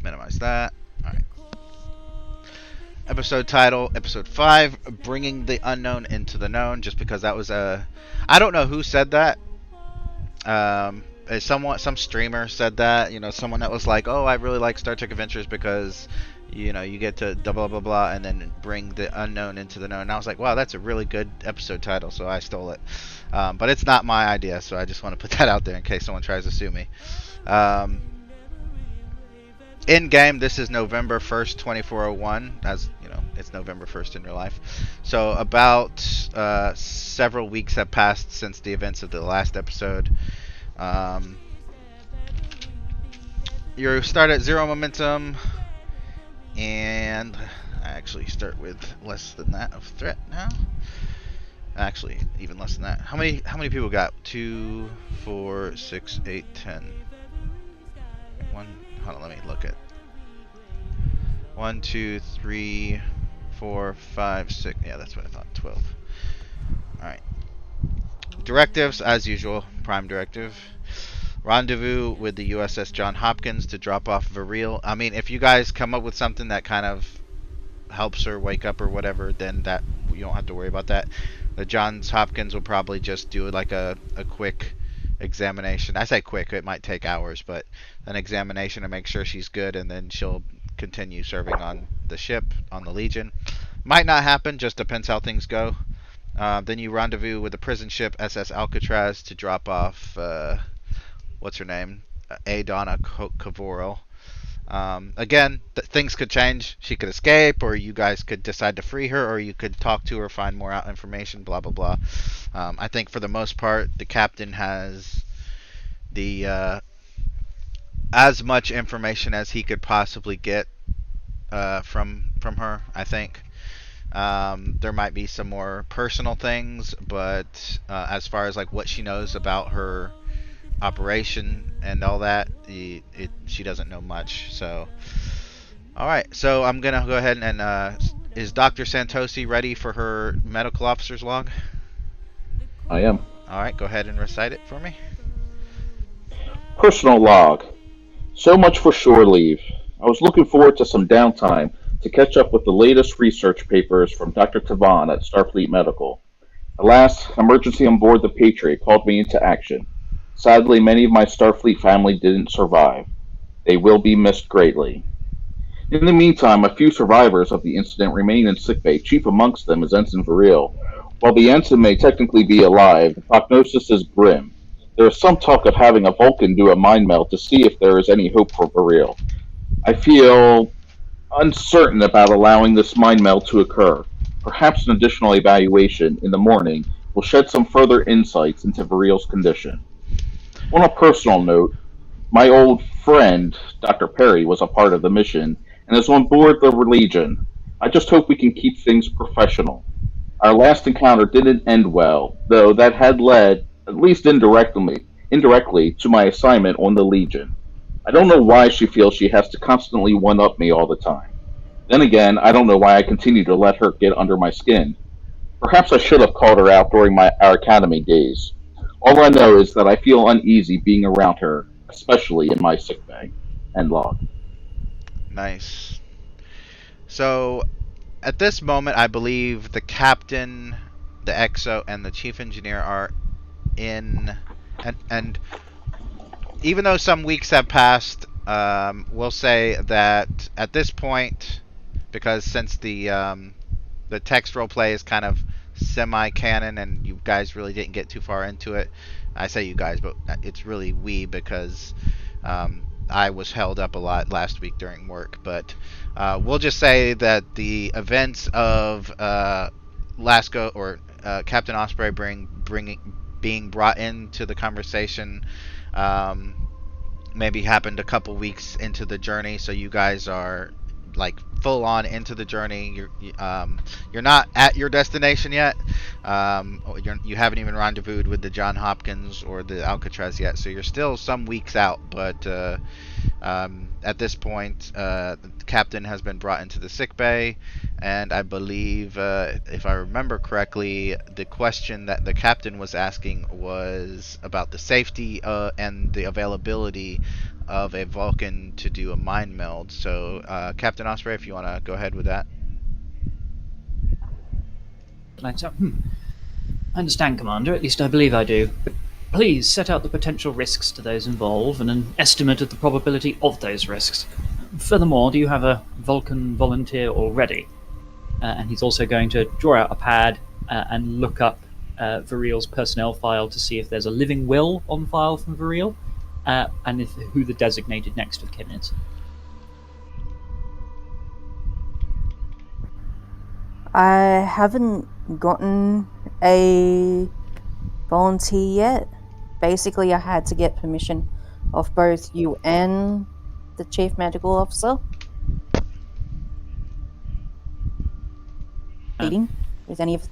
minimize that. All right. Episode title, episode 5, bringing the unknown into the known, just because that was I don't know who said that. Some streamer said that, someone that was like, oh, I really like Star Trek Adventures because, you get to blah blah blah and then bring the unknown into the known. And I was like, wow, that's a really good episode title, so I stole it. But it's not my idea, so I just want to put that out there in case someone tries to sue me. In game, this is November 1st, 2401. As you know, it's November 1st in real life. So about several weeks have passed since the events of the last episode. You start at 0 momentum, and I actually start with less than that of threat now. Actually, even less than that. How many people got? 2, 4, 6, 8, 10. Hold on, let me look at 1, 2, 3, 4, 5, 6. Yeah, that's what I thought. 12. Alright. Directives, as usual. Prime directive. Rendezvous with the USS John Hopkins to drop off Varil. I mean, if you guys come up with something that kind of helps her wake up or whatever, then that you don't have to worry about that. The Johns Hopkins will probably just do like a quick examination. I say quick, it might take hours, but an examination to make sure she's good, and then she'll continue serving on the ship, on the Legion. Might not happen, just depends how things go. Then you rendezvous with the prison ship SS Alcatraz to drop off, what's her name? Donna Cavorel. Again, things could change. She could escape, or you guys could decide to free her, or you could talk to her, find more out information, blah blah blah. I think for the most part, the captain has the as much information as he could possibly get from her. I think there might be some more personal things, but as far as like what she knows about her operation and all that, she doesn't know much. So alright, so I'm gonna go ahead and is Dr. Santosi ready for her medical officer's log? I am. Alright, go ahead and recite it for me. Personal log. So much for shore leave. I was looking forward to some downtime to catch up with the latest research papers from Dr. Tavan at Starfleet Medical. Alas, emergency on board the Patriot called me into action. Sadly, many of my Starfleet family didn't survive. They will be missed greatly. In the meantime, a few survivors of the incident remain in sickbay. Chief amongst them is Ensign Varil. While the ensign may technically be alive, the prognosis is grim. There is some talk of having a Vulcan do a mind meld to see if there is any hope for Varil. I feel uncertain about allowing this mind meld to occur. Perhaps an additional evaluation in the morning will shed some further insights into Varil's condition. On a personal note, my old friend, Dr. Perry, was a part of the mission and is on board the Legion. I just hope we can keep things professional. Our last encounter didn't end well, though that had led, at least indirectly, to my assignment on the Legion. I don't know why she feels she has to constantly one-up me all the time. Then again, I don't know why I continue to let her get under my skin. Perhaps I should have called her out during our academy days. All I know is that I feel uneasy being around her, especially in my sickbay. End log. Nice. So, at this moment, I believe the captain, the XO, and the chief engineer are in, and even though some weeks have passed, we'll say that at this point, because since the text roleplay is kind of semi-canon and you guys really didn't get too far into it, I say you guys, but it's really we, because I was held up a lot last week during work. But we'll just say that the events of Lasco, or Captain Osprey being brought into the conversation maybe happened a couple weeks into the journey, so you guys are like full on into the journey. You're not at your destination yet. You haven't even rendezvoused with the John Hopkins or the Alcatraz yet, so you're still some weeks out. But at this point, the captain has been brought into the sick bay, and I believe, if I remember correctly, the question that the captain was asking was about the safety and the availability of a Vulcan to do a mind meld. So, Captain Osprey, if you want to go ahead with that. I understand, Commander. At least I believe I do. But please set out the potential risks to those involved and an estimate of the probability of those risks. Furthermore, do you have a Vulcan volunteer already? And he's also going to draw out a pad and look up Viriel's personnel file to see if there's a living will on file from Viriel, and who the designated next of kin is. I haven't gotten a volunteer yet. Basically, I had to get permission of both you and the Chief Medical Officer. Meeting with any of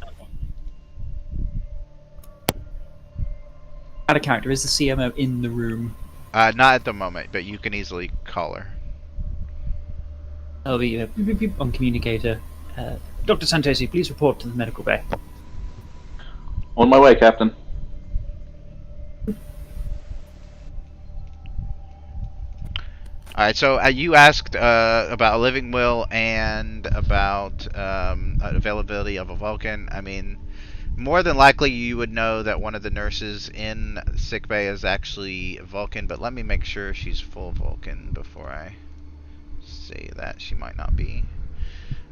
Out of character, is the CMO in the room? Not at the moment, but you can easily call her. I'll be on communicator. Dr. Santosi, please report to the medical bay. On my way, Captain. Alright, so you asked about a living will and about availability of a Vulcan. I mean, more than likely you would know that one of the nurses in sickbay is actually Vulcan, but let me make sure she's full Vulcan before I say that. She might not be.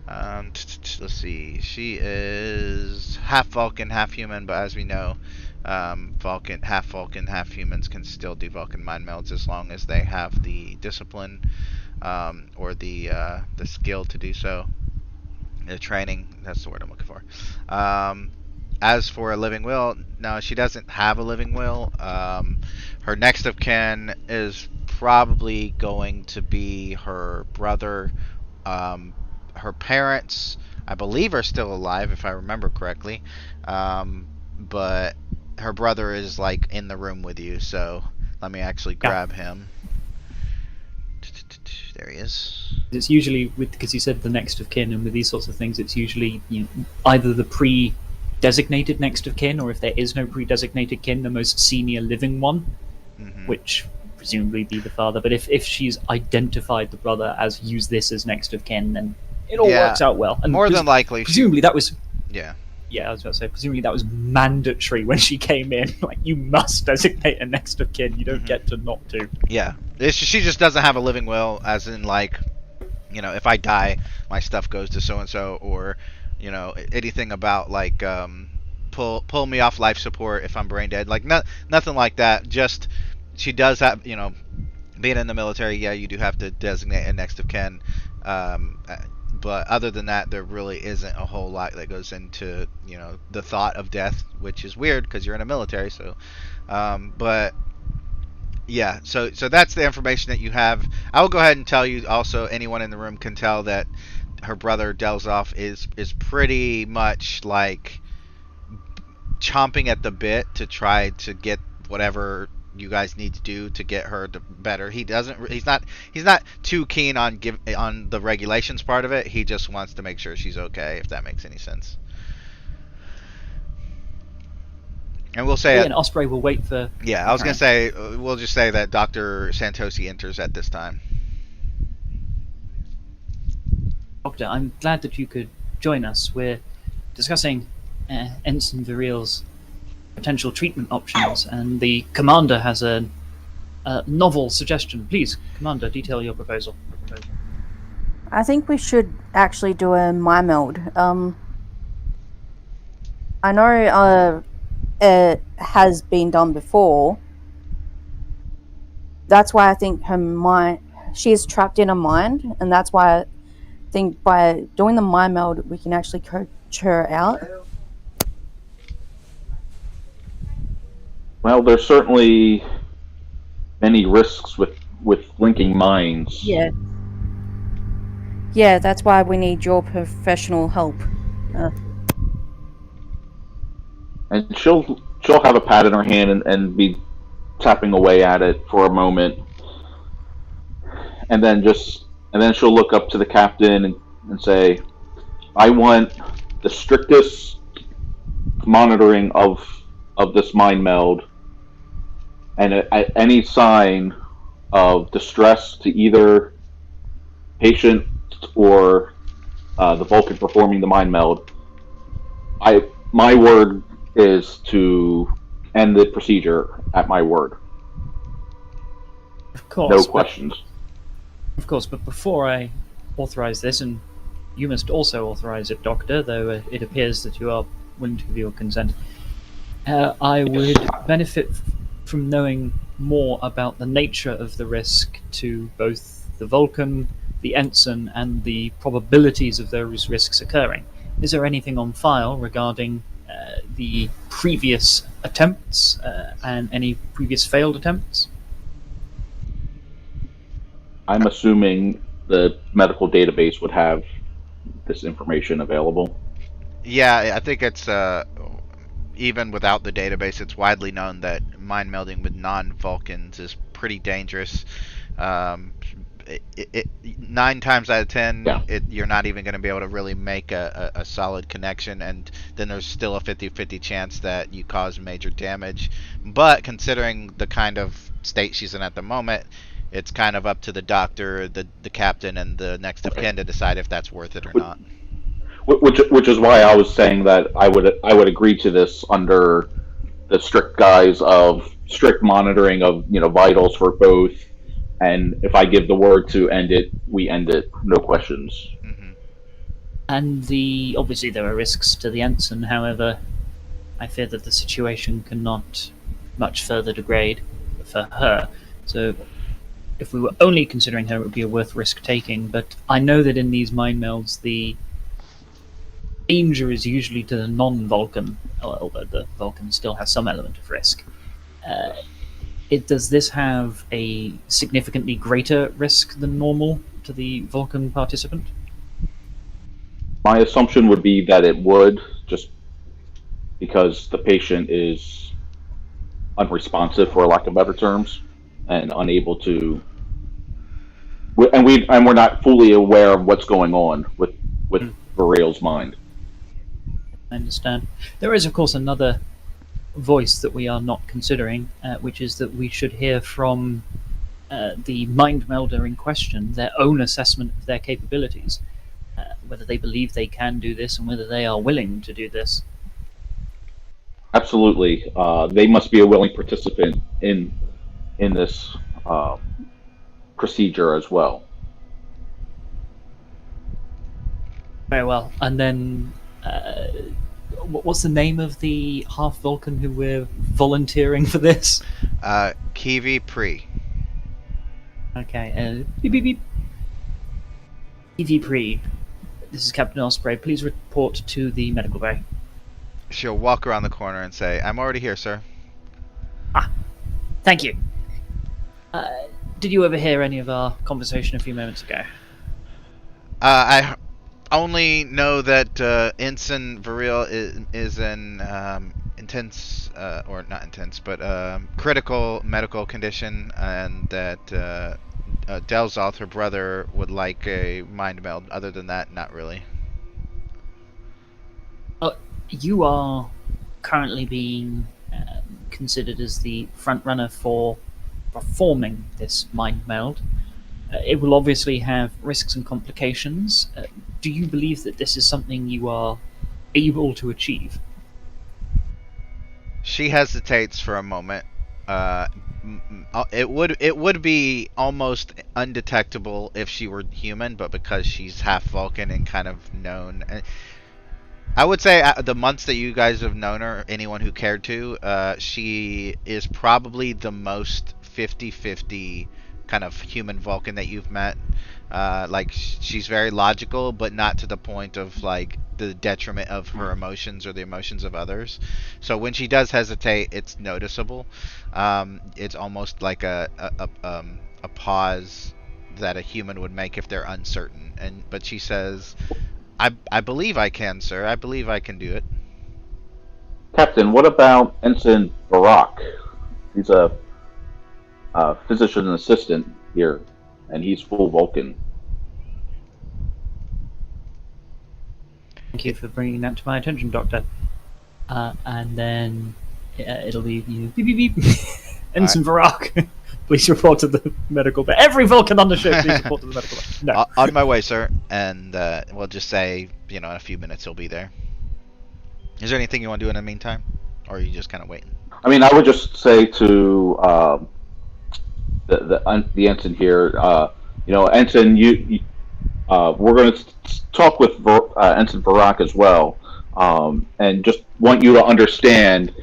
Let's see. She is half Vulcan, half human, but as we know, Vulcan, half humans can still do Vulcan mind melds as long as they have the discipline or the skill to do so. The training, that's the word I'm looking for. As for a living will, no, she doesn't have a living will. Her next of kin is probably going to be her brother. Her parents, I believe, are still alive, if I remember correctly. But her brother is like in the room with you, so let me actually grab him. There he is. It's usually because you said the next of kin, and with these sorts of things, it's usually either the pre-designated next of kin, or if there is no pre-designated kin, the most senior living one, which presumably be the father. But if she's identified the brother as use this as next of kin, then it all works out well. And more than likely, presumably that was. Yeah, I was about to say, presumably that was mandatory when she came in. Like, you must designate a next of kin. You don't get to not to. Yeah. She just doesn't have a living will, as in, like, if I die, my stuff goes to so-and-so, or, anything about, like, pull me off life support if I'm brain dead. Like, nothing like that. Just, she does have, being in the military, yeah, you do have to designate a next of kin. But other than that, there really isn't a whole lot that goes into, the thought of death, which is weird because you're in a military. So, but yeah, so that's the information that you have. I will go ahead and tell you also, anyone in the room can tell that her brother Delzoff is pretty much like chomping at the bit to try to get whatever you guys need to do to get her to better. He's not too keen on the regulations part of it. He just wants to make sure she's okay, if that makes any sense. And we'll say and Osprey will wait for. Yeah, I was gonna say we'll just say that Dr. Santosi enters at this time. Doctor, I'm glad that you could join us. We're discussing Ensign Viriel's potential treatment options, and the commander has a novel suggestion. Please, Commander, detail your proposal. I think we should actually do a mind meld. I know it has been done before. That's why I think her mind, she's trapped in her mind, and that's why I think by doing the mind meld, we can actually coach her out. Well, there's certainly many risks with linking minds. Yeah. Yeah, that's why we need your professional help. And she'll have a pad in her hand and be tapping away at it for a moment, and then she'll look up to the captain and say, "I want the strictest monitoring of this mind meld, and at any sign of distress to either patient or the Vulcan performing the mind meld, my word is to end the procedure at my word. Of course. No questions. Of course, but before I authorize this, and you must also authorize it, Doctor, though it appears that you are willing to give your consent, I would benefit from knowing more about the nature of the risk to both the Vulcan, the Ensign, and the probabilities of those risks occurring. Is there anything on file regarding the previous attempts and any previous failed attempts? I'm assuming the medical database would have this information available. Yeah, I think it's even without the database, it's widely known that mind melding with non-Vulcans is pretty dangerous. 9 times out of 10, Yeah. you're not even going to be able to really make a solid connection, and then there's still a 50-50 chance that you cause major damage. But considering the kind of state she's in at the moment, it's kind of up to the doctor, the captain, and the next of kin to decide if that's worth it or not. Which is why I was saying that I would agree to this under the strict guise of strict monitoring of vitals for both, and if I give the word to end it, we end it, no questions. Mm-hmm. And obviously there are risks to the Ensign, however, I fear that the situation cannot much further degrade for her. So if we were only considering her, it would be a worth risk taking, but I know that in these mind melds the danger is usually to the non-Vulcan, although the Vulcan still has some element of risk. Does this have a significantly greater risk than normal to the Vulcan participant? My assumption would be that it would, just because the patient is unresponsive, for lack of better terms, and unable to, and we're not fully aware of what's going on with Variel's mind. I understand. There is, of course, another voice that we are not considering, which is that we should hear from the mind melder in question, their own assessment of their capabilities, whether they believe they can do this and whether they are willing to do this. Absolutely. They must be a willing participant in this procedure as well. Very well. And then, what's the name of the half Vulcan who we're volunteering for this? Kiwi Pre. Okay. Beep beep beep. EV Pre. This is Captain Osprey. Please report to the medical bay. She'll walk around the corner and say, "I'm already here, sir." Thank you. Did you overhear any of our conversation a few moments ago? I only know that Ensign Variel is in intense, or not intense, but critical medical condition, and that Delzoth, her brother, would like a mind meld. Other than that, not really. You are currently being considered as the front runner for performing this mind meld. It will obviously have risks and complications. Do you believe that this is something you are able to achieve? She hesitates for a moment. It would be almost undetectable if she were human, but because she's half Vulcan and kind of known. I would say the months that you guys have known her, anyone who cared to, she is probably the most 50-50 kind of human Vulcan that you've met. Like, she's very logical, but not to the point of like the detriment of her emotions or the emotions of others. So when she does hesitate, it's noticeable. It's almost like a pause that a human would make if they're uncertain. But she says, I believe I can, sir. I believe I can do it. Captain, what about Ensign Barak? He's a physician assistant here, and he's full Vulcan. Thank you for bringing that to my attention, Doctor. And then it'll be beep beep beep. Ensign Barak. Please report to the medical bay. Every Vulcan on the ship, please report to the medical bay. No. On my way, sir. And we'll just say, in a few minutes he'll be there. Is there anything you want to do in the meantime? Or are you just kind of waiting? I mean, I would just say to the ensign here, ensign, we're going to talk with Ensign Varrock as well, and just want you to understand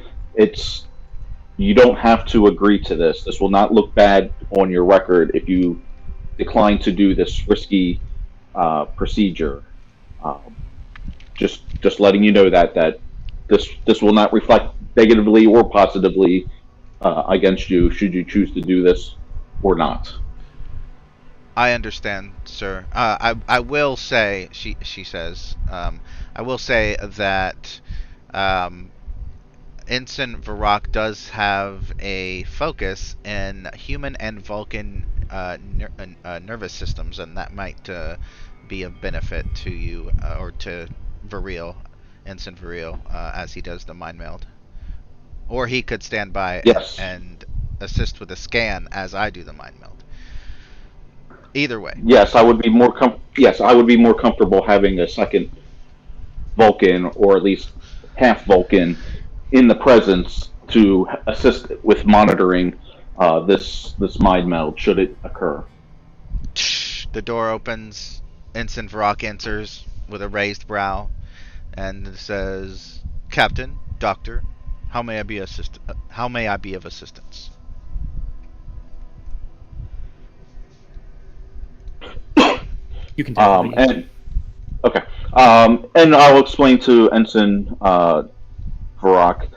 you don't have to agree to this. This will not look bad on your record if you decline to do this risky procedure. Just letting you know that this will not reflect negatively or positively against you should you choose to do this or not. I understand, sir. I will say, she says, I will say that Ensign Varrock does have a focus in human and Vulcan nervous systems, and that might be of benefit to you or to Ensign Varil, as he does the mind meld. Or he could stand by and assist with a scan as I do the mind meld. Either way. Yes, I would be more comfortable having a second Vulcan, or at least half Vulcan, in the presence to assist with monitoring this mind meld should it occur. The door opens. Ensign Varrock enters with a raised brow and says, "Captain, Doctor, how may I be of assistance?" You can tell me. And I'll explain to Ensign Varrock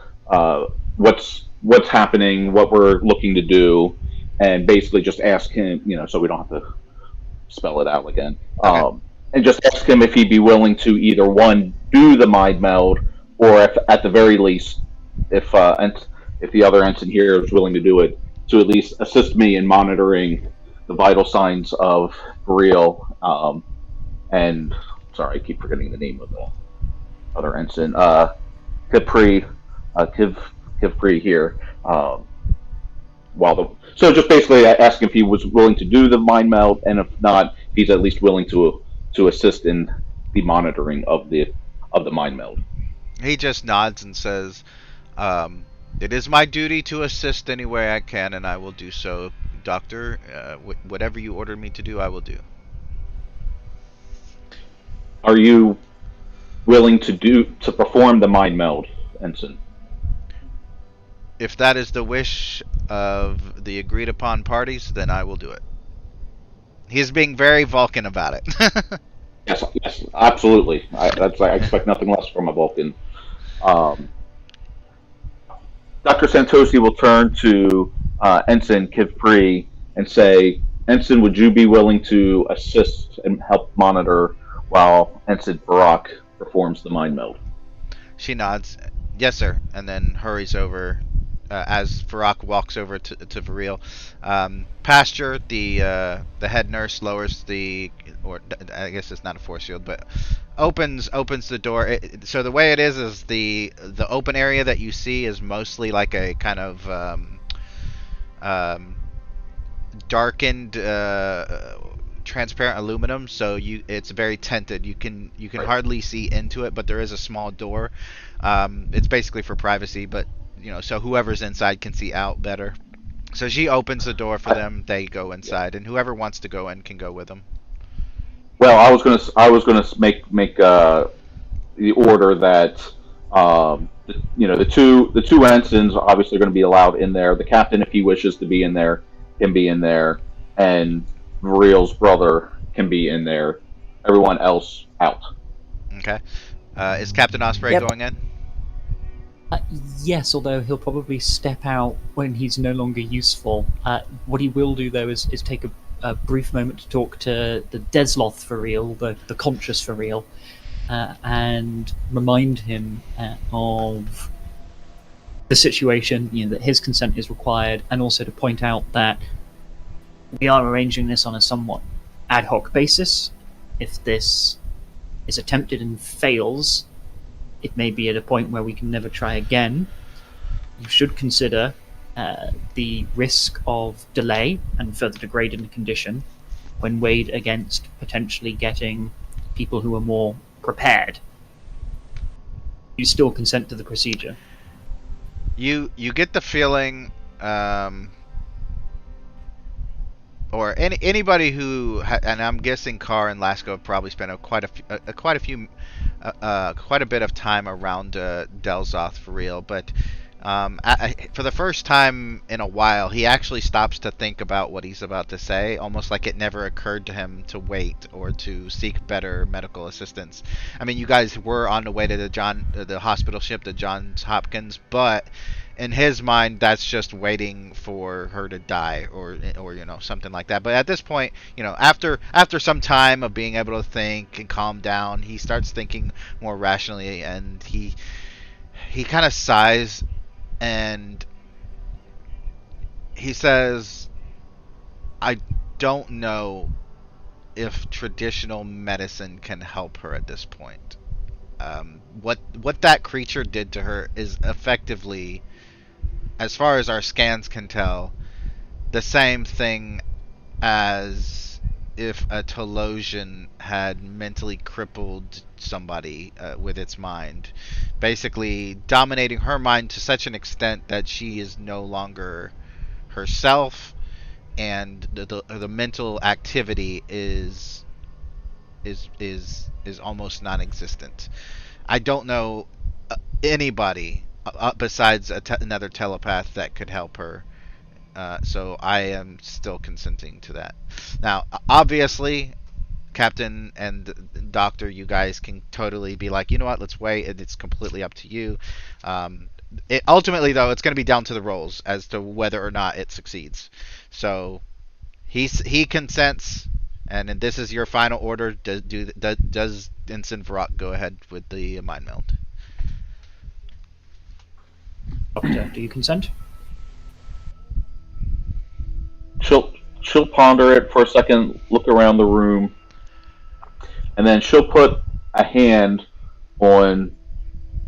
what's happening, what we're looking to do, and basically just ask him, so we don't have to spell it out again. Okay. And just ask him if he'd be willing to either one do the mind meld, or if at the very least, if the other ensign here is willing to do it, to at least assist me in monitoring the vital signs of Real. And sorry, I keep forgetting the name of the other ensign. Kivpri here. So just basically ask if he was willing to do the mind meld, and if not, he's at least willing to assist in the monitoring of the mind meld. He just nods and says, "It is my duty to assist any way I can, and I will do so, Doctor. Whatever you order me to do, I will do." Are you willing to perform the mind meld, Ensign? If that is the wish of the agreed upon parties, then I will do it. He is being very Vulcan about it. Yes, absolutely. I expect nothing less from a Vulcan. Dr. Santosi will turn to Ensign Kivpri and say, "Ensign, would you be willing to assist and help monitor while Ensign Varrock performs the mind meld?" She nods. "Yes, sir," and then hurries over as Varrock walks over to Viril. Pasture, the head nurse, lowers or I guess it's not a force field, but opens the door. So the way it is the open area that you see is mostly like a kind of darkened transparent aluminum, so it's very tinted. You can hardly see into it, but there is a small door. It's basically for privacy, but so whoever's inside can see out better. So she opens the door for them. They go inside, and whoever wants to go in can go with them. Well, I was gonna make the order that the two ensigns are obviously going to be allowed in there. The captain, if he wishes to be in there, can be in there, and Viril's brother can be in there. Everyone else out. Okay. Is Captain Osprey going in? Yes, although he'll probably step out when he's no longer useful. What he will do, though, is take a brief moment to talk to the Desloth for real, the conscious for real, and remind him of the situation, that his consent is required, and also to point out that we are arranging this on a somewhat ad hoc basis. If this is attempted and fails, it may be at a point where we can never try again. You should consider the risk of delay and further degrading the condition when weighed against potentially getting people who are more prepared. You still consent to the procedure. You get the feeling, or anybody who and I'm guessing Carr and Lasco have probably spent quite a bit of time around Delzoth for real, but for the first time in a while, he actually stops to think about what he's about to say, almost like it never occurred to him to wait or to seek better medical assistance. I mean, you guys were on the way to the hospital ship, the Johns Hopkins, but in his mind, that's just waiting for her to die, or something like that. But at this point, after some time of being able to think and calm down, he starts thinking more rationally, and he kind of sighs, and he says, "I don't know if traditional medicine can help her at this point. What that creature did to her is effectively, as far as our scans can tell, the same thing as if a Telosian had mentally crippled somebody with its mind, basically dominating her mind to such an extent that she is no longer herself, and the mental activity is almost non-existent. I don't know anybody besides another telepath that could help her. So I am still consenting to that. Now, obviously, Captain and Doctor, you guys can totally be like, you know what, let's wait. It's completely up to you. Ultimately, though, it's going to be down to the rolls as to whether or not it succeeds. So he consents, and this is your final order. Does Ensign Varrock go ahead with the mind meld? Doctor, do you consent? She'll ponder it for a second, look around the room, and then she'll put a hand on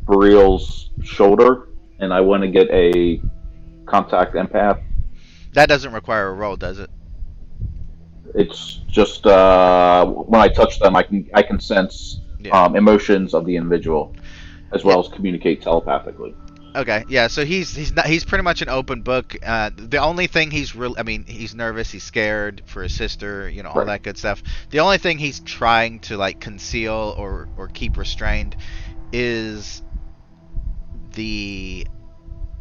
Bareel's shoulder, and I want to get a contact empath. That doesn't require a roll, does it? It's just when I touch them, I can sense emotions of the individual, as well as communicate telepathically. Okay, yeah. So he's pretty much an open book. The only thing he's nervous, he's scared for his sister, all that good stuff. The only thing he's trying to conceal or keep restrained is the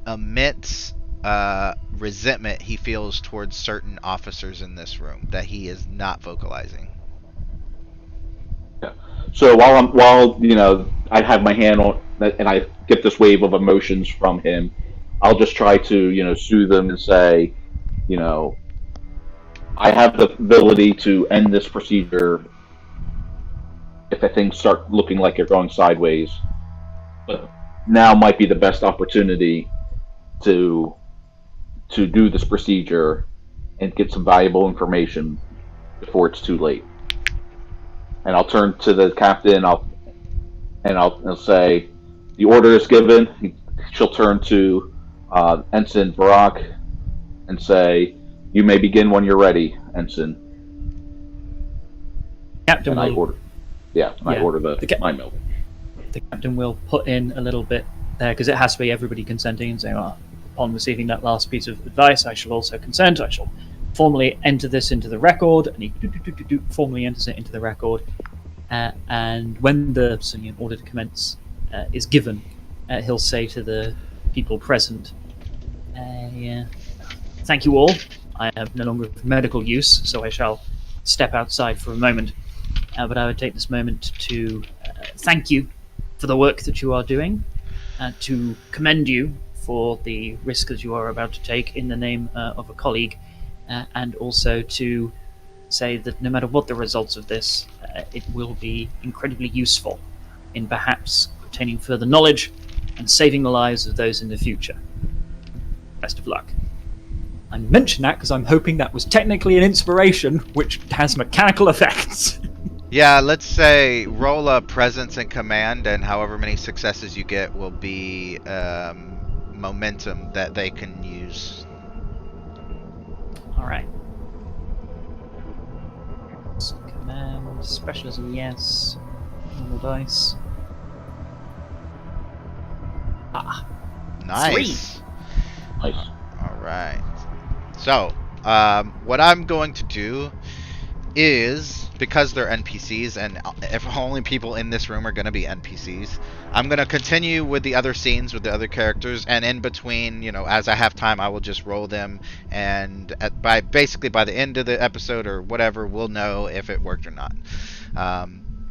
immense resentment he feels towards certain officers in this room that he is not vocalizing. Yeah. So while I have my hand on and I get this wave of emotions from him, I'll just try to soothe him and say, I have the ability to end this procedure if things start looking like they're going sideways, but now might be the best opportunity to do this procedure and get some valuable information before it's too late. And I'll turn to the captain. I'll say, the order is given. She'll turn to Ensign Varrock and say, "You may begin when you're ready, Ensign." Captain I will. order. I order the mind meld. The captain will put in a little bit there, because it has to be everybody consenting and saying, upon receiving that last piece of advice, I shall also consent. I shall formally enter this into the record, and he formally enters it into the record. And when the order to commence is given, he'll say to the people present, "Thank you all. I have no longer medical use, so I shall step outside for a moment. But I would take this moment to thank you for the work that you are doing, to commend you for the risk that you are about to take in the name of a colleague, and also to say that no matter what the results of this, it will be incredibly useful in perhaps obtaining further knowledge and saving the lives of those in the future. Best of luck." I mention that because I'm hoping that was technically an inspiration, which has mechanical effects. Yeah, let's say roll a presence and command, and however many successes you get will be momentum that they can use. All right. Command, specialism, yes. Normal dice. Ah, Nice. 3. Nice. All right. So, what I'm going to do is, because they're NPCs and if only people in this room are going to be NPCs, I'm going to continue with the other scenes with the other characters, and in between, as I have time, I will just roll them, and basically by the end of the episode or whatever, we'll know if it worked or not.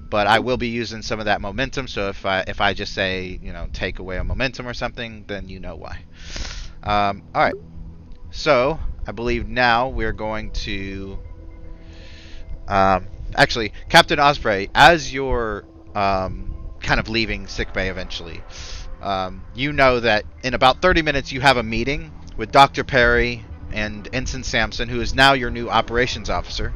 But I will be using some of that momentum, so if I just say, take away a momentum or something, then you know why. All right. So, I believe now we're going to... actually, Captain Osprey, as you're kind of leaving sickbay eventually, you know that in about 30 minutes you have a meeting with Dr. Perry and Ensign Sampson, who is now your new operations officer.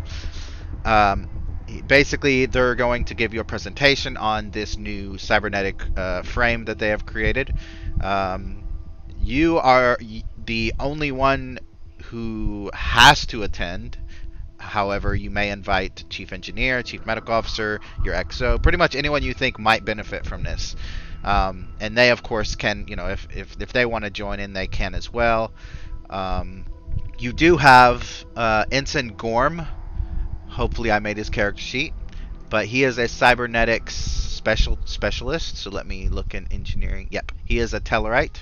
Basically, they're going to give you a presentation on this new cybernetic frame that they have created. You are the only one who has to attend. However, you may invite Chief Engineer, Chief Medical Officer, your XO, pretty much anyone you think might benefit from this. And they, of course, can, if they want to join in, they can as well. You do have Ensign Gorm. Hopefully I made his character sheet. But he is a cybernetics specialist. So let me look in engineering. Yep, he is a Tellarite.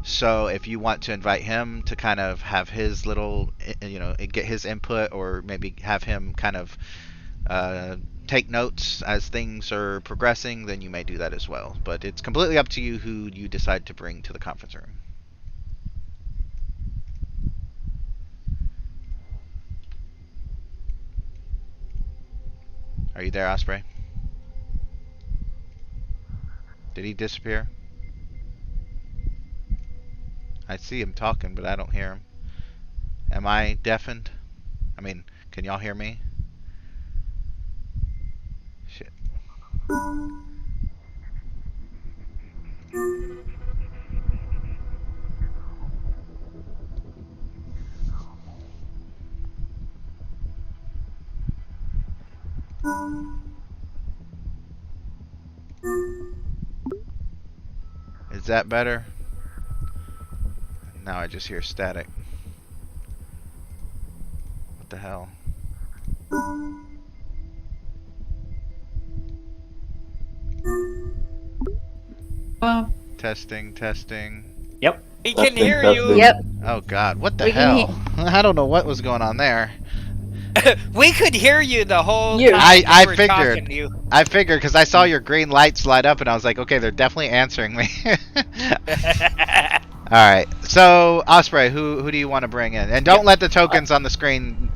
So if you want to invite him to kind of have his little, get his input, or maybe have him kind of take notes as things are progressing, then you may do that as well. But it's completely up to you who you decide to bring to the conference room. Are you there, Osprey? Did he disappear? I see him talking, but I don't hear him. Am I deafened? I mean, can y'all hear me? Shit. Is that better? Now I just hear static. What the hell? Testing. Yep. We can Testing, hear testing. you. Yep. Oh god, what the We can hell? I don't know what was going on there. We could hear you the whole You- time I we were figured. talking to you. I figured because I saw your green lights light up and I was like, okay, they're definitely answering me. Alright, so Osprey, who do you want to bring in? And don't let the tokens on the screen,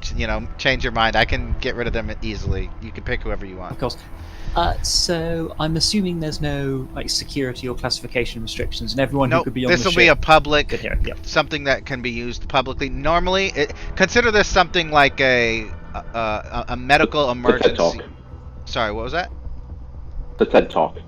change your mind. I can get rid of them easily. You can pick whoever you want. Of course. So I'm assuming there's no security or classification restrictions, and everyone who No, could be on the this will be a ship public, could hear it. Yep. something that can be used publicly. Normally, consider this something like a medical The TED emergency. Talk. Sorry, what was that? The TED Talk.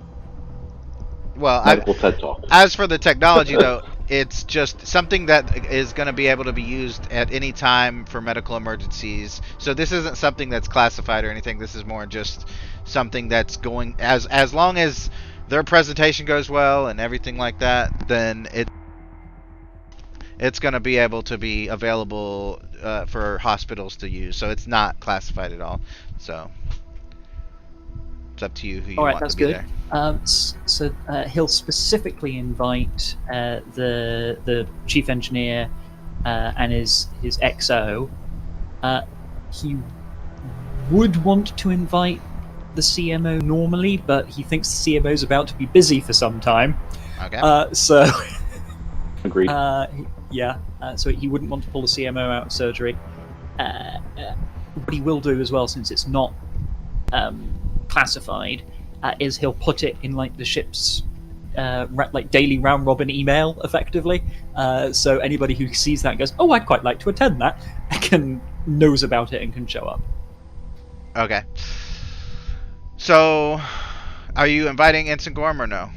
Well, Medical TED Talk. as for the technology, though, it's just something that is going to be able to be used at any time for medical emergencies. So this isn't something that's classified or anything. This is more just something that's going, as long as their presentation goes well and everything like that, then it's going to be able to be available for hospitals to use. So it's not classified at all. So it's up to you who you All right, want that's to be good. there. So he'll specifically invite the chief engineer and his XO. He would want to invite the CMO normally, but he thinks the CMO is about to be busy for some time. Okay. So Agreed. so he wouldn't want to pull the CMO out of surgery. What he will do as well, since it's not classified, is he'll put it in the ship's daily round robin email, effectively. So anybody who sees that and goes, "Oh, I'd quite like to attend that," knows about it and can show up. Okay. So, are you inviting Ensign Gorm or no?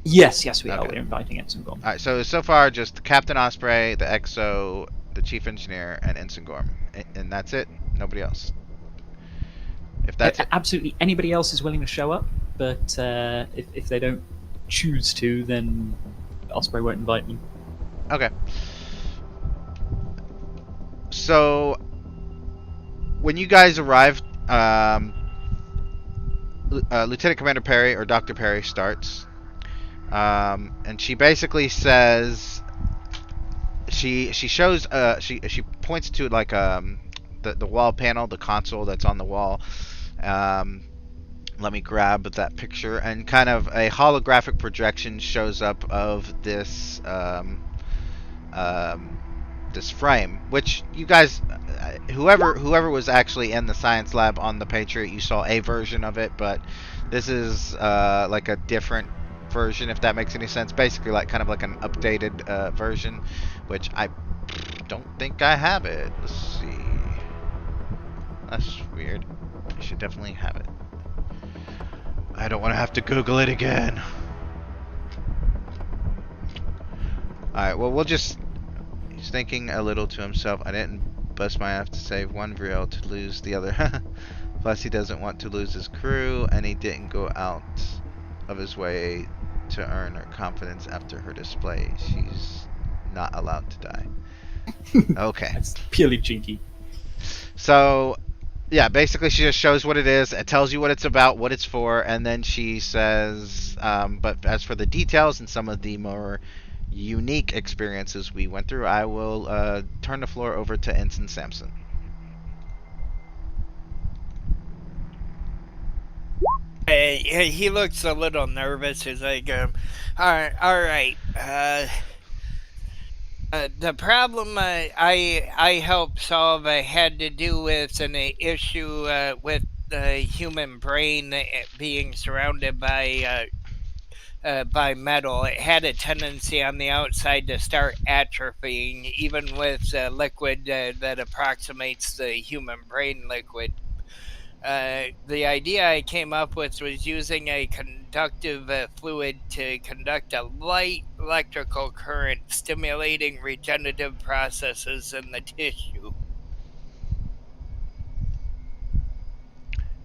Yes, we are. Okay. We're inviting Ensign Gorm. All right. So far, just Captain Osprey, the XO, the chief engineer, and Ensign Gorm, and that's it. Nobody else. If that's it. Absolutely anybody else is willing to show up, but if they don't choose to, then Osprey won't invite them. Okay. So when you guys arrived, Lieutenant Commander Perry or Dr. Perry starts, and she basically says she shows she points to like the wall panel, the console that's on the wall. Let me grab that picture, and kind of a holographic projection shows up of this this frame, which you guys, whoever was actually in the science lab on the Patriot, you saw a version of it, but this is like a different version, if that makes any sense. Basically, like kind of like an updated version, which I don't think I have it. Let's see. That's weird. I should definitely have it. I don't want to have to Google it again. Alright, well, we'll just... He's thinking a little to himself. I didn't bust my ass to save one Vril to lose the other. Plus, he doesn't want to lose his crew, and he didn't go out of his way to earn her confidence after her display. She's not allowed to die. Okay. That's purely cheeky. So, yeah, basically she just shows what it is, it tells you what it's about, what it's for, and then she says, but as for the details and some of the more unique experiences we went through, I will turn the floor over to Ensign Sampson. He looks a little nervous. He's like, all right. The problem I helped solve had to do with an issue with the human brain being surrounded by metal. It had a tendency on the outside to start atrophying, even with liquid that approximates the human brain liquid. The idea I came up with was using a conductive fluid to conduct a light electrical current, stimulating regenerative processes in the tissue.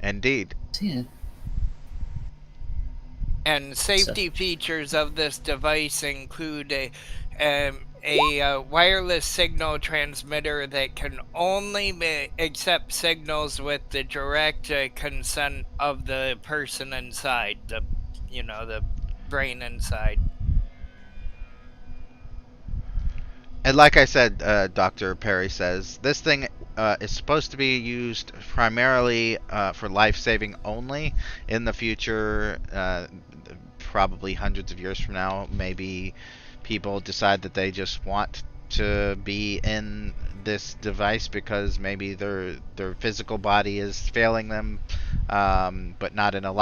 Indeed. Yeah. And safety features of this device include a wireless signal transmitter that can only accept signals with the direct consent of the person inside, the brain inside. And like I said, Dr. Perry says, this thing is supposed to be used primarily for life-saving only. In the future, probably hundreds of years from now, maybe people decide that they just want to be in this device because maybe their physical body is failing them, but not in a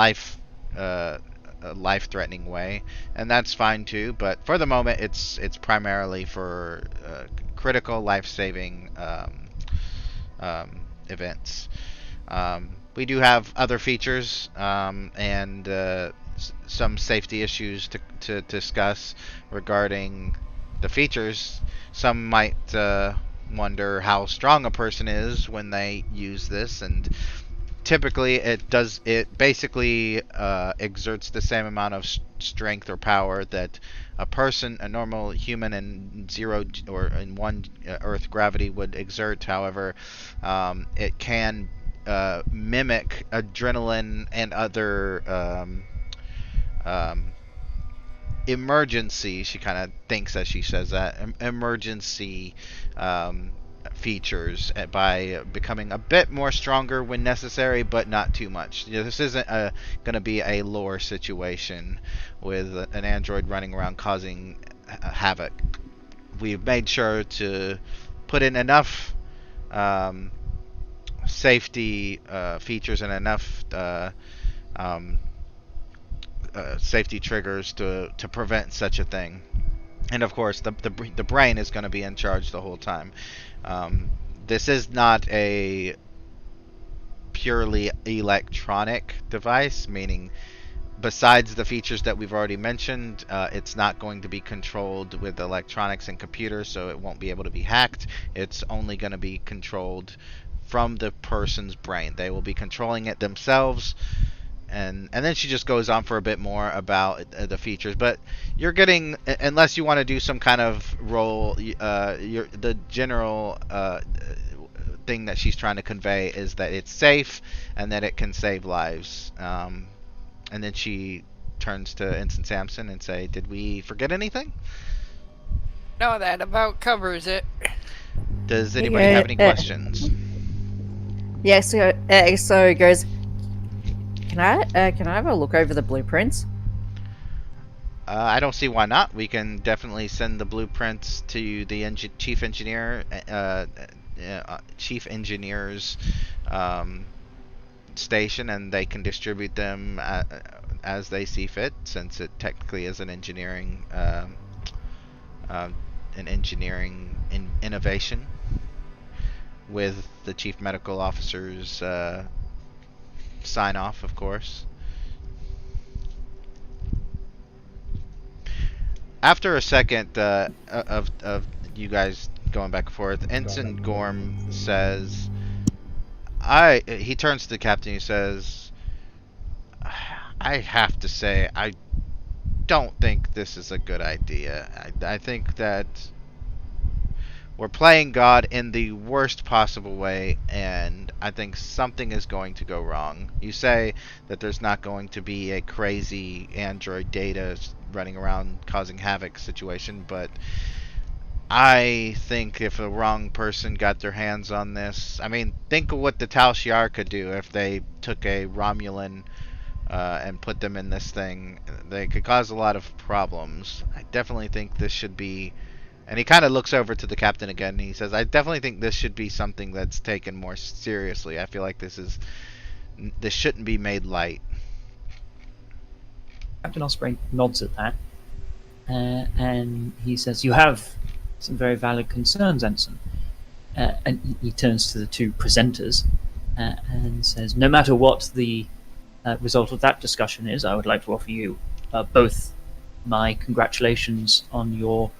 life-threatening way, and that's fine too. But for the moment, it's primarily for critical life-saving events. We do have other features and some safety issues to discuss regarding the features. Some might wonder how strong a person is when they use this, and typically it basically exerts the same amount of strength or power that a normal human in 0 or in 1 Earth gravity would exert. However, it can mimic adrenaline and other emergency, she kind of thinks as she says that, emergency features by becoming a bit more stronger when necessary, but not too much. This isn't going to be a lore situation with an android running around causing havoc. We've made sure to put in enough safety features and enough safety triggers to prevent such a thing. And of course, the brain is going to be in charge the whole time. This is not a purely electronic device, meaning besides the features that we've already mentioned, it's not going to be controlled with electronics and computers, so it won't be able to be hacked. It's only going to be controlled from the person's brain. They will be controlling it themselves. And then she just goes on for a bit more about the features. But you're getting, unless you want to do some kind of role, the general thing that she's trying to convey is that it's safe and that it can save lives. And then she turns to Ensign Sampson and say, "Did we forget anything?" No, that about covers it. Does anybody have any questions? Yeah, so it goes, can I have a look over the blueprints? I don't see why not. We can definitely send the blueprints to the chief engineer's station, and they can distribute them as they see fit, since it technically is an engineering innovation with the chief medical officer's sign off, of course. After a second of you guys going back and forth, Ensign Gorm says, he turns to the captain. He says, "I have to say, I don't think this is a good idea. I think that we're playing God in the worst possible way, and I think something is going to go wrong. You say that there's not going to be a crazy android data running around causing havoc situation, but I think if a wrong person got their hands on this, I mean, think of what the Tal Shiar could do if they took a Romulan and put them in this thing. They could cause a lot of problems. I definitely think this should be," and he kind of looks over to the captain again, and he says, "I definitely think this should be something that's taken more seriously. I feel like this shouldn't be made light." Captain Osprey nods at that, and he says, "You have some very valid concerns, Ensign." And he turns to the two presenters and says, "No matter what the result of that discussion is, I would like to offer you both my congratulations on your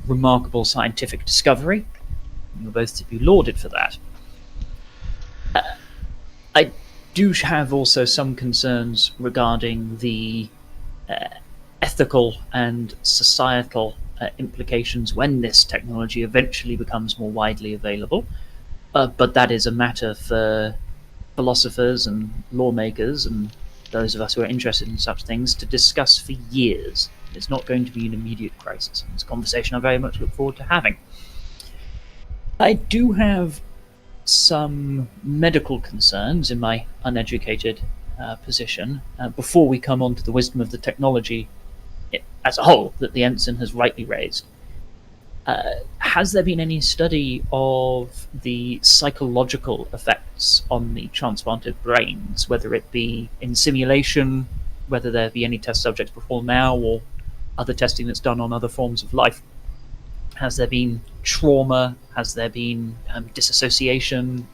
remarkable scientific discovery. You're both to be lauded for that. I do have also some concerns regarding the ethical and societal implications when this technology eventually becomes more widely available. But that is a matter for philosophers and lawmakers and those of us who are interested in such things to discuss for years. It's not going to be an immediate crisis. It's a conversation I very much look forward to having. I do have some medical concerns in my uneducated position before we come on to the wisdom of the technology as a whole that the ensign has rightly raised. Has there been any study of the psychological effects on the transplanted brains, whether it be in simulation, whether there be any test subjects before now, or other testing that's done on other forms of life? Has there been trauma? Has there been disassociation?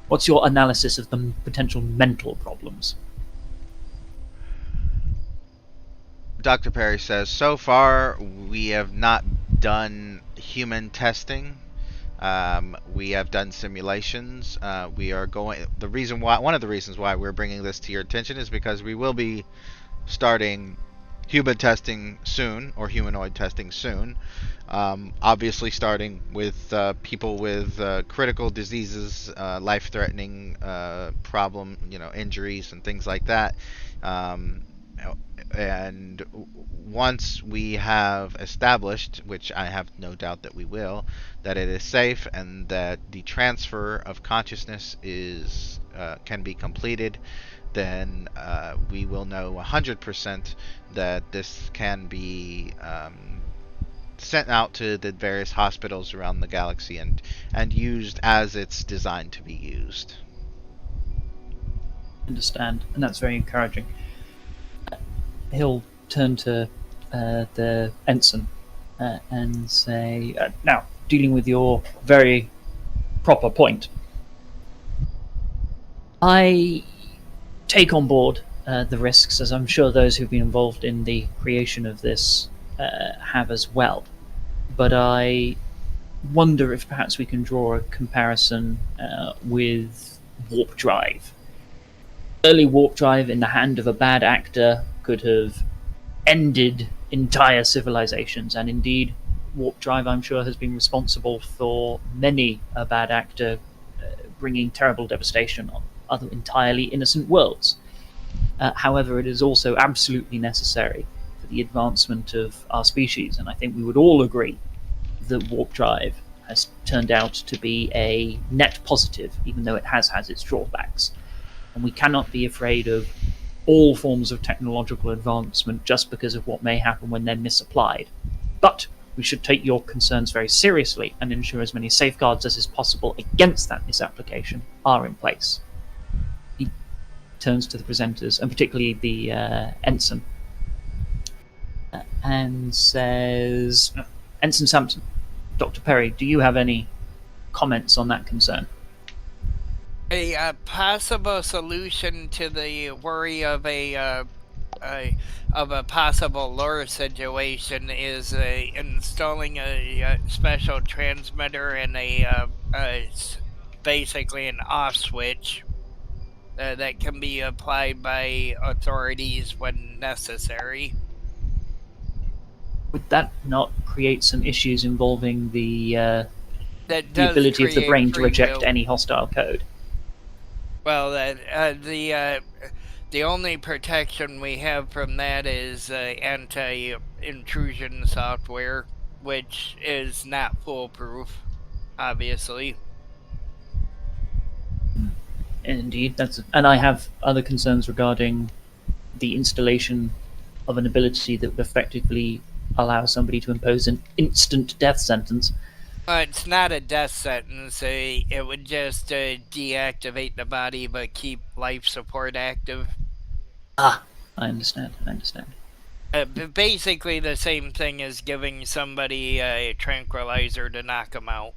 What's your analysis of the potential mental problems? Dr. Perry says, "So far, we have not done human testing. We have done simulations. We are going. One of the reasons why we're bringing this to your attention is because we will be starting human testing soon, or humanoid testing soon. Obviously, starting with people with critical diseases, life-threatening problem, injuries and things like that. And once we have established, which I have no doubt that we will, that it is safe and that the transfer of consciousness can be completed, then we will know 100% that this can be sent out to the various hospitals around the galaxy and used as it's designed to be used." Understand, and that's very encouraging. He'll turn to the ensign and say, "Now, dealing with your very proper point, I take on board the risks, as I'm sure those who've been involved in the creation of this have as well. But I wonder if perhaps we can draw a comparison with warp drive. Early warp drive in the hand of a bad actor could have ended entire civilizations, and indeed, warp drive, I'm sure, has been responsible for many a bad actor bringing terrible devastation on other entirely innocent worlds. However, it is also absolutely necessary for the advancement of our species, and I think we would all agree that warp drive has turned out to be a net positive, even though it has its drawbacks. And we cannot be afraid of all forms of technological advancement just because of what may happen when they're misapplied. But we should take your concerns very seriously and ensure as many safeguards as is possible against that misapplication are in place. He turns to the presenters, and particularly the ensign, and says, Ensign Sampson, Dr. Perry, do you have any comments on that concern? A possible solution to the worry of a possible lure situation is installing a special transmitter and basically an off switch that can be applied by authorities when necessary. Would that not create some issues involving the That the does ability of the create brain to free reject will. any hostile code? Well, the only protection we have from that is anti-intrusion software, which is not foolproof, obviously. Indeed, and I have other concerns regarding the installation of an ability that would effectively allow somebody to impose an instant death sentence. It's not a death sentence. It would just deactivate the body but keep life support active. Ah, I understand. Basically the same thing as giving somebody a tranquilizer to knock them out.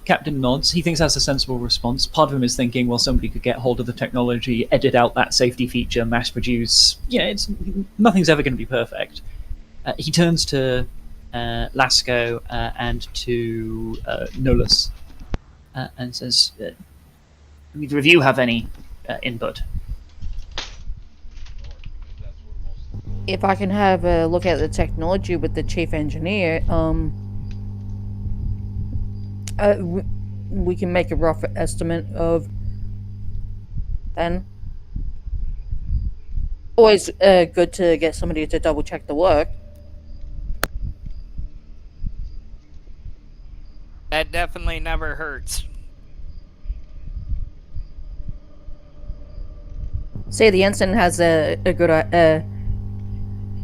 Captain nods. He thinks that's a sensible response. Part of him is thinking, well, somebody could get hold of the technology, edit out that safety feature, mass produce. Nothing's ever going to be perfect. He turns to Lasco and to Nolus and says, either of you have any input? If I can have a look at the technology with the chief engineer, we can make a rough estimate of then. Always good to get somebody to double check the work. That definitely never hurts. Say the ensign has a good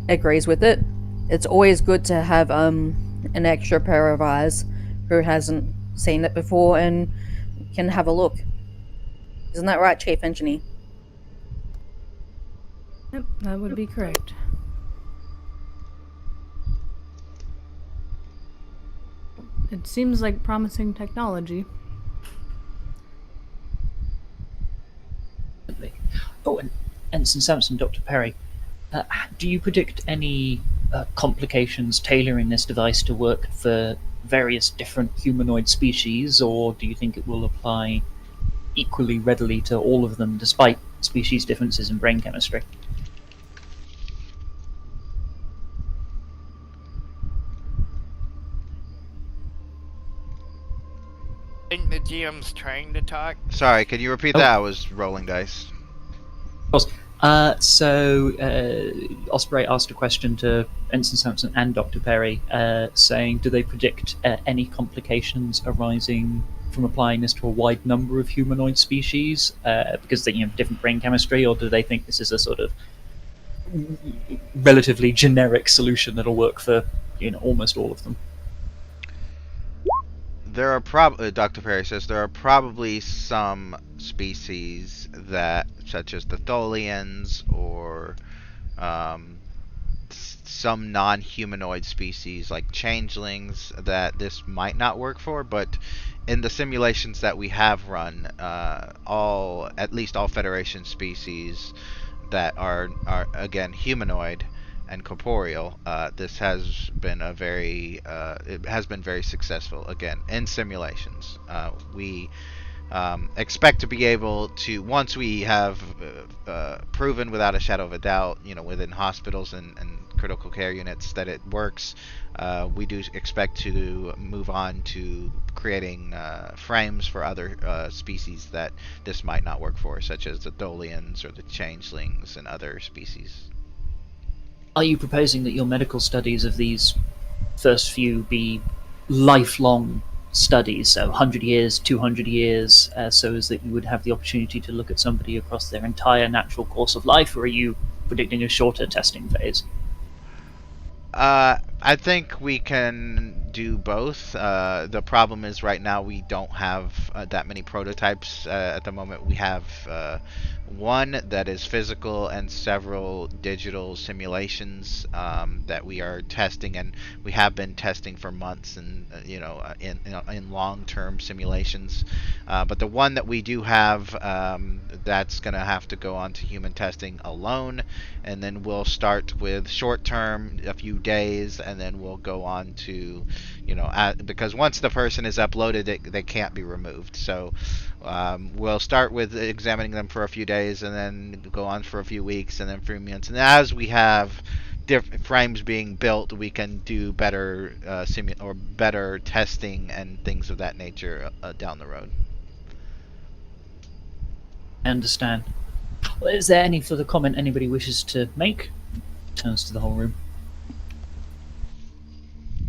agrees with it. It's always good to have an extra pair of eyes who hasn't seen it before and can have a look. Isn't that right, Chief Engineer? Yep, that would be correct. It seems like promising technology. Oh, and Ensign Sampson, Dr. Perry, do you predict any complications tailoring this device to work for various different humanoid species, or do you think it will apply equally readily to all of them, despite species differences in brain chemistry? I think the GM's trying to talk. Sorry, can you repeat that? I was rolling dice. Of course. Osprey asked a question to Ensign Sampson and Dr. Perry, saying, do they predict any complications arising from applying this to a wide number of humanoid species because they have different brain chemistry, or do they think this is a sort of relatively generic solution that'll work for almost all of them? There are Dr. Perry says there are probably some species that, such as the Tholians or some non-humanoid species like changelings, that this might not work for, but in the simulations that we have run, at least all Federation species that are again humanoid and corporeal, this has been it has been very successful again in simulations. We expect to be able to, once we have proven without a shadow of a doubt, within hospitals and critical care units that it works, we do expect to move on to creating frames for other species that this might not work for, such as the Dolians or the Changelings and other species. Are you proposing that your medical studies of these first few be lifelong studies, so 100 years, 200 years, so as that you would have the opportunity to look at somebody across their entire natural course of life, or are you predicting a shorter testing phase? I think we can do both. The problem is right now we don't have that many prototypes at the moment. We have one that is physical and several digital simulations that we are testing, and we have been testing for months, and in long-term simulations. But the one that we do have, that's going to have to go on to human testing alone, and then we'll start with short-term, a few days, and then we'll go on to, because once the person is uploaded, they can't be removed. So we'll start with examining them for a few days, and then go on for a few weeks, and then 3 months. And as we have different frames being built, we can do better better testing and things of that nature down the road. I understand. Well, is there any further comment anybody wishes to make? Turns to the whole room.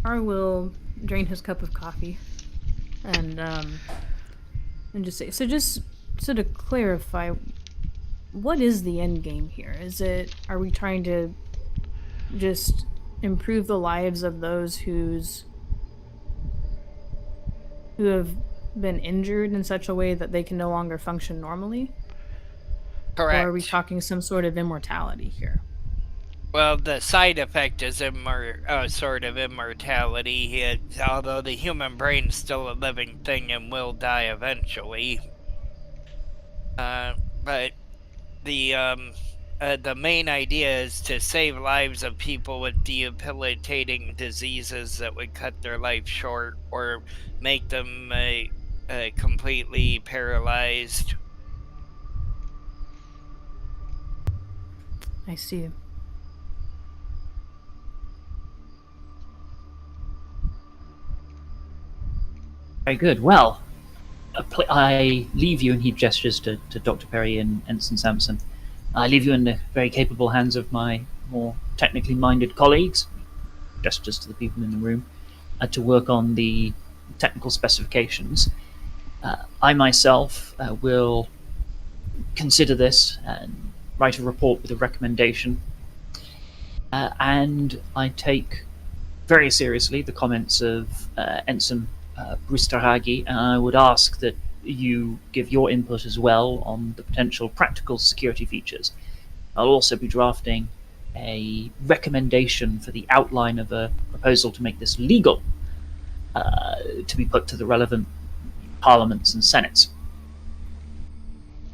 Ar will drain his cup of coffee and just say, just to clarify, what is the end game here? Are we trying to just improve the lives of those who have been injured in such a way that they can no longer function normally? Correct. Or are we talking some sort of immortality here? Well, the side effect is sort of immortality, although the human brain's still a living thing and will die eventually. But the main idea is to save lives of people with debilitating diseases that would cut their life short or make them completely paralyzed. I see. Very good. Well, I leave you, and he gestures to Dr. Perry and Ensign Sampson. I leave you in the very capable hands of my more technically minded colleagues, gestures to the people in the room, to work on the technical specifications. I myself will consider this and write a report with a recommendation. And I take very seriously the comments of Ensign Brustaragi, and I would ask that you give your input as well on the potential practical security features. I'll also be drafting a recommendation for the outline of a proposal to make this legal, to be put to the relevant parliaments and senates.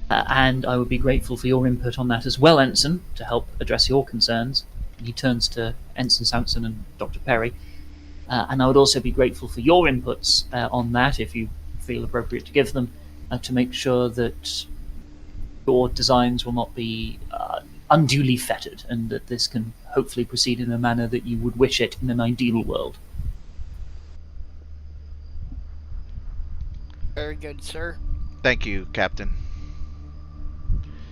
And I would be grateful for your input on that as well, Ensign, to help address your concerns. And he turns to Ensign Sampson and Dr. Perry. And I would also be grateful for your inputs on that, if you feel appropriate to give them, to make sure that your designs will not be unduly fettered, and that this can hopefully proceed in a manner that you would wish it in an ideal world. Very good, sir. Thank you, Captain.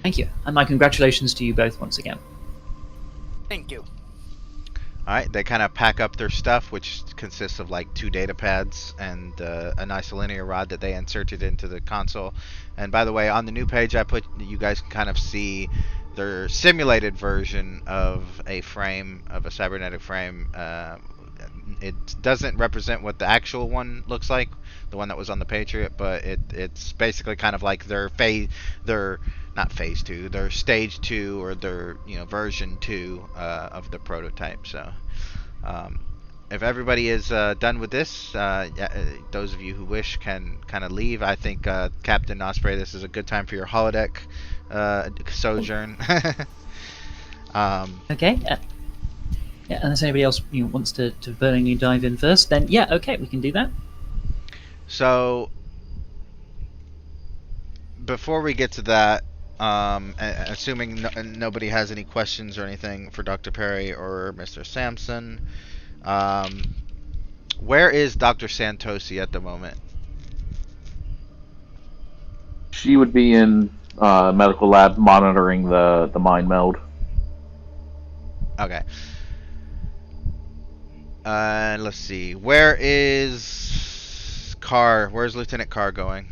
Thank you, and my congratulations to you both once again. Thank you. Alright, they kind of pack up their stuff, which consists of like 2 data pads and a nice linear rod that they inserted into the console. And by the way, on the new page I put, you guys can kind of see their simulated version of a frame, of a cybernetic frame. It doesn't represent what the actual one looks like, the one that was on the Patriot, but it's basically kind of like their not phase 2, their stage 2, or their version 2 of the prototype. So if everybody is done with this, those of you who wish can kind of leave. I think Captain Osprey, this is a good time for your holodeck sojourn. Okay. Yeah, unless anybody else wants to burningly dive in first, then yeah, okay, we can do that. So, before we get to that, assuming nobody has any questions or anything for Dr. Perry or Mr. Sampson, where is Dr. Santosi at the moment? She would be in medical lab monitoring the mind meld. Okay. Let's see. Where is Carr? Where's Lieutenant Carr going?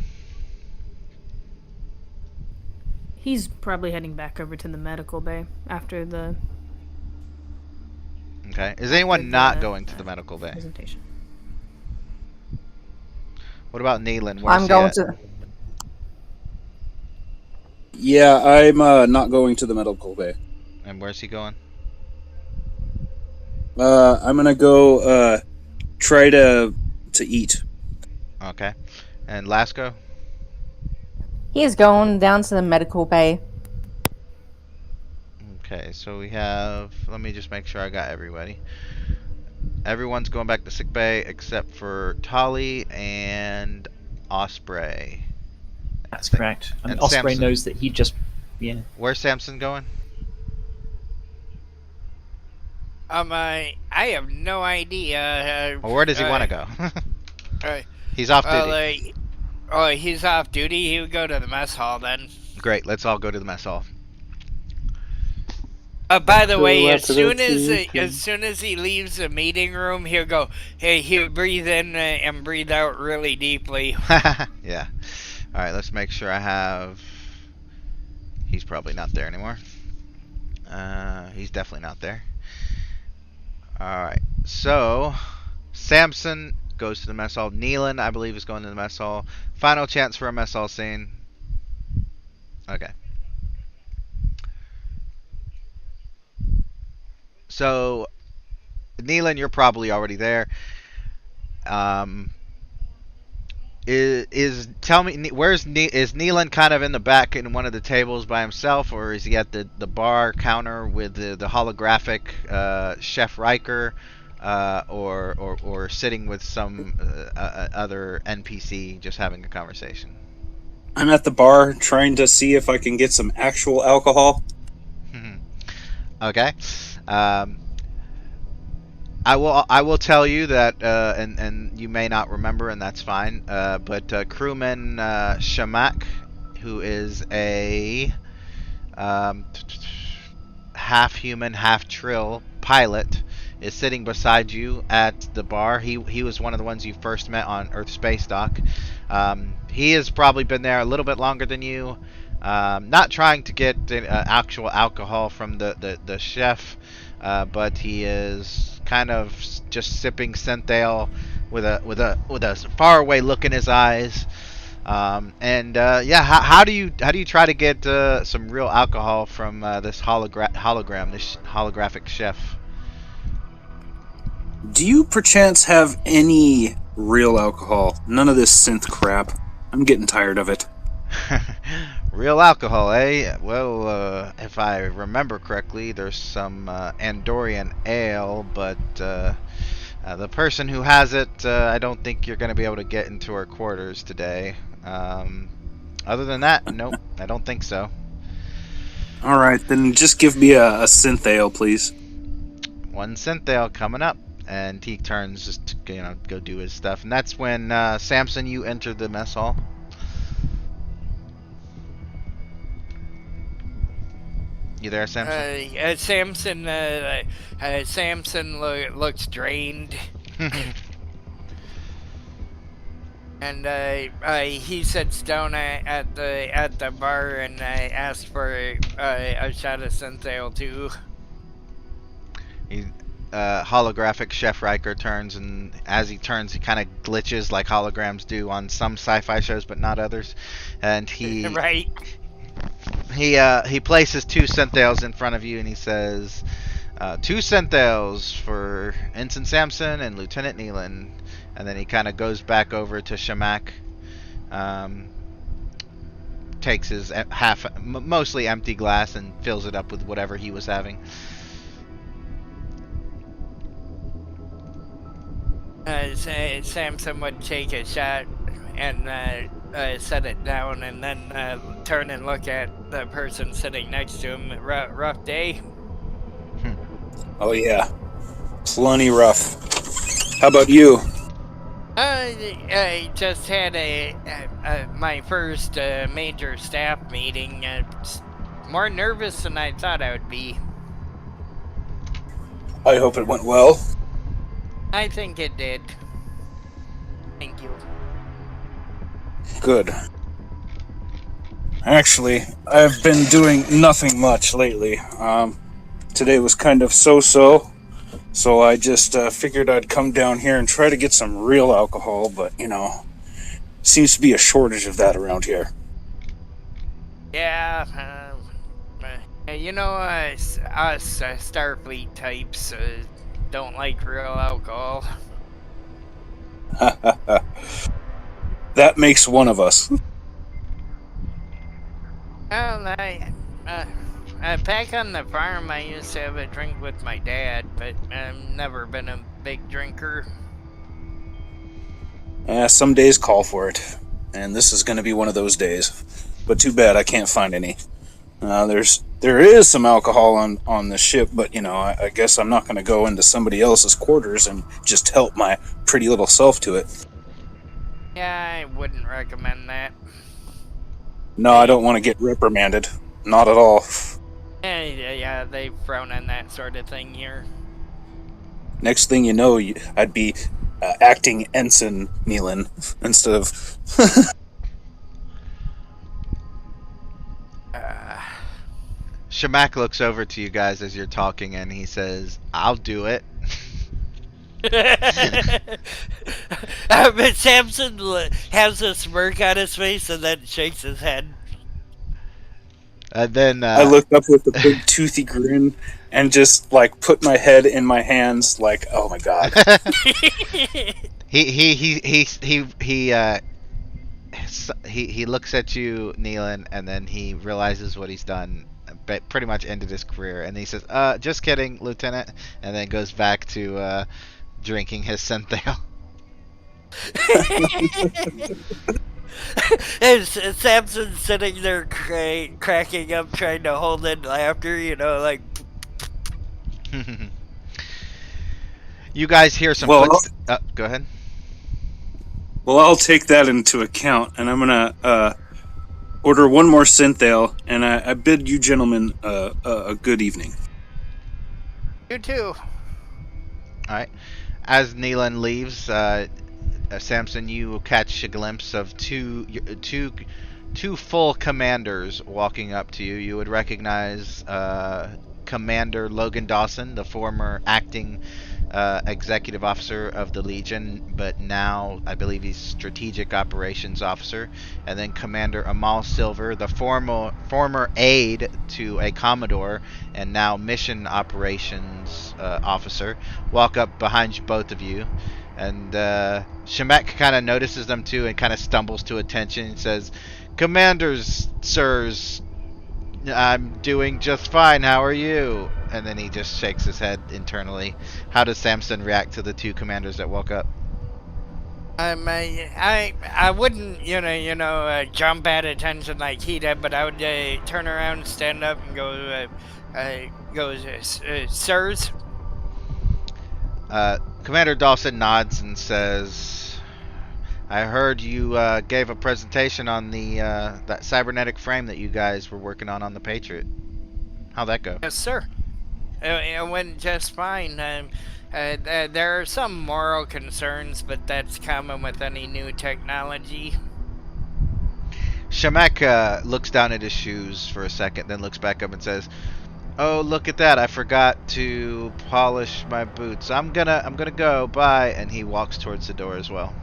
He's probably heading back over to the medical bay after the Okay. Is anyone not going to the medical bay? presentation. What about Neelan? Where's I'm he going at? to. Yeah, I'm not going to the medical bay. And where's he going? I'm gonna go try to eat. Okay. And Lasco? He's going down to the medical bay. Okay, so we have... Let me just make sure I got everybody. Everyone's going back to sick bay except for Tali and Osprey. That's correct. I mean, And Osprey Samson. knows that he just... Yeah. Where's Samson going? I have no idea. Or where does he want to go? uh, He's off duty. He's off duty. He would go to the mess hall then. Great, let's all go to the mess hall. By the Go way, after the as soon as he leaves the meeting room, he'll go. Hey, he'll breathe in and breathe out really deeply. Yeah. All right, let's make sure I have... He's probably not there anymore. He's definitely not there. All right, so Samson goes to the mess hall. Neelan, I believe, is going to the mess hall. Final chance for a mess hall scene. Okay. So, Neelan, you're probably already there. Tell me, is Neelan kind of in the back in one of the tables by himself, or is he at the bar counter with the holographic Chef Riker, or sitting with some other NPC just having a conversation? I'm at the bar trying to see if I can get some actual alcohol. Okay. I will tell you that, and you may not remember, and that's fine. But crewman Shamak, who is a half human, half Trill pilot, is sitting beside you at the bar. He was one of the ones you first met on Earth Space Dock. He has probably been there a little bit longer than you. Not trying to get actual alcohol from the chef, but he is kind of just sipping Synthale with a faraway look in his eyes. How do you try to get some real alcohol from this hologram, this holographic chef? Do you perchance have any real alcohol? None of this synth crap. I'm getting tired of it. Real alcohol, eh? Well, if I remember correctly, there's some Andorian ale, but the person who has it, I don't think you're going to be able to get into her quarters today. Other than that, nope, I don't think so. Alright, then just give me a synth ale, please. One Synthale coming up. And he turns just to, go do his stuff. And that's when, Samson, you enter the mess hall. You there, Samson? Samson looks drained. And he sits down at the bar and asks for a shot of Synthale too. Holographic Chef Riker turns, and as he turns, he kind of glitches like holograms do on some sci-fi shows, but not others. And he right. he places two Synthales in front of you, and he says, 2 Centhales for Ensign Sampson and Lieutenant Nealon. And then he kind of goes back over to Shamak. Takes his mostly empty glass and fills it up with whatever he was having. Samson would take a shot and set it down, and then turn and look at the person sitting next to him. Rough day? Oh, yeah. Plenty rough. How about you? I just had my first major staff meeting. More nervous than I thought I would be. I hope it went well. I think it did. Thank you. Good. Actually, I've been doing nothing much lately. Today was kind of so-so, so I just figured I'd come down here and try to get some real alcohol, but, seems to be a shortage of that around here. Yeah, us Starfleet types don't like real alcohol. That makes one of us. Well, back on the farm, I used to have a drink with my dad, but I've never been a big drinker. Yeah, some days call for it, and this is going to be one of those days. But too bad I can't find any. There is some alcohol on the ship, but I guess I'm not going to go into somebody else's quarters and just help my pretty little self to it. Yeah, I wouldn't recommend that. No, I don't want to get reprimanded. Not at all. Yeah, they frown on that sort of thing here. Next thing you know, I'd be acting Ensign Nealon instead of... Shamak looks over to you guys as you're talking and he says, "I'll do it." But Samson has a smirk on his face and then shakes his head. And then I looked up with a big toothy grin and just put my head in my hands oh my god. He looks at you, Nealon, and then he realizes what he's done. Pretty much ended his career, and he says, "Just kidding, Lieutenant," and then goes back to drinking his Synthale. And Samson's sitting there cracking up, trying to hold in laughter, You guys hear some footsteps. Go ahead. Well, I'll take that into account, and I'm gonna order one more Synthale, and I bid you gentlemen a good evening. You too. Alright. As Nealon leaves, Samson, you catch a glimpse of two full commanders walking up to you. You would recognize Commander Logan Dawson, the former acting executive officer of the Legion, but now I believe he's strategic operations officer, and then Commander Amal Silver, the former aide to a Commodore and now mission operations officer, walk up behind you, both of you, and Shemek kind of notices them too and kind of stumbles to attention and says, "Commanders, sirs, I'm doing just fine. How are you?" And then he just shakes his head internally. How does Samson react to the two commanders that woke up? I wouldn't, jump at attention like he did, but I would turn around, stand up, and go, sirs. Commander Dawson nods and says, "I heard you gave a presentation on that cybernetic frame that you guys were working on the Patriot. How'd that go?" Yes, sir. It went just fine. There are some moral concerns, but that's common with any new technology. Shemek looks down at his shoes for a second, then looks back up and says, "Oh, look at that! I forgot to polish my boots. I'm gonna go. Bye." And he walks towards the door as well.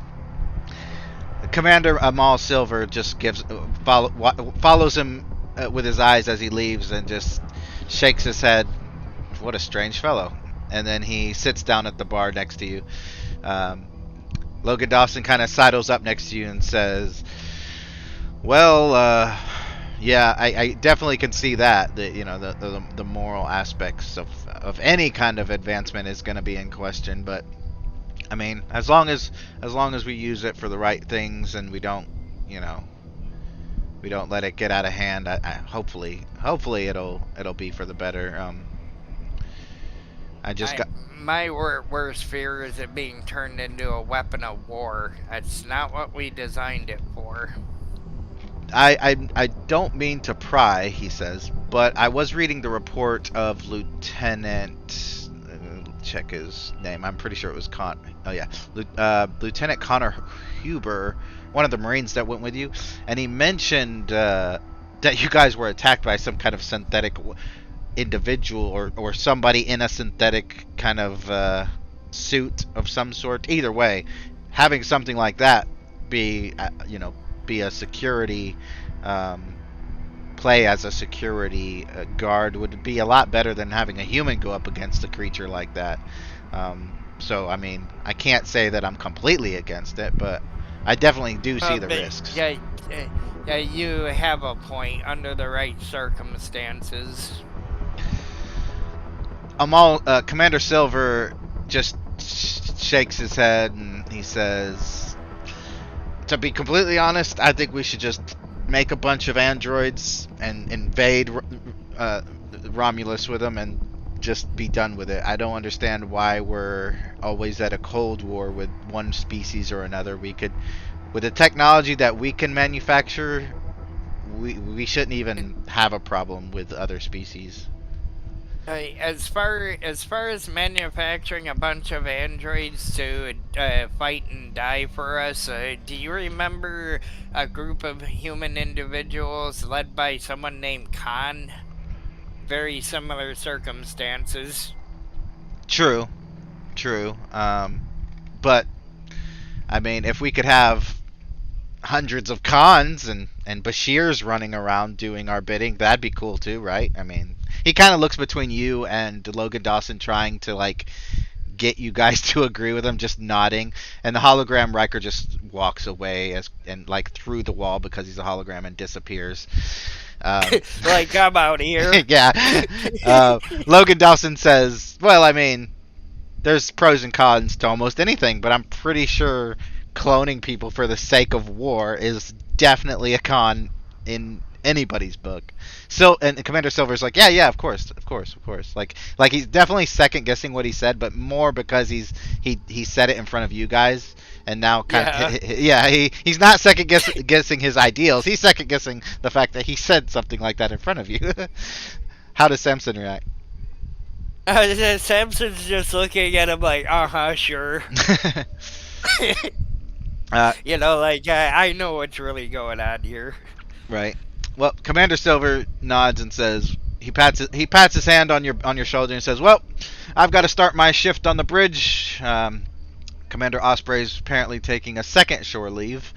Commander Amal Silver just follows him with his eyes as he leaves, and just shakes his head what a strange fellow. And then he sits down at the bar next to you. Logan Dawson kind of sidles up next to you and says, well, yeah, I definitely can see that. The moral aspects of any kind of advancement is going to be in question. But I mean, as long as we use it for the right things and we don't let it get out of hand, hopefully it'll be for the better. My worst fear is it being turned into a weapon of war. That's not what we designed it for. I don't mean to pry, he says, but I was reading the report of Lieutenant. Check his name. I'm pretty sure it was Lieutenant Connor Huber, one of the Marines that went with you, and he mentioned that you guys were attacked by some kind of synthetic individual or somebody in a synthetic kind of suit of some sort. Either way, having something like that be a security play as a security guard would be a lot better than having a human go up against a creature like that. So I mean, I can't say that I'm completely against it, but I definitely do see the risks. Yeah, you have a point under the right circumstances. Commander Silver just shakes his head and he says, to be completely honest, I think we should just make a bunch of androids and invade Romulus with them and just be done with it. I don't understand why we're always at a cold war with one species or another. We could, with the technology that we can manufacture, we shouldn't even have a problem with other species. As far as manufacturing a bunch of androids to fight and die for us, do you remember a group of human individuals led by someone named Khan? Very similar circumstances. True. But I mean, if we could have hundreds of Khans and Bashirs running around doing our bidding, that'd be cool too, right? I mean, he kind of looks between you and Logan Dawson, trying to like get you guys to agree with him, just nodding. And the hologram Riker just walks away and like through the wall because he's a hologram and disappears. Like, I'm out here. Yeah. Logan Dawson says, well, I mean, there's pros and cons to almost anything, but I'm pretty sure cloning people for the sake of war is definitely a con in anybody's book. So, and Commander Silver's like, yeah, of course. Like he's definitely second guessing what he said, but more because he said it in front of you guys, and now he's not second guessing his ideals. He's second guessing the fact that he said something like that in front of you. How does Samson react? Samson's just looking at him like, sure. I know what's really going on here. Right. Well, Commander Silver nods and says, he pats his hand on your shoulder and says, well, I've got to start my shift on the bridge. Commander Osprey's apparently taking a second shore leave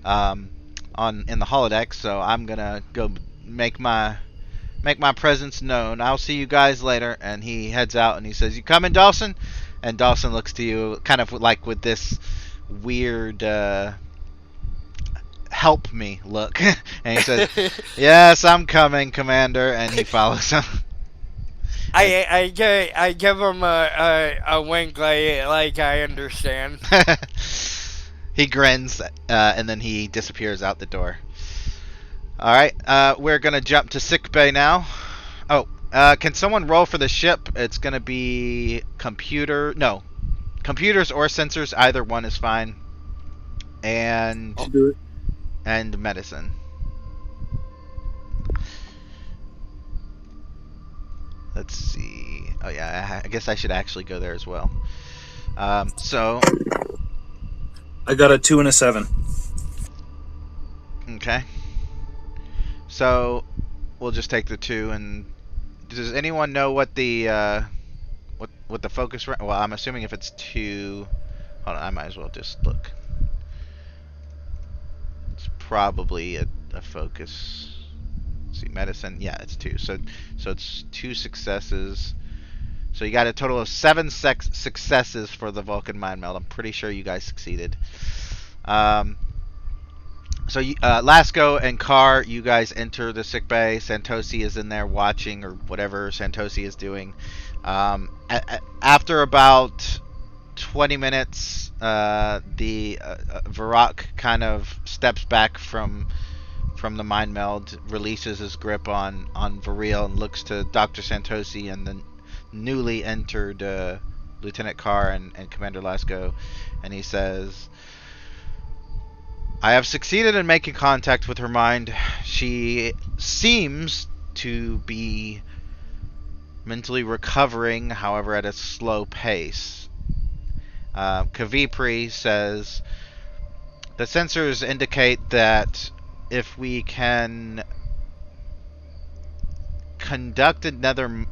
in the holodeck, so I'm gonna go make my presence known. I'll see you guys later. And he heads out and he says, you coming, Dawson? And Dawson looks to you kind of like with this weird help me look. And he says, yes, I'm coming, Commander. And he follows him. I give him a wink like I understand. He grins and then he disappears out the door. Alright, we're going to jump to sickbay now. Oh, can someone roll for the ship? It's going to be computers or sensors. Either one is fine. And I'll do it. And medicine. Let's see. Oh yeah, I guess I should actually go there as well. So I got a 2 and a 7. Okay. So we'll just take the 2. And does anyone know what the what the focus? Well, I'm assuming if it's 2. Hold on, I might as well just look. It's probably a focus. Let's see, medicine. Yeah, it's 2. So it's 2 successes. So you got a total of 7 successes for the Vulcan mind meld. I'm pretty sure you guys succeeded. So Lasco and Carr, you guys enter the sick bay. Santosi is in there watching, or whatever Santosi is doing. After about 20 minutes, the Varrock kind of steps back from the mind meld, releases his grip on Variel, and looks to Dr. Santosi and the newly entered Lieutenant Carr and Commander Lasco, and he says, I have succeeded in making contact with her mind. She seems to be mentally recovering, however, at a slow pace. Kavipri says, the sensors indicate that if we can conduct another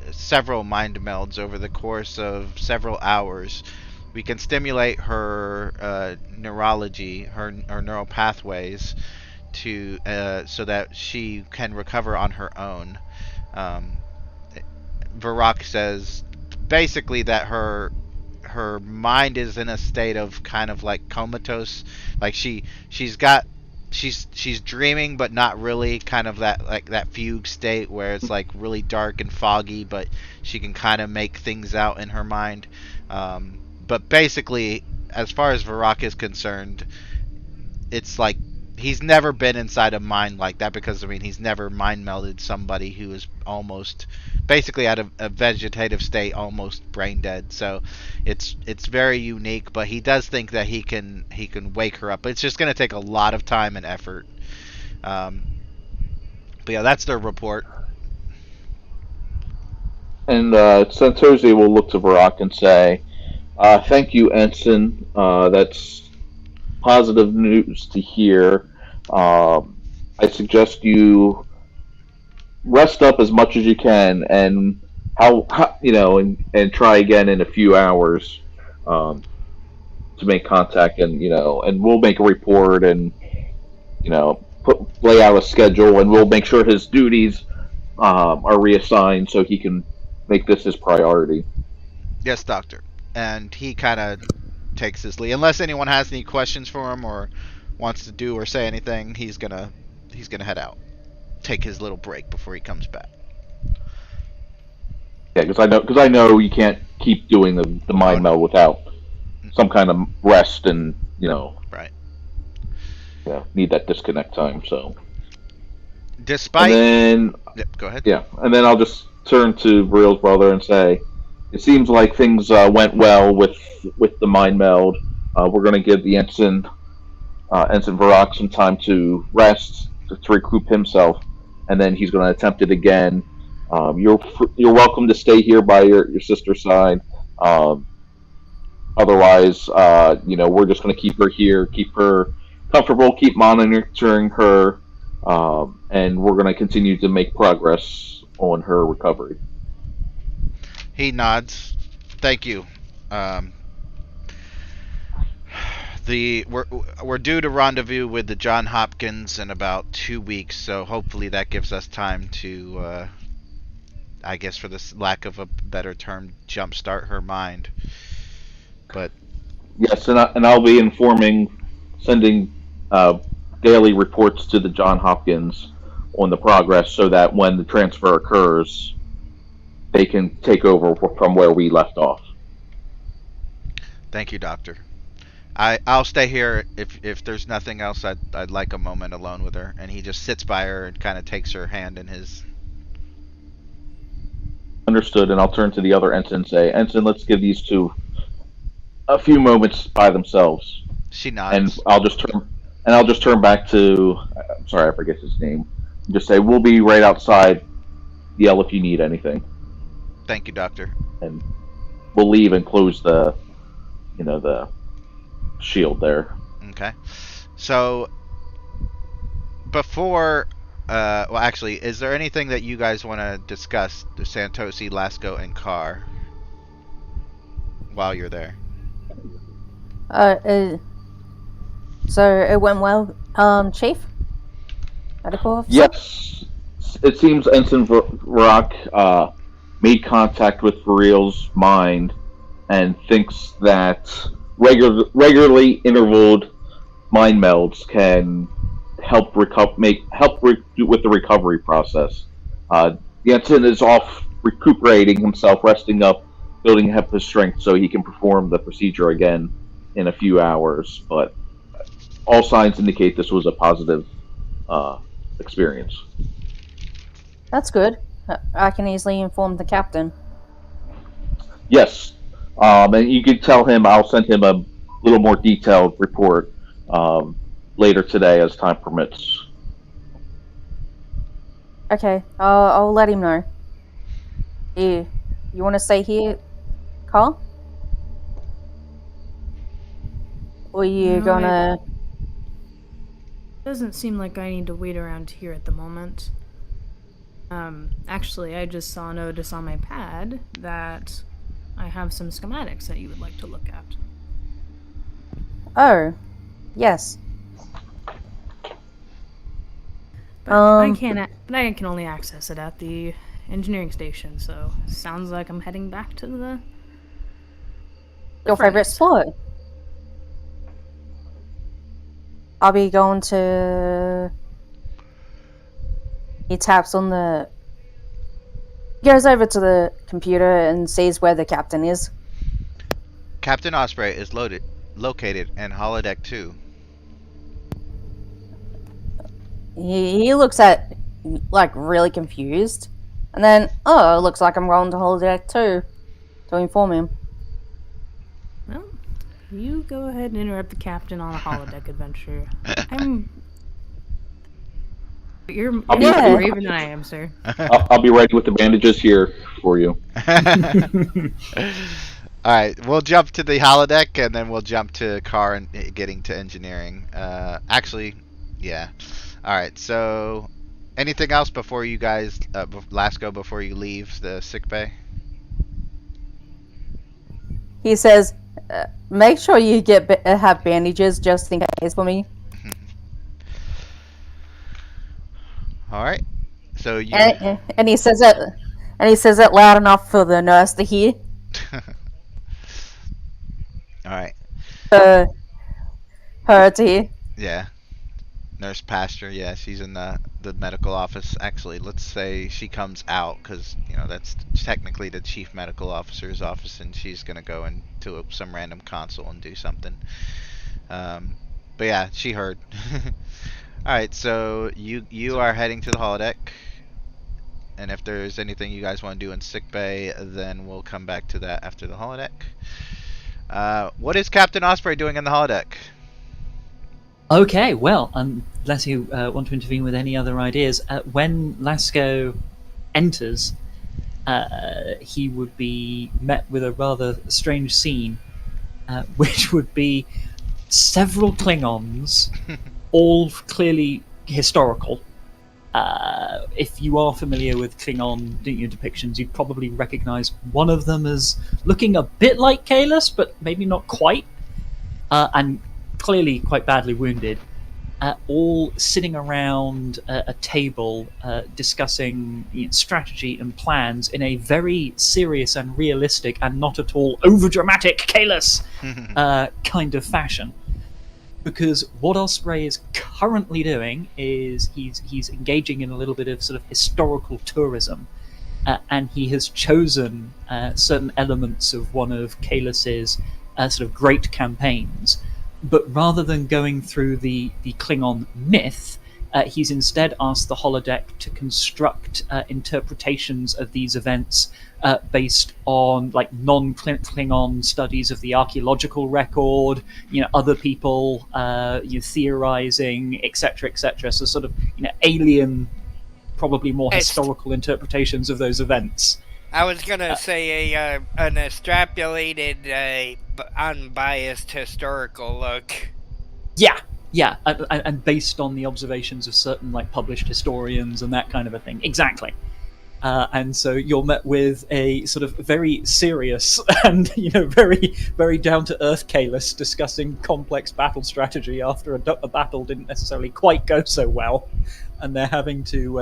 several mind melds over the course of several hours, we can stimulate her neurology, her neural pathways, to so that she can recover on her own. Varrock says basically that her mind is in a state of kind of like comatose, like she's dreaming but not really, kind of that fugue state where it's like really dark and foggy, but she can kind of make things out in her mind. But basically, as far as Varrock is concerned, it's like he's never been inside a mind like that, because I mean he's never mind melded somebody who is almost basically out of a vegetative state, almost brain dead. So it's very unique, but he does think that he can wake her up. But it's just going to take a lot of time and effort. But yeah, that's their report. And Santosi will look to Varrock and say, thank you, Ensign. That's positive news to hear. I suggest you rest up as much as you can, and and try again in a few hours to make contact, and we'll make a report, and lay out a schedule, and we'll make sure his duties are reassigned so he can make this his priority. Yes, Doctor. And he kind of takes his leave. Unless anyone has any questions for him or wants to do or say anything, he's gonna head out. Take his little break before he comes back. Yeah, because I know you can't keep doing the mind meld without some kind of rest, and right. Yeah, need that disconnect time. So, despite, and then go ahead. Yeah, and then I'll just turn to Briel's brother and say, it seems like things went well with the mind meld. We're going to give the Ensign Varrock some time to rest, to recoup himself, and then he's going to attempt it again. You're welcome to stay here by your sister's side. Otherwise, we're just going to keep her here, keep her comfortable, keep monitoring her, and we're going to continue to make progress on her recovery. He nods. Thank you. We're due to rendezvous with the John Hopkins in about 2 weeks, so hopefully that gives us time to, I guess for this lack of a better term, jumpstart her mind. But yes, and I'll be sending daily reports to the John Hopkins on the progress, so that when the transfer occurs, they can take over from where we left off. Thank you, Doctor. I'll stay here if there's nothing else. I'd like a moment alone with her. And he just sits by her and kind of takes her hand in his. Understood. And I'll turn to the other ensign and say, Ensign, let's give these two a few moments by themselves. She nods. And I'll just turn back to, I'm sorry, I forget his name. And just say, we'll be right outside. Yell if you need anything. Thank you, Doctor. And we'll leave and close the shield there. Okay. So before well, actually, is there anything that you guys want to discuss, the Santosi, Lasco, and Carr, while you're there? So it went well, Chief? Medical officer? Yes. It seems Ensign Varrock made contact with Variel's mind and thinks that regularly intervaled mind melds can help with the recovery process. Jensen is off recuperating himself, resting up, building up his strength so he can perform the procedure again in a few hours. But all signs indicate this was a positive experience. That's good. I can easily inform the captain. Yes, and you can tell him I'll send him a little more detailed report later today as time permits. Okay, I'll let him know. You want to stay here, Carl? Or are you No, gonna... Doesn't seem like I need to wait around here at the moment. Actually, I just saw a notice on my pad that I have some schematics that you would like to look at. Oh, yes. But I can only access it at the engineering station, so sounds like I'm heading back to the Your favorite sport? I'll be going to... He taps on the... Goes over to the computer and sees where the captain is. Captain Osprey is located in holodeck 2. He looks at, like, really confused. And then, oh, looks like I'm going to holodeck 2 to inform him. Well, you go ahead and interrupt the captain on a holodeck adventure. You're more braver than I am, sir. I'll be ready with the bandages here for you. Alright, we'll jump to the holodeck and then we'll jump to Car and getting to engineering. Actually, yeah. Alright, so anything else before you guys, Lasco, before you leave the sick bay? He says, make sure you have bandages just in case for me. Alright, so you... And he says it loud enough for the nurse to hear. Alright. Her to hear. Yeah. Nurse Pastor, yeah, she's in the medical office. Actually, let's say she comes out, because, you know, that's technically the chief medical officer's office, and she's going to go into some random console and do something. But yeah, she heard. Alright, so you are heading to the holodeck, and if there's anything you guys want to do in sickbay, then we'll come back to that after the holodeck. What is Captain Osprey doing in the holodeck? Okay, well, unless you want to intervene with any other ideas, when Lasco enters, he would be met with a rather strange scene, which would be several Klingons, all clearly historical. If you are familiar with Klingon depictions, you'd probably recognize one of them as looking a bit like Kalis, but maybe not quite, and clearly quite badly wounded, all sitting around a table discussing strategy and plans in a very serious and realistic and not at all overdramatic Kalis kind of fashion. Because what Osprey is currently doing is he's engaging in a little bit of sort of historical tourism, and he has chosen certain elements of one of Kalis's sort of great campaigns. But rather than going through the Klingon myth, he's instead asked the holodeck to construct interpretations of these events based on like non-Klingon studies of the archaeological record, other people theorizing, etc., etc. So sort of alien, probably more historical interpretations of those events. I was gonna say an extrapolated, unbiased historical look. Yeah, and based on the observations of certain like published historians and that kind of a thing. Exactly. And so you're met with a sort of very serious and very, very down to earth Kalis discussing complex battle strategy after a battle didn't necessarily quite go so well, and they're having to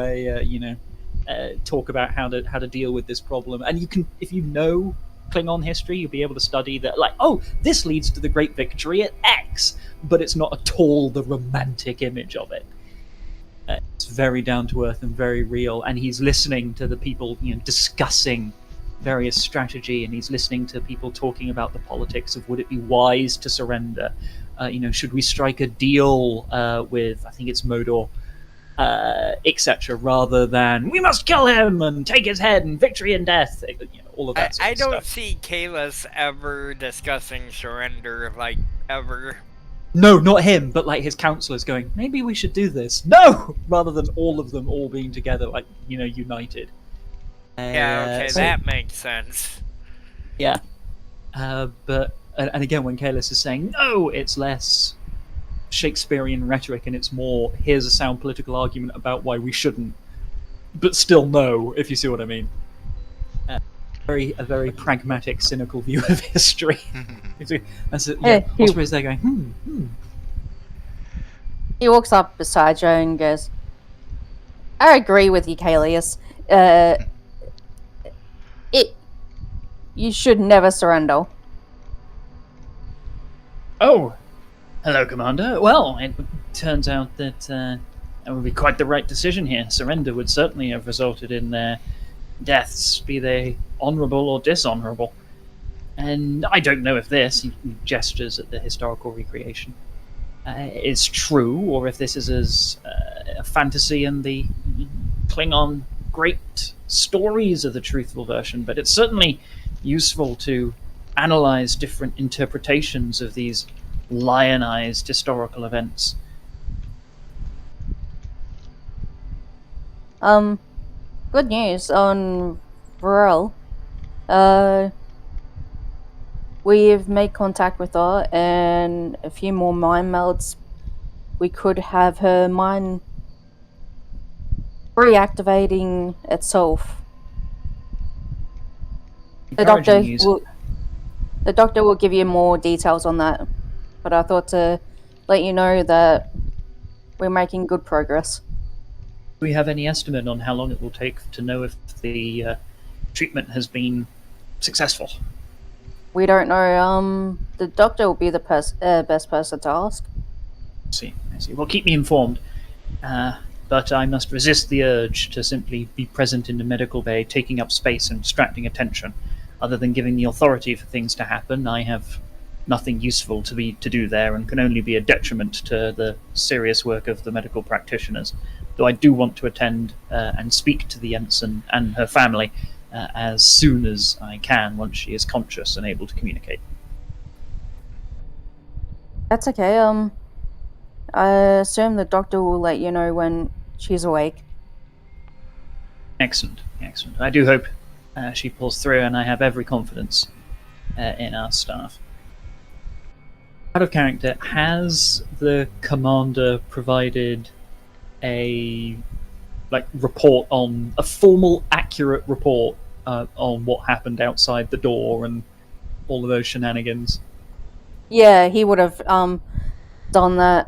talk about how to deal with this problem. And you can, if you know Klingon history, you'll be able to study that, like, oh, this leads to the great victory at X, but it's not at all the romantic image of it. It's very down to earth and very real, and he's listening to the people, discussing various strategy, and he's listening to people talking about the politics of would it be wise to surrender, should we strike a deal with, I think it's Modor, etc., rather than we must kill him and take his head and victory and death, all of that sort I of don't stuff. see Kalis ever discussing surrender, like, ever. No, not him, but like his counselors going, maybe we should do this. No! Rather than all of them all being together, like, united. Yeah, okay, so, that makes sense. Yeah. But again, when Kalis is saying, no, it's less Shakespearean rhetoric and it's more, here's a sound political argument about why we shouldn't, but still no, if you see what I mean. A very pragmatic, cynical view of history. Osprey's there going, He walks up beside Joe and goes, I agree with you, Kalius. You should never surrender. Oh, hello, Commander. Well, it turns out that that would be quite the right decision here. Surrender would certainly have resulted in their deaths, be they honourable or dishonourable. And I don't know if this, he gestures at the historical recreation, is true, or if this is as a fantasy and the Klingon great stories are the truthful version, but it's certainly useful to analyse different interpretations of these lionized historical events. Good news on Varel. We've made contact with her, and a few more mind melds. We could have her mind reactivating itself. The doctor will give you more details on that, but I thought to let you know that we're making good progress. Do we have any estimate on how long it will take to know if the treatment has been successful? We don't know. The doctor will be the best person to ask. I see. Well, keep me informed. But I must resist the urge to simply be present in the medical bay, taking up space and distracting attention. Other than giving the authority for things to happen, I have nothing useful to do there, and can only be a detriment to the serious work of the medical practitioners. Though I do want to attend and speak to the ensign and her family as soon as I can, once she is conscious and able to communicate. That's okay. I assume the doctor will let you know when she's awake. Excellent. I do hope she pulls through, and I have every confidence in our staff. Out of character, has the commander provided a report on a formal, accurate report on what happened outside the door and all of those shenanigans? Yeah, he would have done that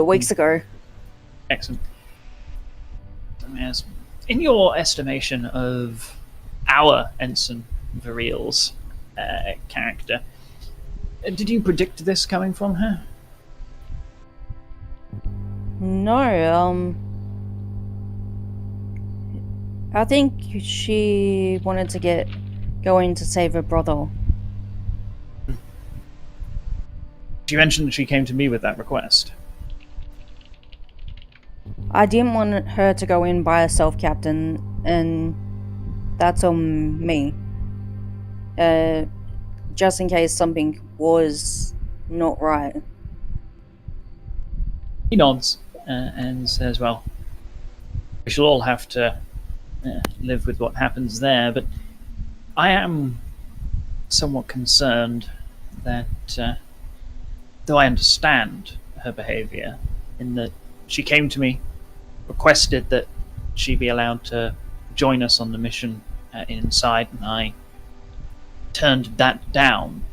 weeks ago. Excellent. Yes. In your estimation of our Ensign Varil's character, did you predict this coming from her? No, I think she wanted to go in to save her brother. She mentioned that she came to me with that request. I didn't want her to go in by herself, Captain, and that's on me. Just in case something was not right. He nods and says, well, we shall all have to live with what happens there, but I am somewhat concerned that, though I understand her behaviour, in that she came to me, requested that she be allowed to join us on the mission inside, and I turned that down,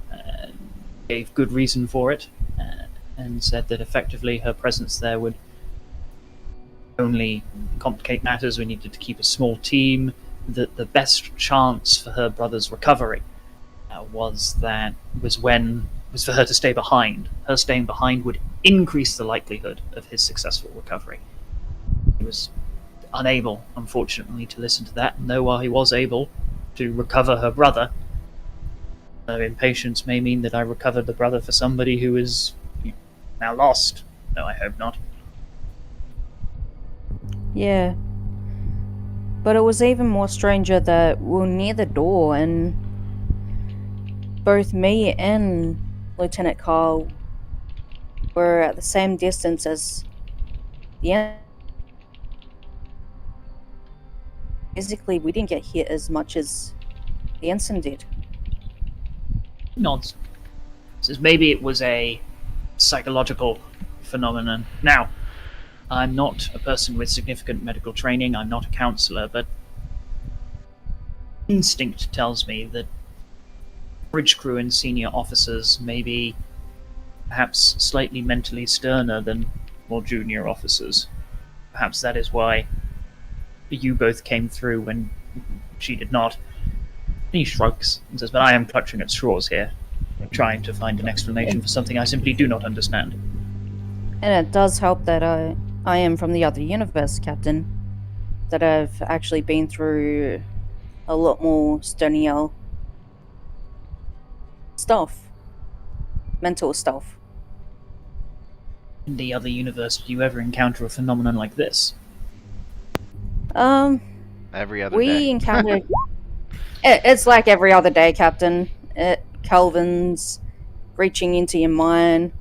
gave good reason for it, and said that effectively her presence there would only complicate matters, we needed to keep a small team. That the best chance for her brother's recovery was for her to stay behind. Her staying behind would increase the likelihood of his successful recovery. He was unable, unfortunately, to listen to that, and though while he was able to recover her brother, her impatience may mean that I recovered the brother for somebody who is now lost. No, I hope not. Yeah. But it was even more stranger that we were near the door, and both me and Lieutenant Carl were at the same distance as the end. Physically, we didn't get hit as much as the ensign did. Nods. Says maybe it was a psychological phenomenon. Now, I'm not a person with significant medical training, I'm not a counselor, but instinct tells me that bridge crew and senior officers may be perhaps slightly mentally sterner than more junior officers. Perhaps that is why you both came through when she did not. He shrugs and says, but I am clutching at straws here, trying to find an explanation for something I simply do not understand. And it does help that I am from the other universe, Captain. That I've actually been through a lot more stonier stuff. Mental stuff. In the other universe, do you ever encounter a phenomenon like this? Every other We day. encountered... It's like every other day, Captain. Kelvin's reaching into your mind.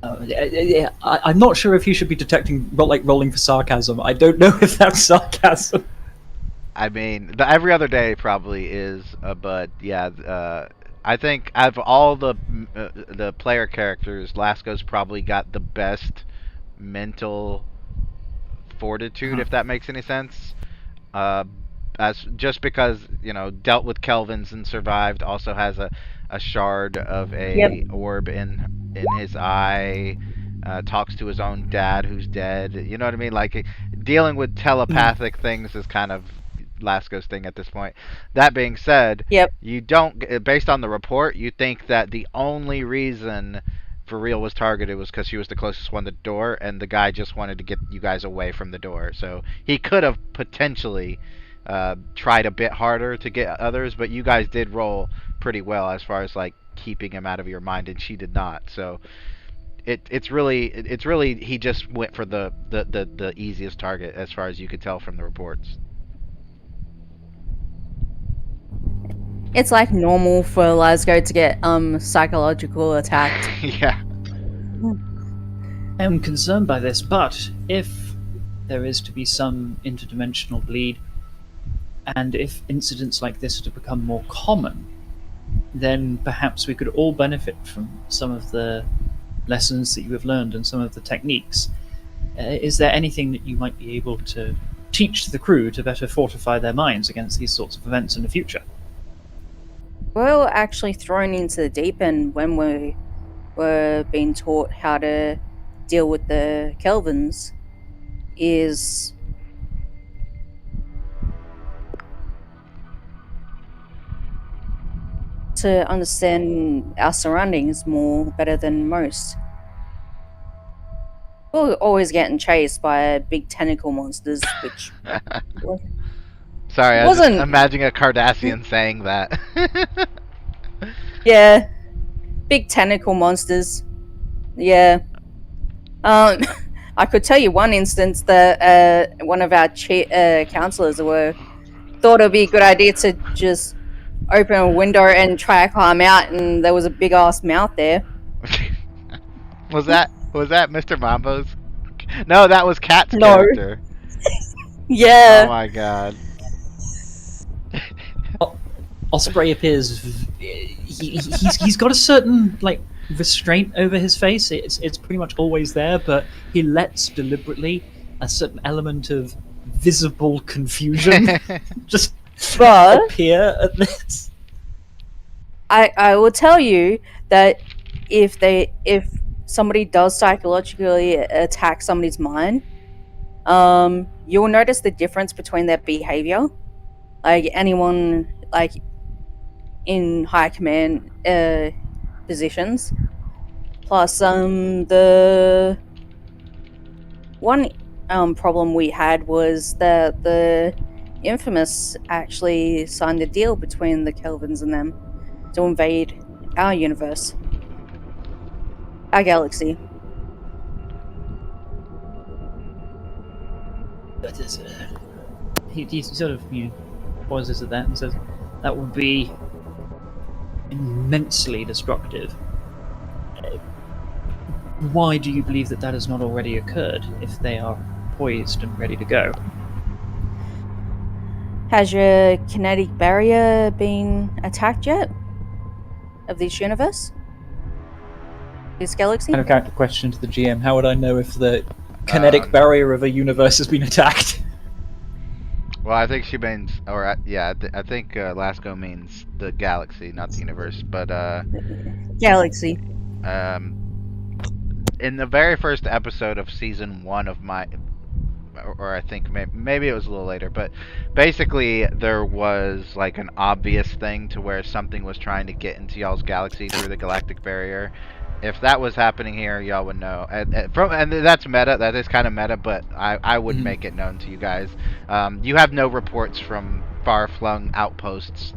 I'm not sure if you should be detecting, rolling for sarcasm. I don't know if that's sarcasm. I mean, the every other day probably is, but yeah, I think out of all the player characters, Lasco's probably got the best mental fortitude, if that makes any sense. As just because dealt with Kelvins and survived, also has a shard of a orb in his eye. Talks to his own dad who's dead. You know what I mean? Like dealing with telepathic things is kind of Lasco's thing at this point. That being said, you don't, based on the report, you think that the only reason for real was targeted was because she was the closest one to the door, and the guy just wanted to get you guys away from the door. So he could have potentially tried a bit harder to get others, but you guys did roll pretty well as far as like keeping him out of your mind, and she did not. So it's really he just went for the easiest target as far as you could tell from the reports. It's like normal for Lasgo to get psychological attacked. Yeah. I am concerned by this, but if there is to be some interdimensional bleed, and if incidents like this are to become more common, then perhaps we could all benefit from some of the lessons that you have learned and some of the techniques. Is there anything that you might be able to teach the crew to better fortify their minds against these sorts of events in the future? We were actually thrown into the deep end when we were being taught how to deal with the Kelvins. Is to understand our surroundings more better than most. We were always getting chased by big tentacle monsters, which Sorry, I was wasn't just imagining a Cardassian saying that. yeah, big tentacle monsters. Yeah. I could tell you one instance that one of our counselors thought it would be a good idea to just open a window and try to climb out, and there was a big ass mouth there. Was that Mr. Mambo's? No, that was Cat's No. character. Yeah. Oh my god. Osprey appears. He's got a certain restraint over his face. It's pretty much always there, but he lets deliberately a certain element of visible confusion just appear at this. I will tell you that if somebody does psychologically attack somebody's mind, you will notice the difference between their behavior. Like anyone like in high command positions. Plus, the one problem we had was that the Infamous actually signed a deal between the Kelvins and them to invade our universe, our galaxy. That is, he sort of pauses at that and says, "That would be immensely destructive. Why do you believe that has not already occurred if they are poised and ready to go?" Has your kinetic barrier been attacked yet? Of this universe? This galaxy? Kind of character question to the GM: how would I know if the kinetic barrier of a universe has been attacked? Well, I think she means, or yeah, I think Lasco means the galaxy, not the universe. But Galaxy. In the very first episode of season 1 of my, or I think maybe it was a little later, but basically there was like an obvious thing to where something was trying to get into y'all's galaxy through the galactic barrier. If that was happening here, y'all would know. And that's meta. That is kind of meta, but I would make it known to you guys. You have no reports from far-flung outposts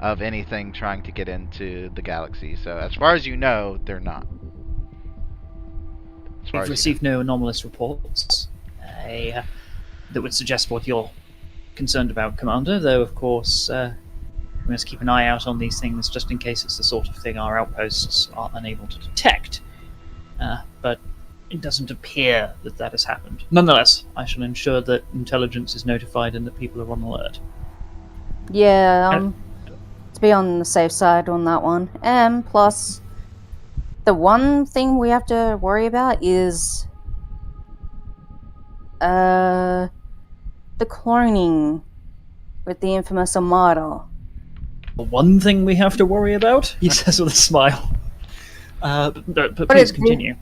of anything trying to get into the galaxy. So as far as you know, they're not. We've received no anomalous reports that would suggest what you're concerned about, Commander, though of course we must keep an eye out on these things just in case it's the sort of thing our outposts are unable to detect. But it doesn't appear that has happened. Nonetheless, I shall ensure that intelligence is notified and that people are on alert. Yeah, to be on the safe side on that one. And plus, the one thing we have to worry about is the cloning with the infamous Armada. The one thing we have to worry about? He says with a smile. But please continue.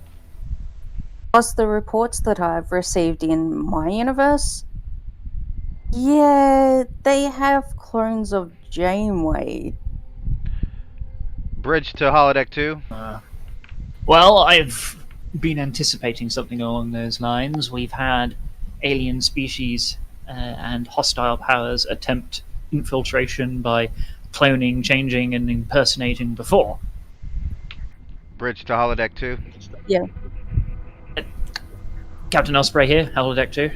Plus the reports that I've received in my universe, yeah, they have clones of Janeway. Bridge to holodeck 2. Well, I've been anticipating something along those lines. We've had alien species and hostile powers attempt infiltration by cloning, changing, and impersonating before. Bridge to holodeck 2. Yeah. Captain Osprey here, holodeck 2.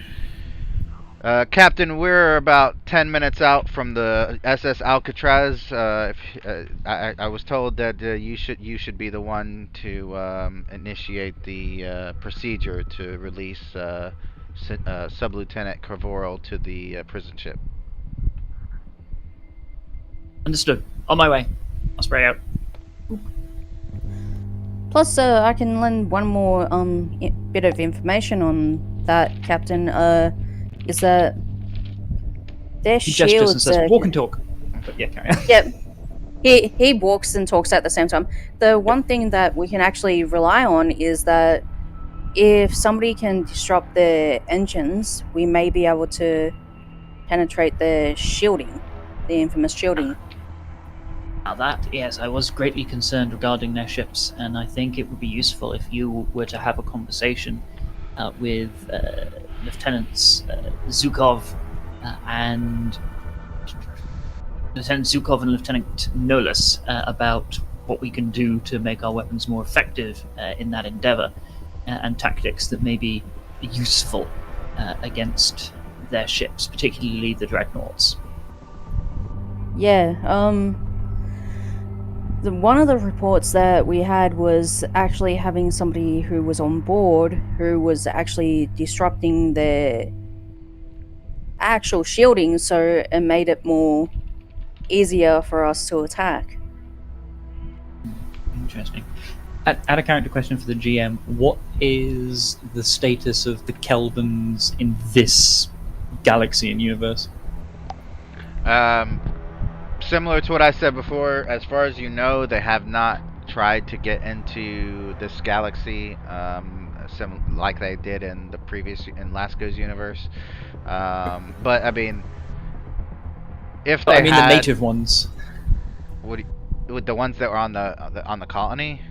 Captain, we're about 10 minutes out from the SS Alcatraz. I was told that you should be the one to initiate the procedure to release Sub-Lieutenant Carvoral to the prison ship. Understood. On my way. Osprey out. Plus, I can lend one more bit of information on that, Captain. Is that their He gestures and shields? says, "Walk and talk." But yeah, carry on. Yep. He walks and talks at the same time. The one thing that we can actually rely on is that if somebody can disrupt the engines, we may be able to penetrate the shielding, the infamous shielding. Now that, yes, I was greatly concerned regarding their ships, and I think it would be useful if you were to have a conversation with Lieutenants Zukov and Lieutenant Zukov and Lieutenant Nolas about what we can do to make our weapons more effective in that endeavor, and tactics that may be useful against their ships, particularly the dreadnoughts. Yeah, one of the reports that we had was actually having somebody who was on board who was actually disrupting the actual shielding, so it made it more easier for us to attack. Interesting. Add a character question for the GM. What is the status of the Kelvins in this galaxy and universe? Similar to what I said before, as far as you know, they have not tried to get into this galaxy, like they did in the previous in Lasco's universe. But I mean, if But they I mean, had the native ones. with the ones that were on the colony,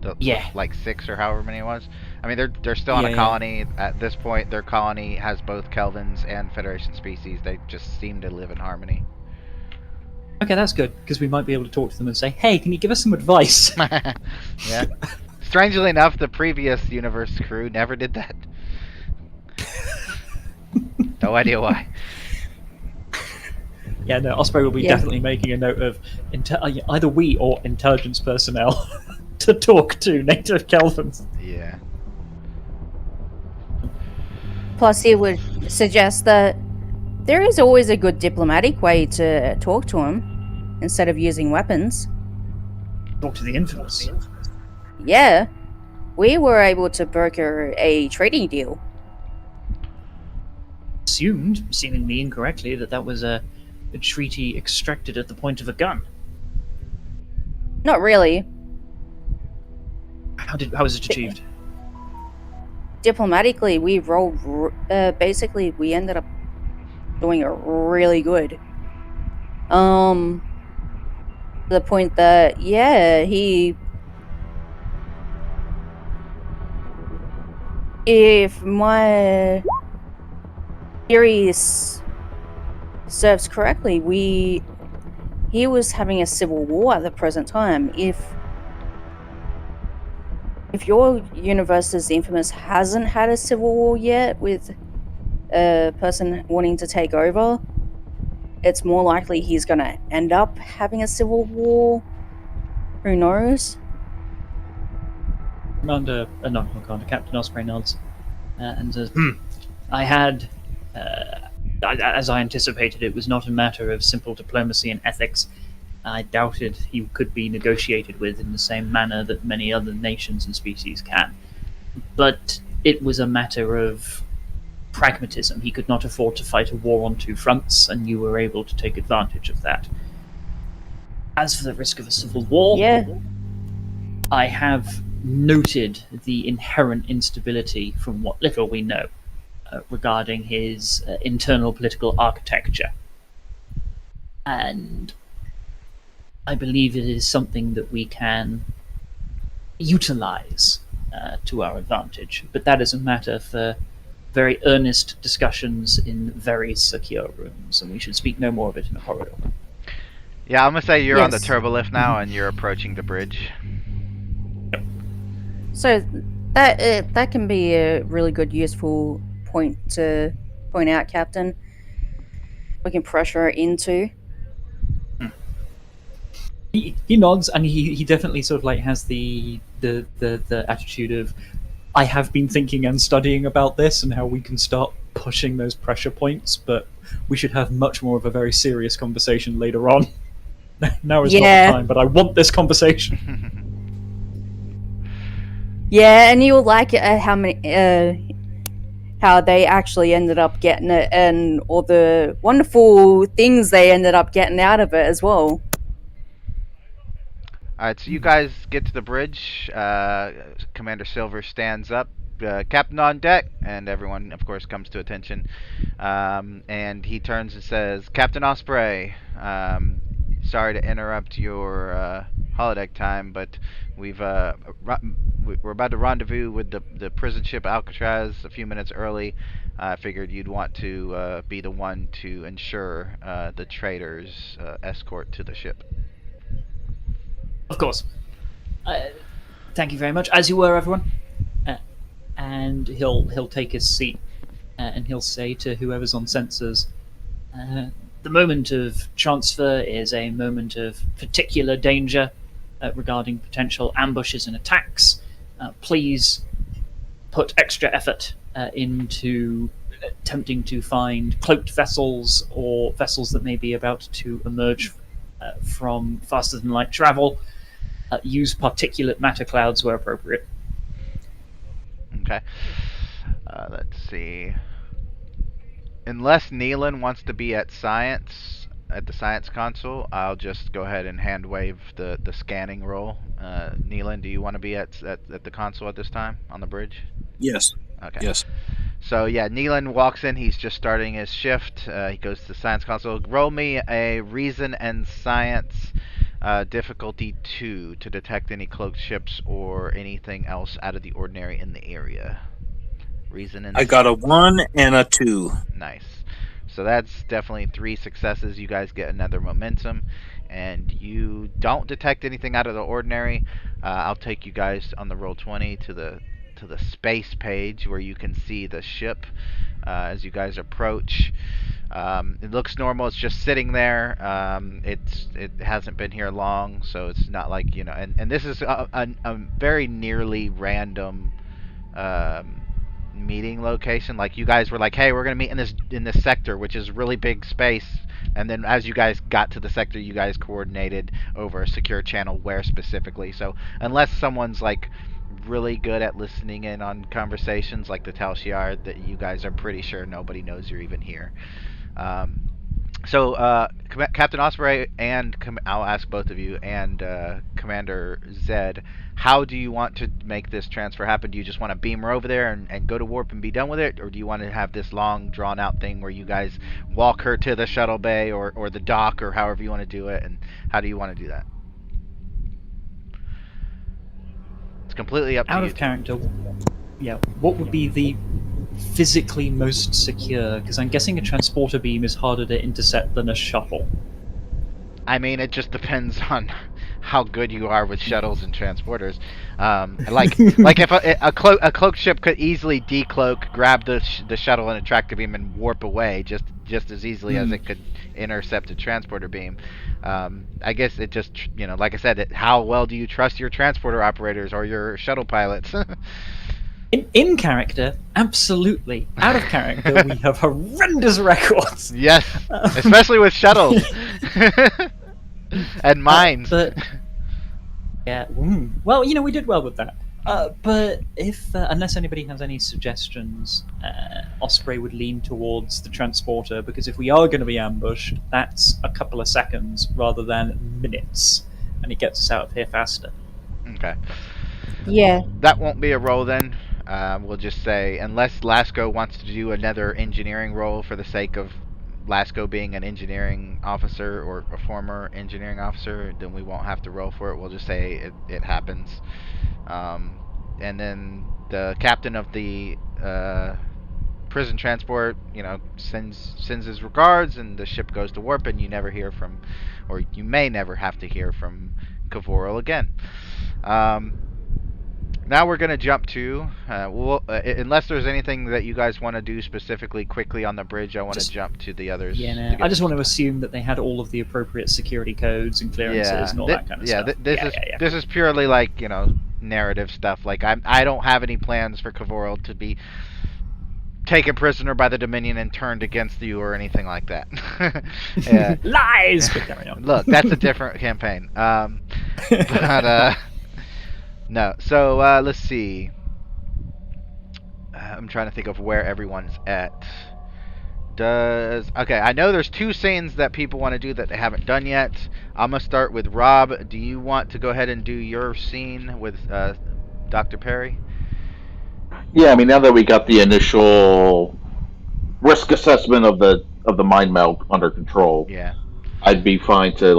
with Yeah. like 6 or however many it was. I mean, they're still on a Yeah. colony at this point. Their colony has both Kelvins and Federation species. They just seem to live in harmony. Okay, that's good, because we might be able to talk to them and say, hey, can you give us some advice? Yeah. Strangely enough, the previous universe crew never did that. No idea why. Yeah, no, Osprey will be Yeah. definitely making a note of either we or intelligence personnel to talk to native Kelvins. Yeah. Plus, he would suggest that there is always a good diplomatic way to talk to him instead of using weapons. Talk to the infamous. Yeah, we were able to broker a trading deal. Assumed, seemingly incorrectly, that was a treaty extracted at the point of a gun. Not really. How was it achieved? Diplomatically, we rolled. Basically, we ended up doing it really good. To the point that, yeah, if my theory serves correctly, he was having a civil war at the present time. If your universe's infamous hasn't had a civil war yet with a person wanting to take over, it's more likely he's gonna end up having a civil war. Who knows? Commander Captain Osprey nods and says, I had, as I anticipated, it was not a matter of simple diplomacy and ethics. I doubted he could be negotiated with in the same manner that many other nations and species can. But it was a matter of pragmatism. He could not afford to fight a war on two fronts, and you were able to take advantage of that. As for the risk of a civil war, Yeah. I have noted the inherent instability from what little we know regarding his internal political architecture. And I believe it is something that we can utilize to our advantage. But that is a matter for very earnest discussions in very secure rooms, and we should speak no more of it in a corridor. Yeah, I'm gonna say you're on the Yes. turbolift now, and you're approaching the bridge. So that can be a really good, useful point to point out, Captain. We can pressure into. He nods, and he definitely sort of like has the attitude of, I have been thinking and studying about this and how we can start pushing those pressure points, but we should have much more of a very serious conversation later on. Now is not Yeah. the time, but I want this conversation. Yeah, and you'll like it how they actually ended up getting it, and all the wonderful things they ended up getting out of it as well. Alright, so you guys get to the bridge. Commander Silver stands up. Captain on deck, and everyone, of course, comes to attention. And he turns and says, Captain Osprey, sorry to interrupt your holodeck time, but we're about to rendezvous with the prison ship Alcatraz a few minutes early. I figured you'd want to be the one to ensure the trader's escort to the ship. Of course. Thank you very much. As you were, everyone. And he'll take his seat, and he'll say to whoever's on sensors, the moment of transfer is a moment of particular danger regarding potential ambushes and attacks. Please put extra effort into attempting to find cloaked vessels or vessels that may be about to emerge from faster than light travel. Use particulate matter clouds where appropriate. Okay. Let's see. Unless Neelan wants to be at the science console, I'll just go ahead and hand wave the scanning roll Neelan, do you want to be at the console at this time on the bridge? Yes. Okay. Yes. So yeah, Neelan walks in. He's just starting his shift. He goes to the science console. Roll me a reason and science difficulty 2 to detect any cloaked ships or anything else out of the ordinary in the area. Reason and I got a 1 and a 2. Nice. So that's definitely 3 successes. You guys get another momentum, and you don't detect anything out of the ordinary. I'll take you guys on the roll 20 to the space page where you can see the ship as you guys approach. It looks normal. It's just sitting there. It hasn't been here long, so it's not like And this is a very nearly random. Meeting location. Like you guys were like, hey, we're gonna meet in this sector, which is really big space. And then as you guys got to the sector, you guys coordinated over a secure channel where specifically. So unless someone's like really good at listening in on conversations like the Tal Shiar, that you guys are pretty sure nobody knows you're even here. So, Captain Osprey and I'll ask both of you and Commander Zed, how do you want to make this transfer happen? Do you just want to beam her over there and go to warp and be done with it, or do you want to have this long, drawn-out thing where you guys walk her to the shuttle bay or the dock or however you want to do it, and how do you want to do that? It's completely up to you. Out of character, yeah, what would be the physically most secure? Because I'm guessing a transporter beam is harder to intercept than a shuttle. I mean, it just depends on how good you are with shuttles and transporters. Like if a cloaked ship could easily decloak, grab the shuttle and a tractor beam and warp away just as easily as it could intercept a transporter beam. I guess it just like I said, how well do you trust your transporter operators or your shuttle pilots? In character, absolutely. Out of character, we have horrendous records. Yes, especially with shuttles and mines. But yeah, well, we did well with that. But if unless anybody has any suggestions, Osprey would lean towards the transporter, because if we are going to be ambushed, that's a couple of seconds rather than minutes, and it gets us out of here faster. Okay. Yeah. That won't be a roll then. We'll just say, unless Lasco wants to do another engineering roll for the sake of Lasco being an engineering officer or a former engineering officer, then we won't have to roll for it. We'll just say it happens. And then the captain of the prison transport, sends his regards, and the ship goes to warp, and you never hear from, or you may never have to hear from Kavoral again. Now we're going to jump to, unless there's anything that you guys want to do specifically quickly on the bridge, I want to jump to the others. Yeah, I just want to assume that they had all of the appropriate security codes and clearances and all that kind of stuff. This is purely like, narrative stuff. Like, I don't have any plans for Kavoral to be taken prisoner by the Dominion and turned against you or anything like that. Lies! But carry on. Look, that's a different campaign. No. So, let's see. I'm trying to think of where everyone's at. Okay, I know there's 2 scenes that people want to do that they haven't done yet. I'm going to start with Rob. Do you want to go ahead and do your scene with Dr. Perry? Yeah, I mean, now that we got the initial risk assessment of the mind meld under control, yeah, I'd be fine to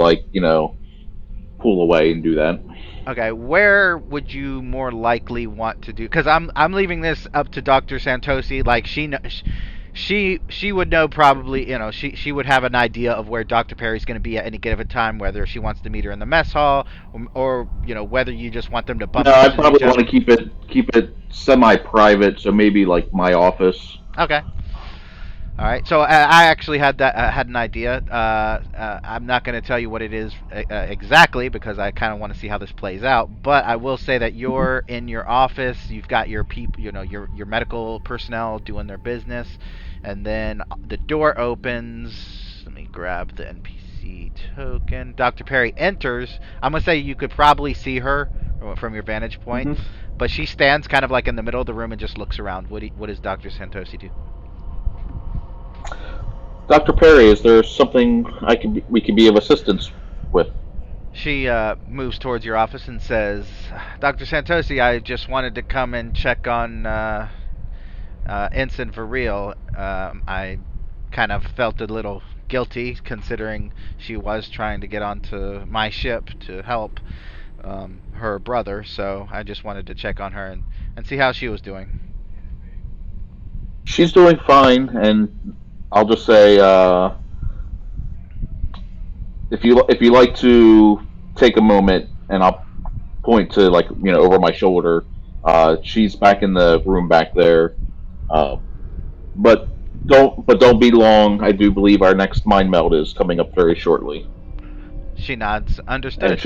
pull away and do that. Okay, where would you more likely want to do? Because I'm leaving this up to Dr. Santosi. Like, she would know probably. She would have an idea of where Dr. Perry's going to be at any given time, whether she wants to meet her in the mess hall, or whether you just want them to bump. No, I probably want to keep it semi-private, so maybe like my office. Okay. All right. So I actually had an idea. I'm not going to tell you what it is exactly, because I kind of want to see how this plays out. But I will say that you're in your office. You've got your people, your medical personnel doing their business, and then the door opens. Let me grab the NPC token. Dr. Perry enters. I'm going to say you could probably see her from your vantage point, but she stands kind of like in the middle of the room and just looks around. What does Dr. Santosi do? Dr. Perry, is there something we can be of assistance with? She moves towards your office and says, "Dr. Santosi, I just wanted to come and check on Ensign for real. I kind of felt a little guilty considering she was trying to get onto my ship to help her brother, so I just wanted to check on her and see how she was doing." She's doing fine, and I'll just say, if you like to take a moment, and I'll point to over my shoulder. She's back in the room back there, uh, but don't be long. I do believe our next mind meld is coming up very shortly, She nods. and Understood.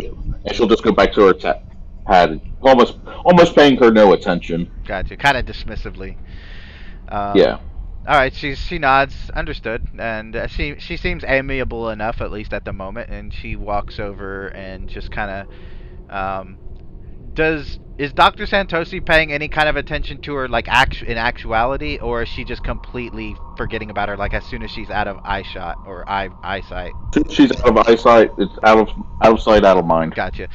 she'll just go back to her pad, almost paying her no attention. Gotcha. Kind of dismissively. Yeah. All right. She nods. Understood. And she seems amiable enough, at least at the moment. And she walks over and just kind of is Dr. Santosi paying any kind of attention to her, like in actuality, or is she just completely forgetting about her, like as soon as she's out of eyesight or eyesight? She's out of eyesight. It's out of sight, out of mind. Gotcha.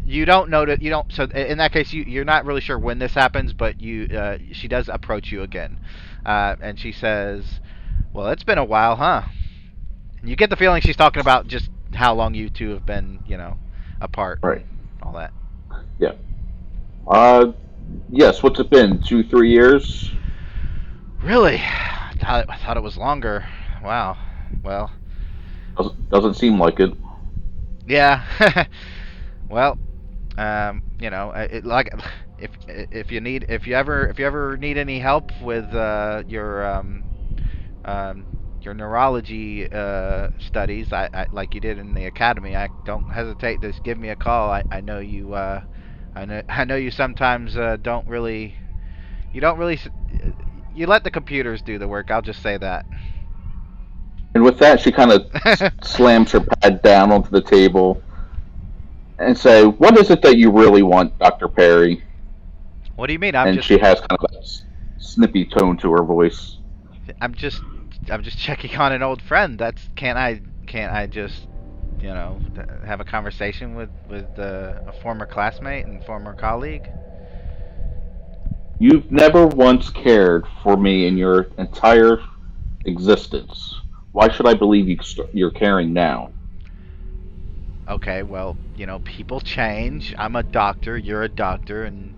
You don't know that you don't. So in that case, you're not really sure when this happens, but she does approach you again, and she says, "Well, it's been a while, huh?" And you get the feeling she's talking about just how long you two have been, apart, Right. and all that. Yeah. Yes. What's it been? 2, 3 years? Really? I thought it was longer. Wow. Well, Doesn't seem like it. yeah. Well, like if you ever need any help with your neurology studies, I like you did in the academy, I don't hesitate to give me a call. I know you I know you sometimes you don't really you let the computers do the work. I'll just say that. And with that, she kind of slams her pad down onto the table and say, "What is it that you really want, Dr. Perry?" What do you mean? And she has kind of a snippy tone to her voice. I'm just checking on an old friend. That's can't I just have a conversation with a former classmate and former colleague? You've never once cared for me in your entire existence. Why should I believe you're caring now? Okay, well, people change. I'm a doctor, you're a doctor, and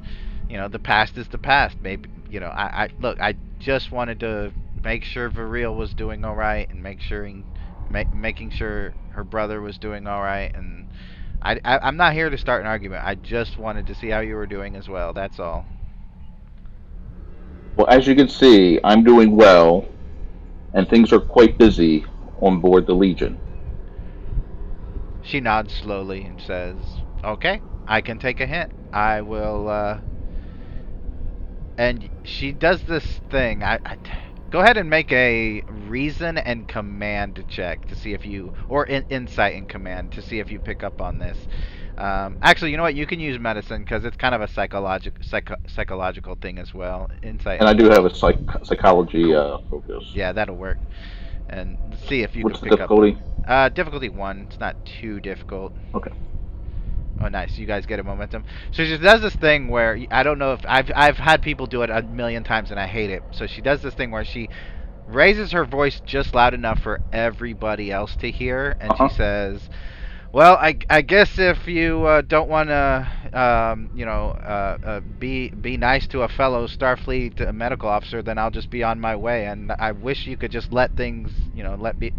the past is the past. Maybe I look. I just wanted to make sure Varil was doing all right, and making sure her brother was doing all right. And I'm not here to start an argument. I just wanted to see how you were doing as well. That's all. Well, as you can see, I'm doing well, and things are quite busy on board the Legion. She nods slowly and says, "Okay, I can take a hint. I will." And she does this thing. Go ahead and make a reason and command check to see if you, or insight and command to see if you pick up on this. Actually, you know what? You can use medicine because it's kind of a psychological thing as well. Insight. And I do have a psychology focus. Yeah, that'll work. And see if you What's can the pick difficulty? up. Difficulty 1. It's not too difficult. Okay. Oh, nice. You guys get a momentum. So she does this thing where I don't know if I've had people do it a million times and I hate it. So she does this thing where she raises her voice just loud enough for everybody else to hear, and she says, "Well, I guess if you don't want to, be nice to a fellow Starfleet medical officer, then I'll just be on my way. And I wish you could just let things,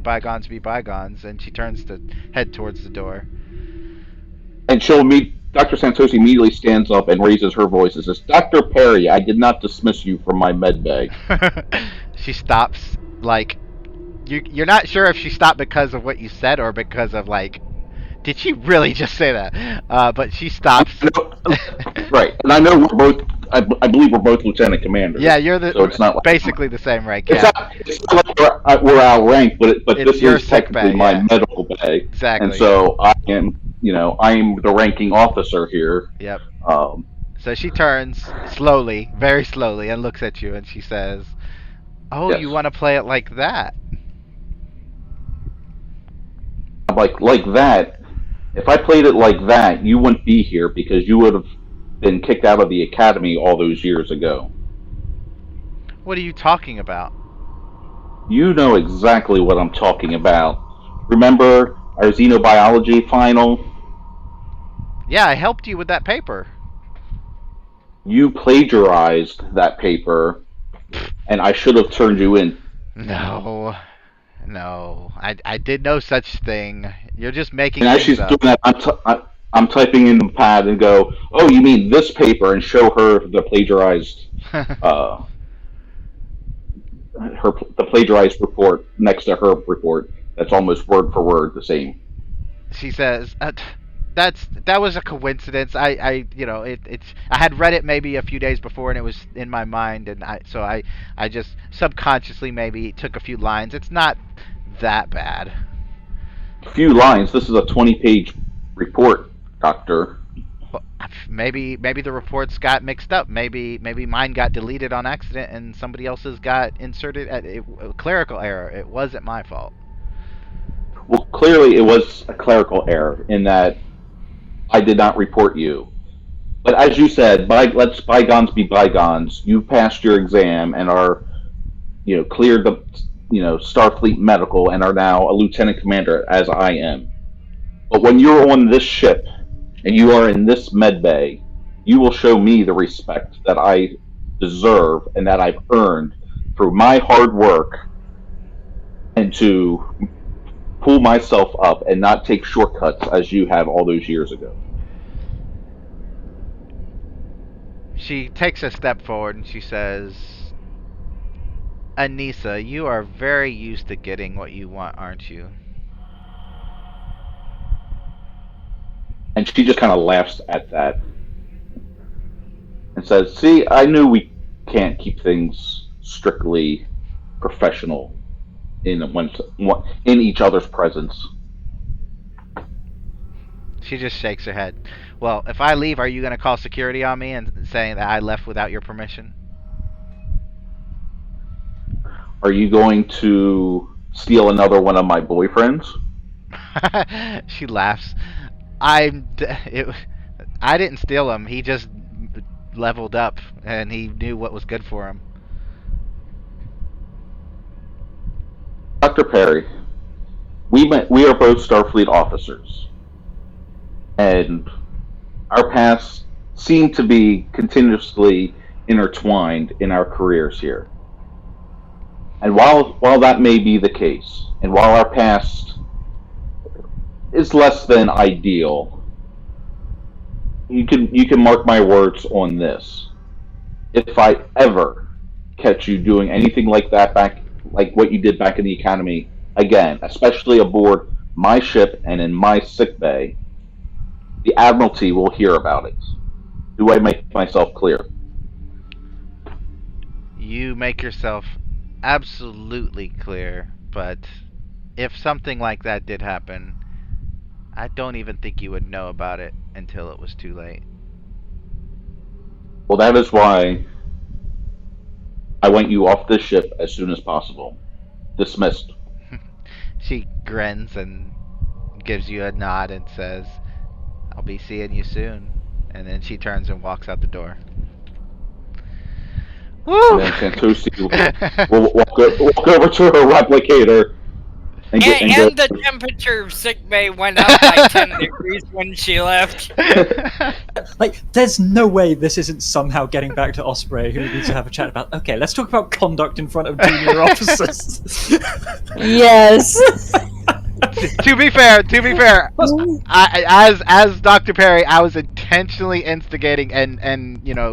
bygones be bygones." And she turns to head towards the door. And Dr. Santos immediately stands up and raises her voice and says, "Dr. Perry, I did not dismiss you from my med bay." She stops, like, you're not sure if she stopped because of what you said or because of, like, did she really just say that? But she stops. Right. And I know we're both, I believe we're both lieutenant commanders. Yeah, you're so it's not like basically the same rank. It's, yeah. it's not like we're outranked, but this your is technically bay, my medical bay. Exactly. And so I am the ranking officer here. Yep. So she turns slowly, very slowly, and looks at you, and she says, "Oh, yes. You want to play it like that?" I'm like that? If I played it like that, you wouldn't be here because you would have been kicked out of the academy all those years ago. What are you talking about? You know exactly what I'm talking about. Remember our xenobiology final? Yeah, I helped you with that paper. You plagiarized that paper, and I should have turned you in. No. No. I did no such thing. You're just making And as things she's doing up. that, I'm typing in the pad and go, "Oh, you mean this paper?" and show her the plagiarized, uh, the plagiarized report next to her report. That's almost word for word the same. She says, that was a coincidence. It's I had read it maybe a few days before, and it was in my mind, and I just subconsciously maybe took a few lines. It's not that bad. Few lines. This is a 20-page report, Doctor. Well, maybe the reports got mixed up. Maybe mine got deleted on accident, and somebody else's got inserted at a clerical error. It wasn't my fault. Well, clearly it was a clerical error in that I did not report you. But as you said, let's bygones be bygones. You passed your exam and are, cleared the, Starfleet medical and are now a lieutenant commander, as I am. But when you're on this ship and you are in this med bay, you will show me the respect that I deserve and that I've earned through my hard work, and to pull myself up and not take shortcuts as you have all those years ago. She takes a step forward and she says, Anissa, you are very used to getting what you want, aren't you? And she just kind of laughs at that and says, "See, I knew we can't keep things strictly professional in each other's presence." She just shakes her head. Well, if I leave, are you going to call security on me and saying that I left without your permission? Are you going to steal another one of my boyfriends? She laughs. I didn't steal him. He just leveled up, and he knew what was good for him. Dr. Perry, we are both Starfleet officers, and our paths seem to be continuously intertwined in our careers here. And while that may be the case, and while our past is less than ideal, you can mark my words on this. If I ever catch you doing anything like that like what you did back in the academy again, especially aboard my ship and in my sick bay, the Admiralty will hear about it. Do I make myself clear? You make yourself absolutely clear, but if something like that did happen, I don't even think you would know about it until it was too late. Well, that is why I want you off this ship as soon as possible. Dismissed. She grins and gives you a nod and says, I'll be seeing you soon. And then she turns and walks out the door. Woo! And then Santosi will walk over to her replicator and the temperature of sickbay went up by 10 degrees when she left. Like, there's no way this isn't somehow getting back to Osprey, who needs to have a chat about, okay, let's talk about conduct in front of junior officers. Yes. To be fair, as Dr. Perry, I was intentionally instigating and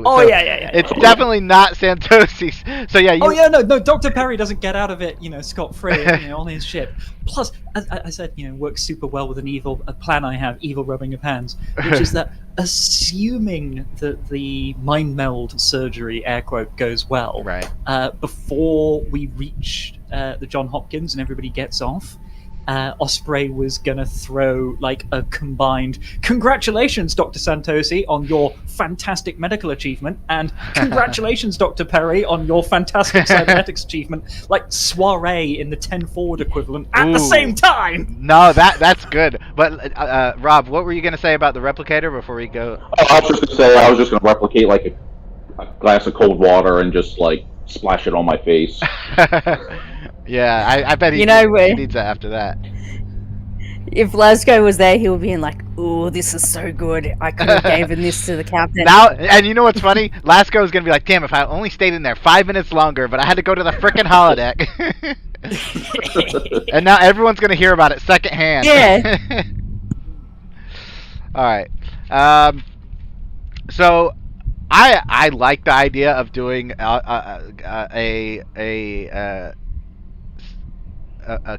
Oh, so yeah. it's definitely not Santosi's. So yeah, No, Dr. Perry doesn't get out of it, scot-free, on his ship. Plus, as I said, works super well with a plan I have, evil rubbing of hands, which is that assuming that the mind meld surgery, air quote, goes well, right, before we reach the John Hopkins and everybody gets off, Osprey was gonna throw like a combined "Congratulations, Dr. Santosi, on your fantastic medical achievement," and "Congratulations, Dr. Perry, on your fantastic cybernetics achievement," like soiree in the 10 forward equivalent at the same time. No, that's good. But Rob, what were you gonna say about the replicator before we go? Oh, I was just gonna say I was just gonna replicate like a glass of cold water and just like splash it on my face. Yeah, I bet he needs that after that. If Lasco was there, he would be in like, "Ooh, this is so good. I could have given this to the captain." Now, and you know what's funny? Lasco is gonna be like, "Damn, if I only stayed in there 5 minutes longer, but I had to go to the frickin' holodeck." And now everyone's gonna hear about it secondhand. Yeah. All right. So I like the idea of doing a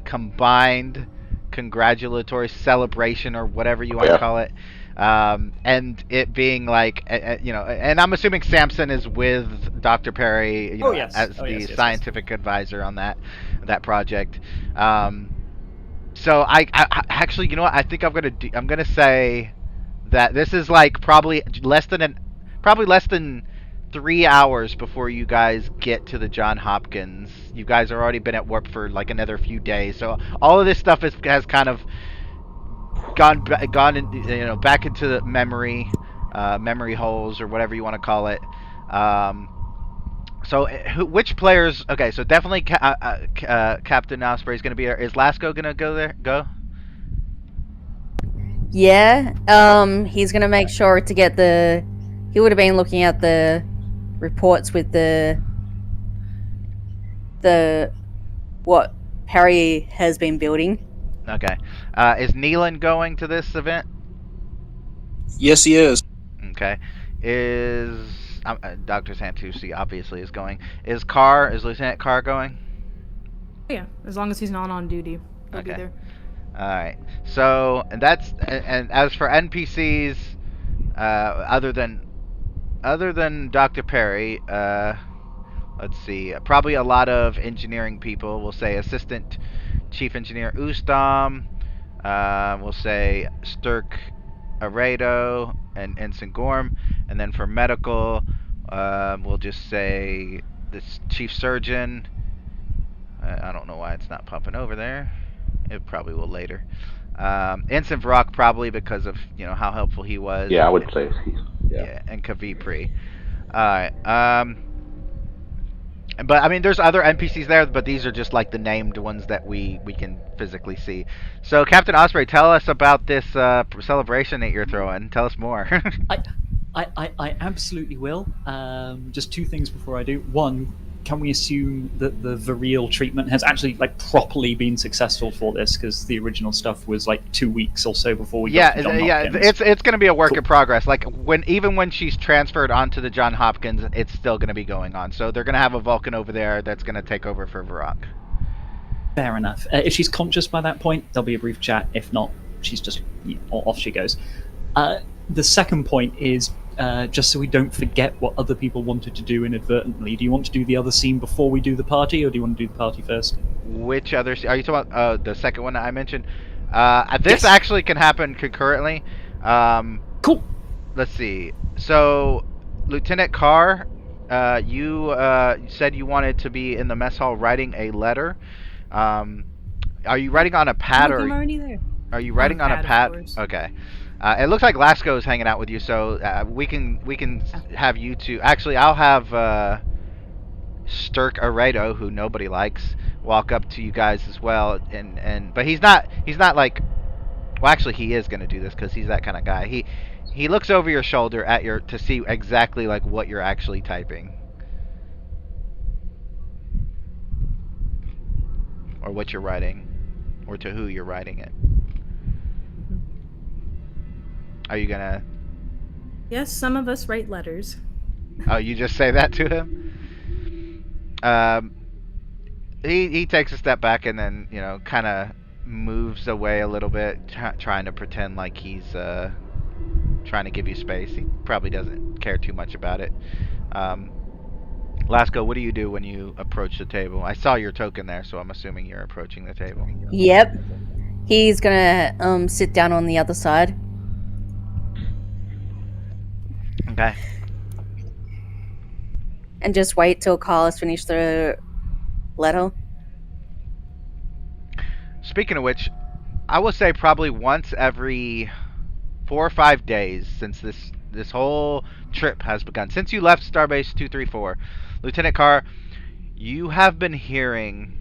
combined congratulatory celebration or whatever you want to call it, and it being like and I'm assuming Samson is with Dr. Perry, as the scientific advisor on that project. So I actually, you know what, I think I'm gonna say that this is like probably less than 3 hours before you guys get to the John Hopkins. You guys have already been at warp for like another few days, so all of this stuff has kind of gone in, back into the memory holes or whatever you want to call it. So which players? Okay, so definitely Captain Osprey is going to be there. Is Lasco going to go there? Yeah. He's gonna make sure to get the. He would have been looking at the reports with the what Perry has been building. Okay. Is Neelan going to this event? Yes, he is. Okay. Is Dr. Santucci obviously is going. Is Lieutenant Carr going? Yeah, as long as he's not on duty, he'll be Okay. there. All right. So, and as for NPCs, other than Dr. Perry, let's see, probably a lot of engineering people. We'll say Assistant Chief Engineer Ustam. We'll say Sturk Aredo and Ensign Gorm. And then for medical, we'll just say the Chief Surgeon. I don't know why it's not popping over there. It probably will later. Ensign Varrock probably because of how helpful he was. Yeah, I would say. Yeah, and Kavipri. Alright. But I mean, there's other NPCs there, but these are just like the named ones that we can physically see. So, Captain Osprey, tell us about this celebration that you're throwing. Tell us more. I absolutely will. Just two things before I do. One, can we assume that the Vireal treatment has actually properly been successful for this? Because the original stuff was 2 weeks or so before we got to John Hopkins. It's going to be a work in progress. Like even when she's transferred onto the John Hopkins, it's still going to be going on. So they're going to have a Vulcan over there that's going to take over for Varrock. Fair enough. If she's conscious by that point, there'll be a brief chat. If not, she's just off she goes. The second point is, just so we don't forget what other people wanted to do inadvertently, do you want to do the other scene before we do the party, or do you want to do the party first? Which other scene? Are you talking about the second one that I mentioned? This actually can happen concurrently. Cool. Let's see. So, Lieutenant Carr, you said you wanted to be in the mess hall writing a letter. Are you writing on a pad, I'm already there. Are you writing on a pad? Okay. It looks like Lasco is hanging out with you, so we can have you two. Actually, I'll have Sturk Aredo, who nobody likes, walk up to you guys as well. But he's not like. Well, actually, he is going to do this because he's that kind of guy. He looks over your shoulder to see exactly what you're actually typing, or what you're writing, or to who you're writing it. Are you gonna? Yes, some of us write letters. Oh, you just say that to him? He takes a step back and then kind of moves away a little bit, trying to pretend like he's trying to give you space. He probably doesn't care too much about it. Lasco, what do you do when you approach the table? I saw your token there, so I'm assuming you're approaching the table. Yep. He's gonna sit down on the other side. Okay. And just wait till Carl has finished the letter. Speaking of which, I will say probably once every 4 or 5 days since this whole trip has begun. Since you left Starbase 234, Lieutenant Carr, you have been hearing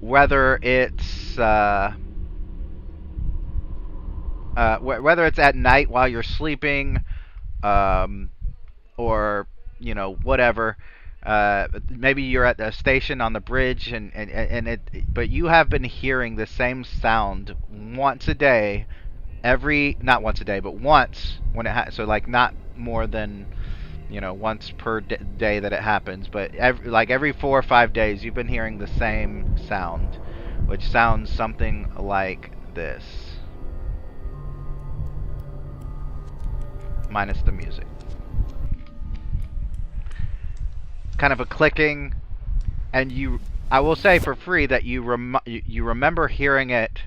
whether it's whether it's at night while you're sleeping, or whatever. Maybe you're at the station on the bridge, but you have been hearing the same sound once a day, not once a day, but once when so like not more than once per day that it happens, but every 4 or 5 days you've been hearing the same sound, which sounds something like this, minus the music. Kind of a clicking, and I will say for free that you remember hearing it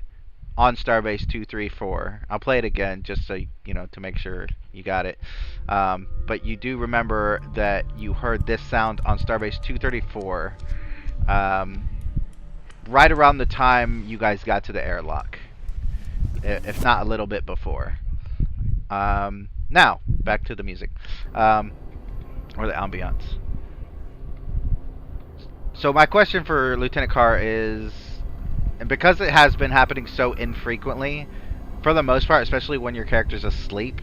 on Starbase 234. I'll play it again just so to make sure you got it. But you do remember that you heard this sound on Starbase 234 right around the time you guys got to the airlock, if not a little bit before. Now back to the music, or the ambiance. So my question for Lieutenant Carr is, and because it has been happening so infrequently, for the most part, especially when your character's asleep,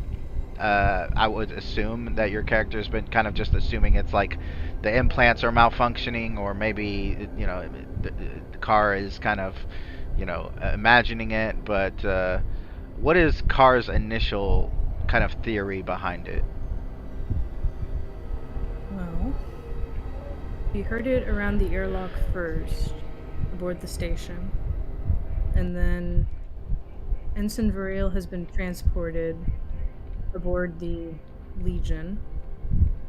I would assume that your character's been kind of just assuming it's like the implants are malfunctioning, or maybe the car is kind of imagining it. But what is Carr's initial kind of theory behind it? Well, we heard it around the airlock first, aboard the station, and then Ensign Variel has been transported aboard the Legion,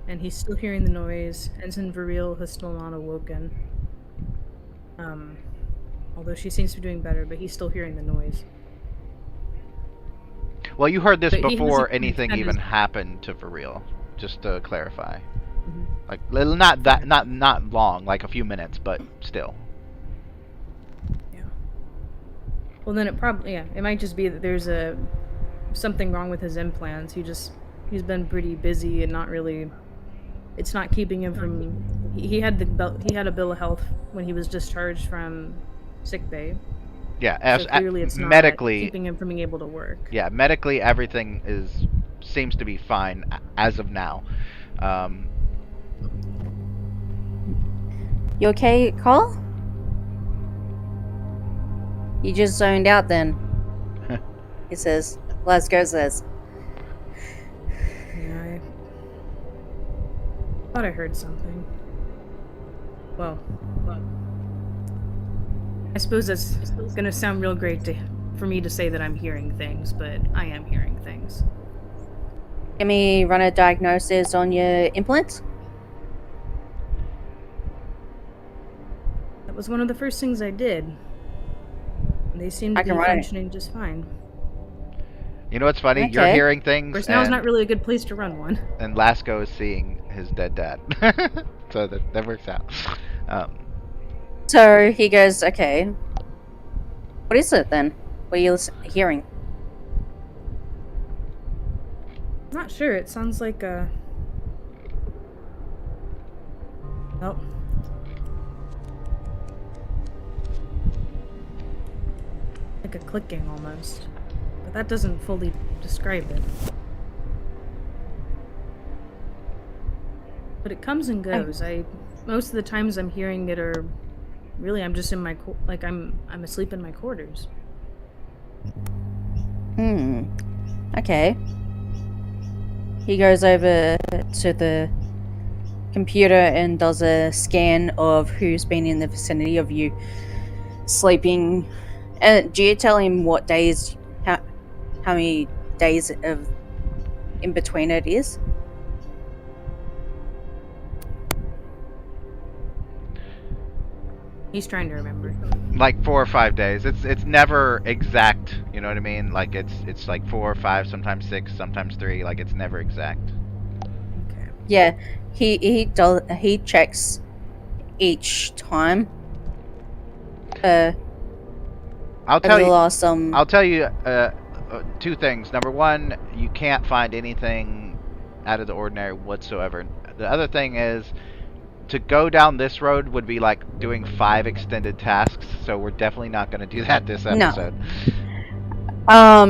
and he's still hearing the noise. Ensign Variel has still not awoken, although she seems to be doing better, but he's still hearing the noise. Well, you heard this before anything even happened to Variel, just to clarify. Mm-hmm. Like not long, like a few minutes, but still. Yeah. Well, then it might just be that there's something wrong with his implants. He's been pretty busy and not really. It's not keeping him from. He had a bill of health when he was discharged from sickbay. Yeah, so clearly it's not medically keeping him from being able to work. Yeah, medically everything seems to be fine as of now. You okay, Carl? You just zoned out then. He says. Glasgow says. Yeah, I thought I heard something. Well, I suppose it's gonna sound real great for me to say that I'm hearing things, but I am hearing things. Can we run a diagnosis on your implants? That was one of the first things I did. They seem to be functioning just fine. You know what's funny? Okay. You're hearing things. Of course, now's not really a good place to run one. And Lasco is seeing his dead dad. So that works out. So he goes, okay. What is it then? What are you hearing? I'm not sure. It sounds like a... Nope. Like a clicking almost. But that doesn't fully describe it. But it comes and goes. Most of the times I'm hearing it are... Really, I'm just in my... I'm asleep in my quarters. Okay. He goes over to the computer and does a scan of who's been in the vicinity of you sleeping. Do you tell him what days, how many days of in between it is? He's trying to remember. Like 4 or 5 days. It's never exact. You know what I mean? Like it's like 4 or 5, sometimes 6, sometimes 3. Like it's never exact. Okay. Yeah, he checks each time. I'll Over tell the you. last I'll tell you 2 things. Number 1, you can't find anything out of the ordinary whatsoever. The other thing is, to go down this road would be like doing 5 extended tasks, so we're definitely not going to do that this episode.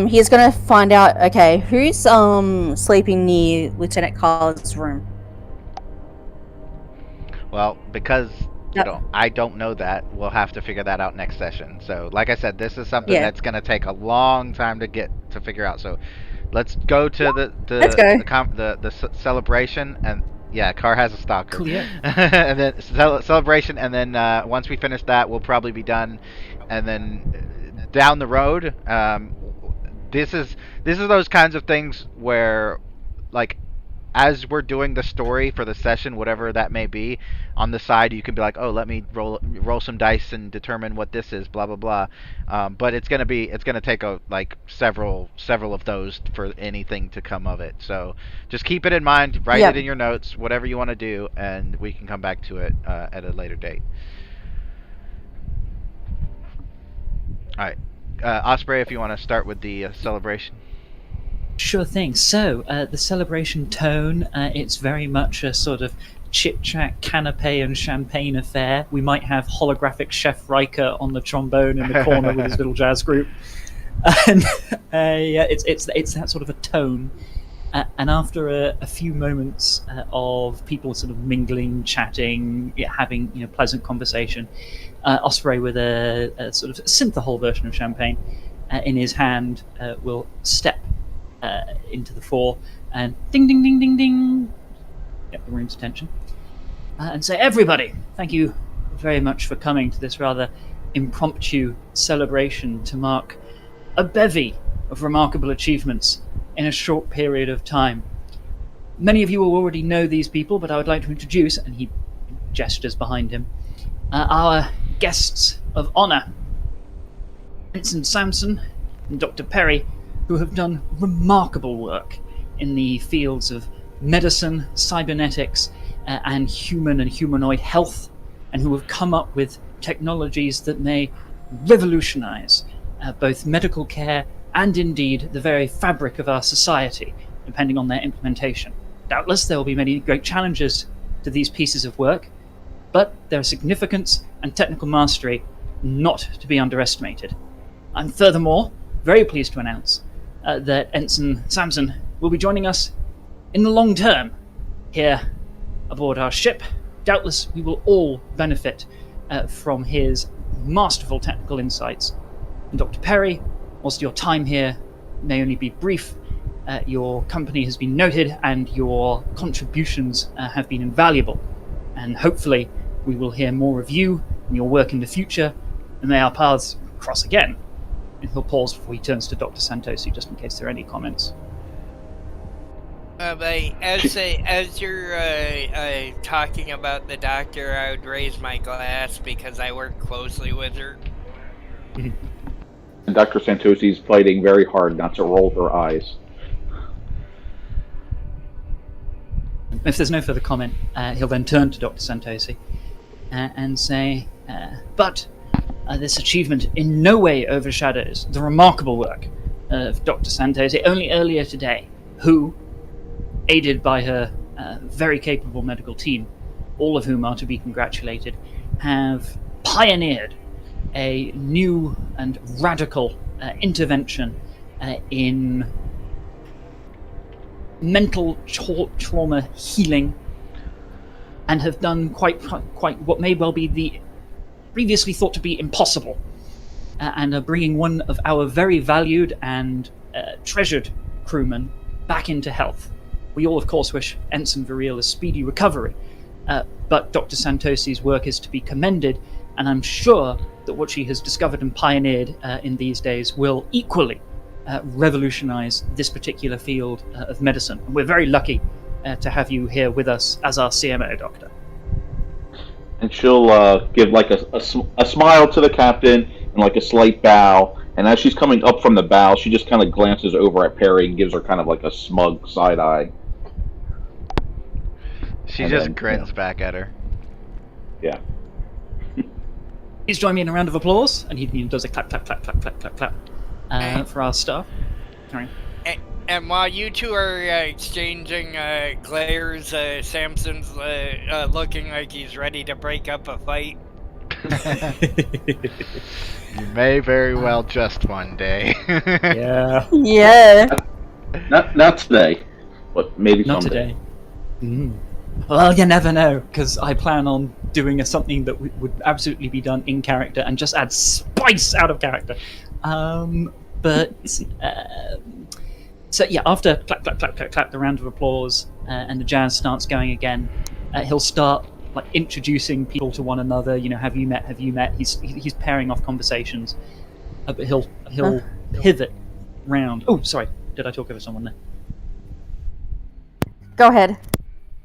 He's gonna find out. Okay, who's sleeping near Lieutenant Carl's room? Well, because Yep. I don't know that. We'll have to figure that out next session. So, like I said, this is something Yeah. that's going to take a long time to figure out. So, let's go to Let's go. the celebration, and yeah, Car has a stalker. Cool, yeah. And then celebration, and then once we finish that, we'll probably be done. And then down the road, this is those kinds of things where, like, as we're doing the story for the session, whatever that may be, on the side you can be like, oh, let me roll some dice and determine what this is, blah blah blah. But it's gonna take several of those for anything to come of it. So just keep it in mind, write Yep. it in your notes, whatever you want to do, and we can come back to it at a later date. All right, Osprey, if you want to start with the celebration. Sure thing. So, the celebration tone, it's very much a sort of chit-chat, canapé and champagne affair. We might have holographic Chef Riker on the trombone in the corner with his little jazz group. And yeah, it's that sort of a tone. And after a few moments of people sort of mingling, chatting, having pleasant conversation, Osprey with a sort of synthahol version of champagne in his hand will step into the fore and ding ding ding ding ding get the room's attention and say, everybody, thank you very much for coming to this rather impromptu celebration to mark a bevy of remarkable achievements in a short period of time. Many of you will already know these people, but I would like to introduce, and he gestures behind him, our guests of honor, Vincent Sampson and Dr. Perry, who have done remarkable work in the fields of medicine, cybernetics, and human and humanoid health, and who have come up with technologies that may revolutionize both medical care and indeed the very fabric of our society, depending on their implementation. Doubtless there will be many great challenges to these pieces of work, but their significance and technical mastery not to be underestimated. I'm furthermore very pleased to announce that Ensign Sampson will be joining us in the long term here aboard our ship. Doubtless we will all benefit from his masterful technical insights. And Dr. Perry, whilst your time here may only be brief, your company has been noted and your contributions have been invaluable. And hopefully we will hear more of you and your work in the future, and may our paths cross again. And he'll pause before he turns to Dr. Santosi, just in case there are any comments. As you're talking about the doctor, I would raise my glass because I work closely with her. And Dr. Santosi's fighting very hard not to roll her eyes. If there's no further comment, he'll then turn to Dr. Santosi and say, but this achievement in no way overshadows the remarkable work of Dr. Santosi. Only earlier today, who, aided by her very capable medical team, all of whom are to be congratulated, have pioneered a new and radical intervention in mental trauma healing, and have done quite what may well be the previously thought to be impossible, and are bringing one of our very valued and treasured crewmen back into health. We all, of course, wish Ensign Viril a speedy recovery, but Dr. Santosi's work is to be commended, and I'm sure that what she has discovered and pioneered in these days will equally revolutionize this particular field of medicine. And we're very lucky to have you here with us as our CMO, Doctor. and she'll give like a smile to the captain and like a slight bow. And as she's coming up from the bow, she just kind of glances over at Perry and gives her kind of like a smug side eye. She And just then, grins back at her. Yeah. Please join me in a round of applause. And he does a clap, clap, clap, clap, clap, clap, clap for our staff. Sorry. And while you two are exchanging glares, Samson's looking like he's ready to break up a fight. You may very well just one day. Yeah. Yeah. Not today, but maybe Not someday. today. Well, you never know, because I plan on doing something that would absolutely be done in character and just add spice out of character. So yeah, after clap, clap, clap, clap, clap, the round of applause, and the jazz starts going again, he'll start like introducing people to one another. You know, have you met? Have you met? He's pairing off conversations, but he'll pivot round. Oh, sorry, did I talk over someone there? Go ahead.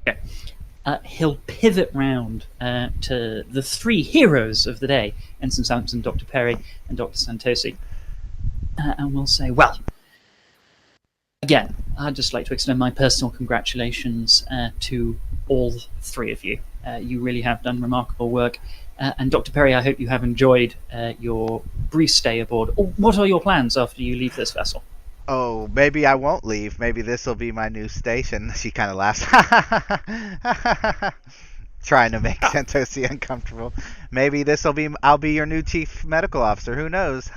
Okay. He'll pivot round to the three heroes of the day, Ensign Sampson, Dr. Perry, and Dr. Santosi, and we'll say, well, again, I'd just like to extend my personal congratulations to all three of you. You really have done remarkable work. And Dr. Perry, I hope you have enjoyed your brief stay aboard. What are your plans after you leave this vessel? Oh, maybe I won't leave. Maybe this will be my new station. She kind of laughs. Trying to make Santosi uncomfortable. Maybe I'll be your new chief medical officer. Who knows?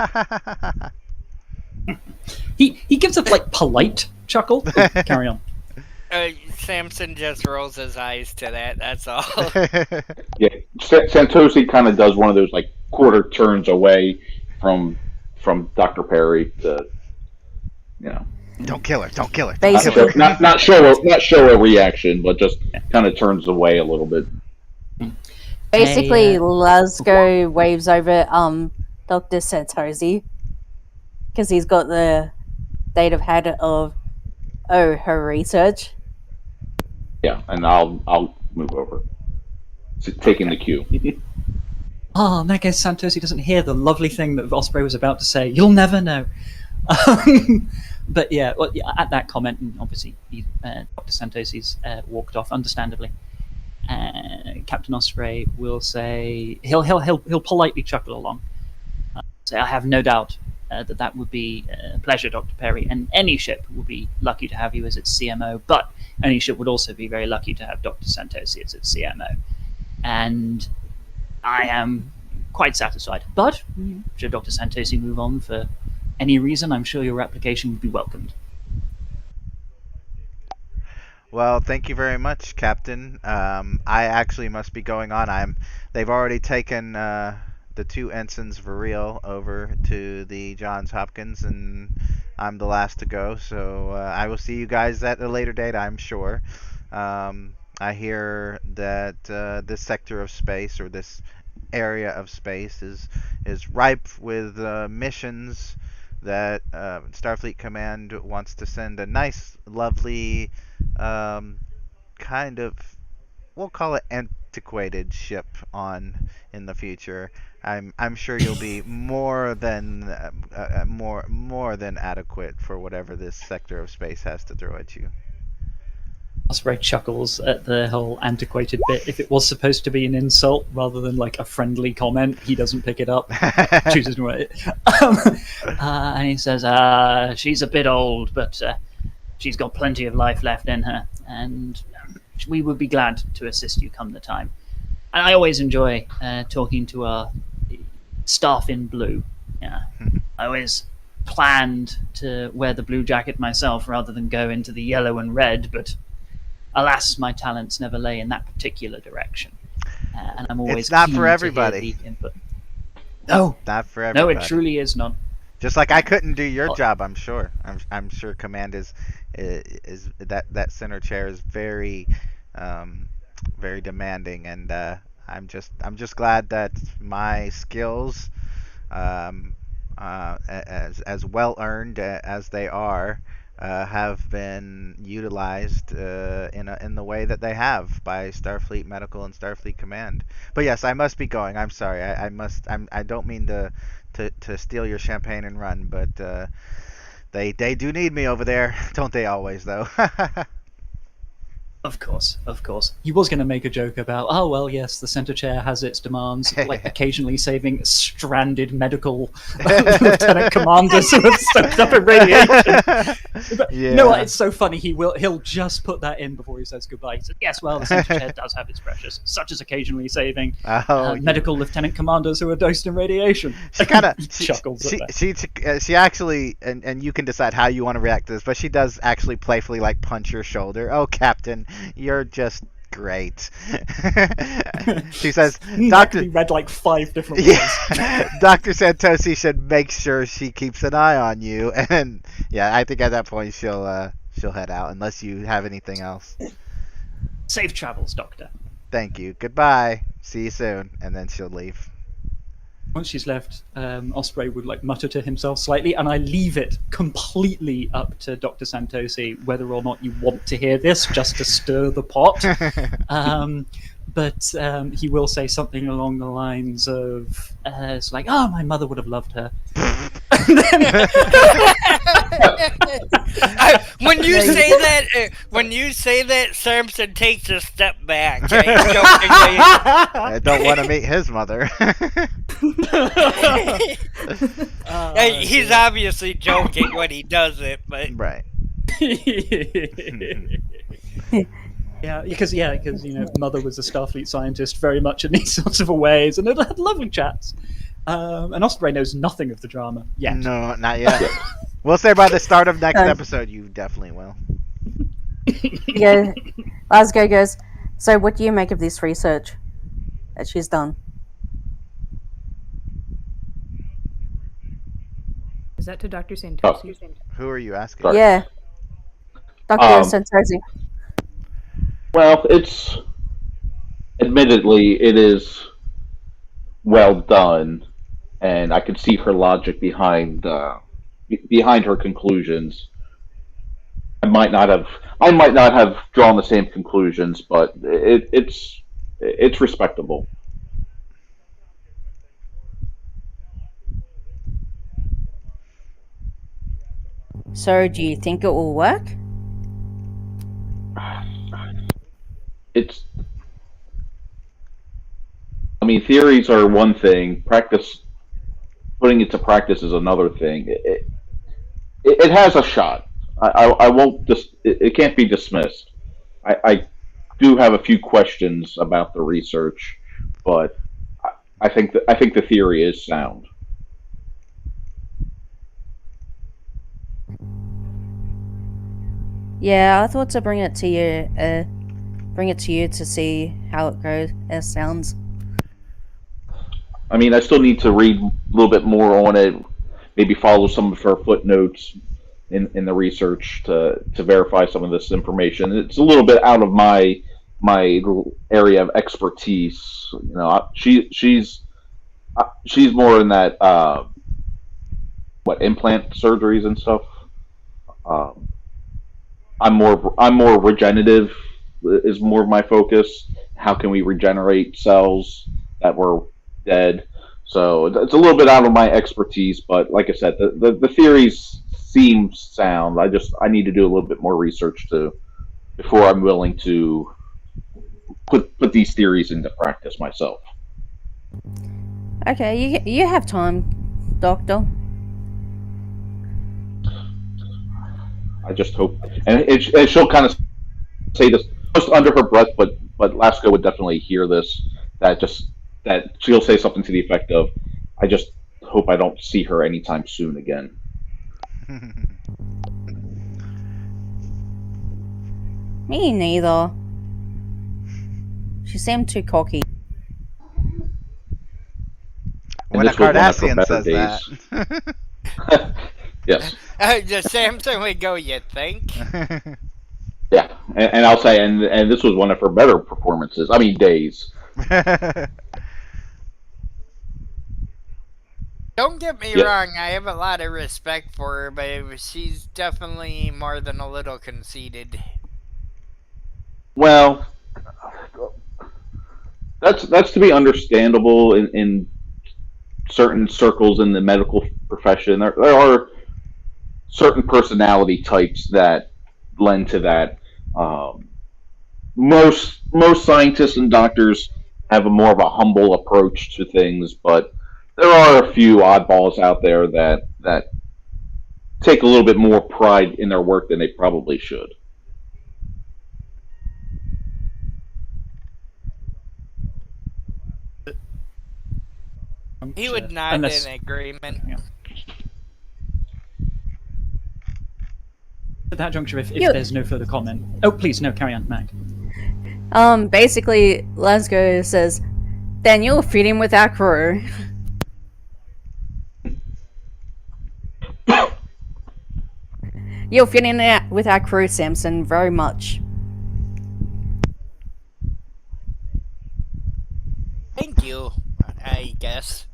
He gives a like polite chuckle. Carry on. Samson just rolls his eyes to that. That's all. Yeah, Santosi kind of does one of those like quarter turns away from Dr. Perry to, you know. Don't kill her. Don't kill her. Basically. Not show a reaction, but just kind of turns away a little bit. Basically, Lasgo waves over Dr. Santosi because he's got the native habit of her research. Yeah, and I'll move over, taking the cue. In that case, Santosi doesn't hear the lovely thing that Osprey was about to say. You'll never know. But yeah, well, at that comment, and obviously Dr. Santosi's walked off, understandably. Captain Osprey will say he'll politely chuckle along. Say, I have no doubt that would be a pleasure, Dr. Perry, and any ship will be lucky to have you as its CMO, but any ship would also be very lucky to have Dr. Santosi as its CMO. And I am quite satisfied. But should Dr. Santosi move on for any reason, I'm sure your application would be welcomed. Well, thank you very much, Captain. I actually must be going on. They've already taken the two ensigns for real over to the Johns Hopkins, and I'm the last to go. So I will see you guys at a later date, I'm sure. I hear that this sector of space, or this area of space, is ripe with missions that Starfleet Command wants to send a nice, lovely, kind of, we'll call it antiquated ship on in the future. I'm sure you'll be more than adequate for whatever this sector of space has to throw at you. Osprey chuckles at the whole antiquated bit. If it was supposed to be an insult rather than like a friendly comment, he doesn't pick it up. Chooses to write it. And he says, she's a bit old, but she's got plenty of life left in her, and we would be glad to assist you come the time. And I always enjoy talking to our staff in blue. Yeah, I always planned to wear the blue jacket myself rather than go into the yellow and red, but alas, my talents never lay in that particular direction. And I'm always It's not keen for everybody. To hear the input. No, not for everybody. No, it truly is not. Just like I couldn't do your job, I'm sure. I'm sure Command is that center chair is very very demanding, and I'm just glad that my skills, as well earned as they are, have been utilized in the way that they have by Starfleet Medical and Starfleet Command. But yes, I must be going. I'm sorry. I don't mean to steal your champagne and run, but they do need me over there, don't they always though? Of course, of course. He was going to make a joke about, oh, well, yes, the center chair has its demands, like occasionally saving stranded medical lieutenant commanders who have soaked up in radiation. But Yeah. you know what? It's so funny. He'll just put that in before he says goodbye. He says, yes, well, the center chair does have its pressures, such as occasionally saving medical lieutenant commanders who are dosed in radiation. She kind of chuckles at that. She actually, and you can decide how you want to react to this, but she does actually playfully like punch your shoulder. Oh, Captain, you're just great. She says, That could be read like 5 different ways. Yeah, Dr. Santosi should make sure she keeps an eye on you, and yeah, I think at that point she'll head out unless you have anything else. Safe travels, Doctor. Thank you. Goodbye. See you soon, and then she'll leave. Once she's left, Osprey would like mutter to himself slightly, and I leave it completely up to Dr. Santosi whether or not you want to hear this, just to stir the pot. But he will say something along the lines of, "It's like, oh, my mother would have loved her." When you say that, Samson takes a step back. I don't want to meet his mother. He's obviously joking when he does it, but right. Yeah, because mother was a Starfleet scientist, very much in these sorts of ways, and it had lovely chats. And Osprey knows nothing of the drama yet. No, not yet. We'll say by the start of next episode, you definitely will. Yeah, Glasgow goes, so what do you make of this research that she's done? Is that to Dr. Santosi? Who are you asking? Sorry. Yeah. Dr. Santosi. Well, admittedly, it is well done, and I can see her logic behind her conclusions. I might not have drawn the same conclusions, but it's respectable. So do you think it will work? Theories are one thing. Putting it to practice is another thing. It has a shot. I won't it can't be dismissed. I do have a few questions about the research, but I think the theory is sound. Yeah, I thought to bring it to you to see how it goes. It sounds. I still need to read a little bit more on it, maybe follow some of her footnotes in the research to verify some of this information. It's a little bit out of my area of expertise. She's more in that implant surgeries and stuff. I'm more regenerative is more of my focus. How can we regenerate cells that were dead? So it's a little bit out of my expertise, but like I said, the theories seem sound. I need to do a little bit more research before I'm willing to put these theories into practice myself. Okay, you have time, Doctor. I just hope, and she'll kind of say this just under her breath, but Lasko would definitely hear this. That she'll say something to the effect of, "I just hope I don't see her anytime soon again." Me neither. She seemed too cocky. When a Cardassian says that. Yes. Just Samson would go, you think? Yeah, and I'll say, and this was one of her better performances. Days. Don't get me wrong, I have a lot of respect for her, but she's definitely more than a little conceited. Well, that's to be understandable in certain circles in the medical profession. There are certain personality types that lend to that. Um, most scientists and doctors have a more of a humble approach to things, but there are a few oddballs out there that take a little bit more pride in their work than they probably should. He would nod in agreement. Yeah. At that juncture, if there's no further comment... Oh, please, no, carry on, Mac. Basically, Lasgo says, then you'll fit in with our crew. You'll fit in with our crew, Samson, very much. Thank you, I guess.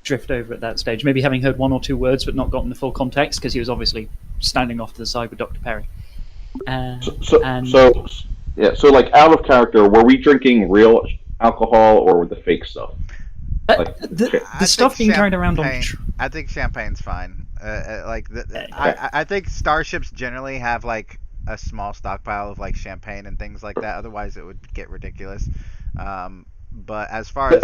Drift over at that stage, maybe having heard one or two words but not gotten the full context, because he was obviously standing off to the side with Dr. Perry. So like out of character, were we drinking real alcohol or with the fake stuff? The stuff being carried around on... I think champagne's fine. I think starships generally have like a small stockpile of like champagne and things like that. Otherwise, it would get ridiculous. But as far as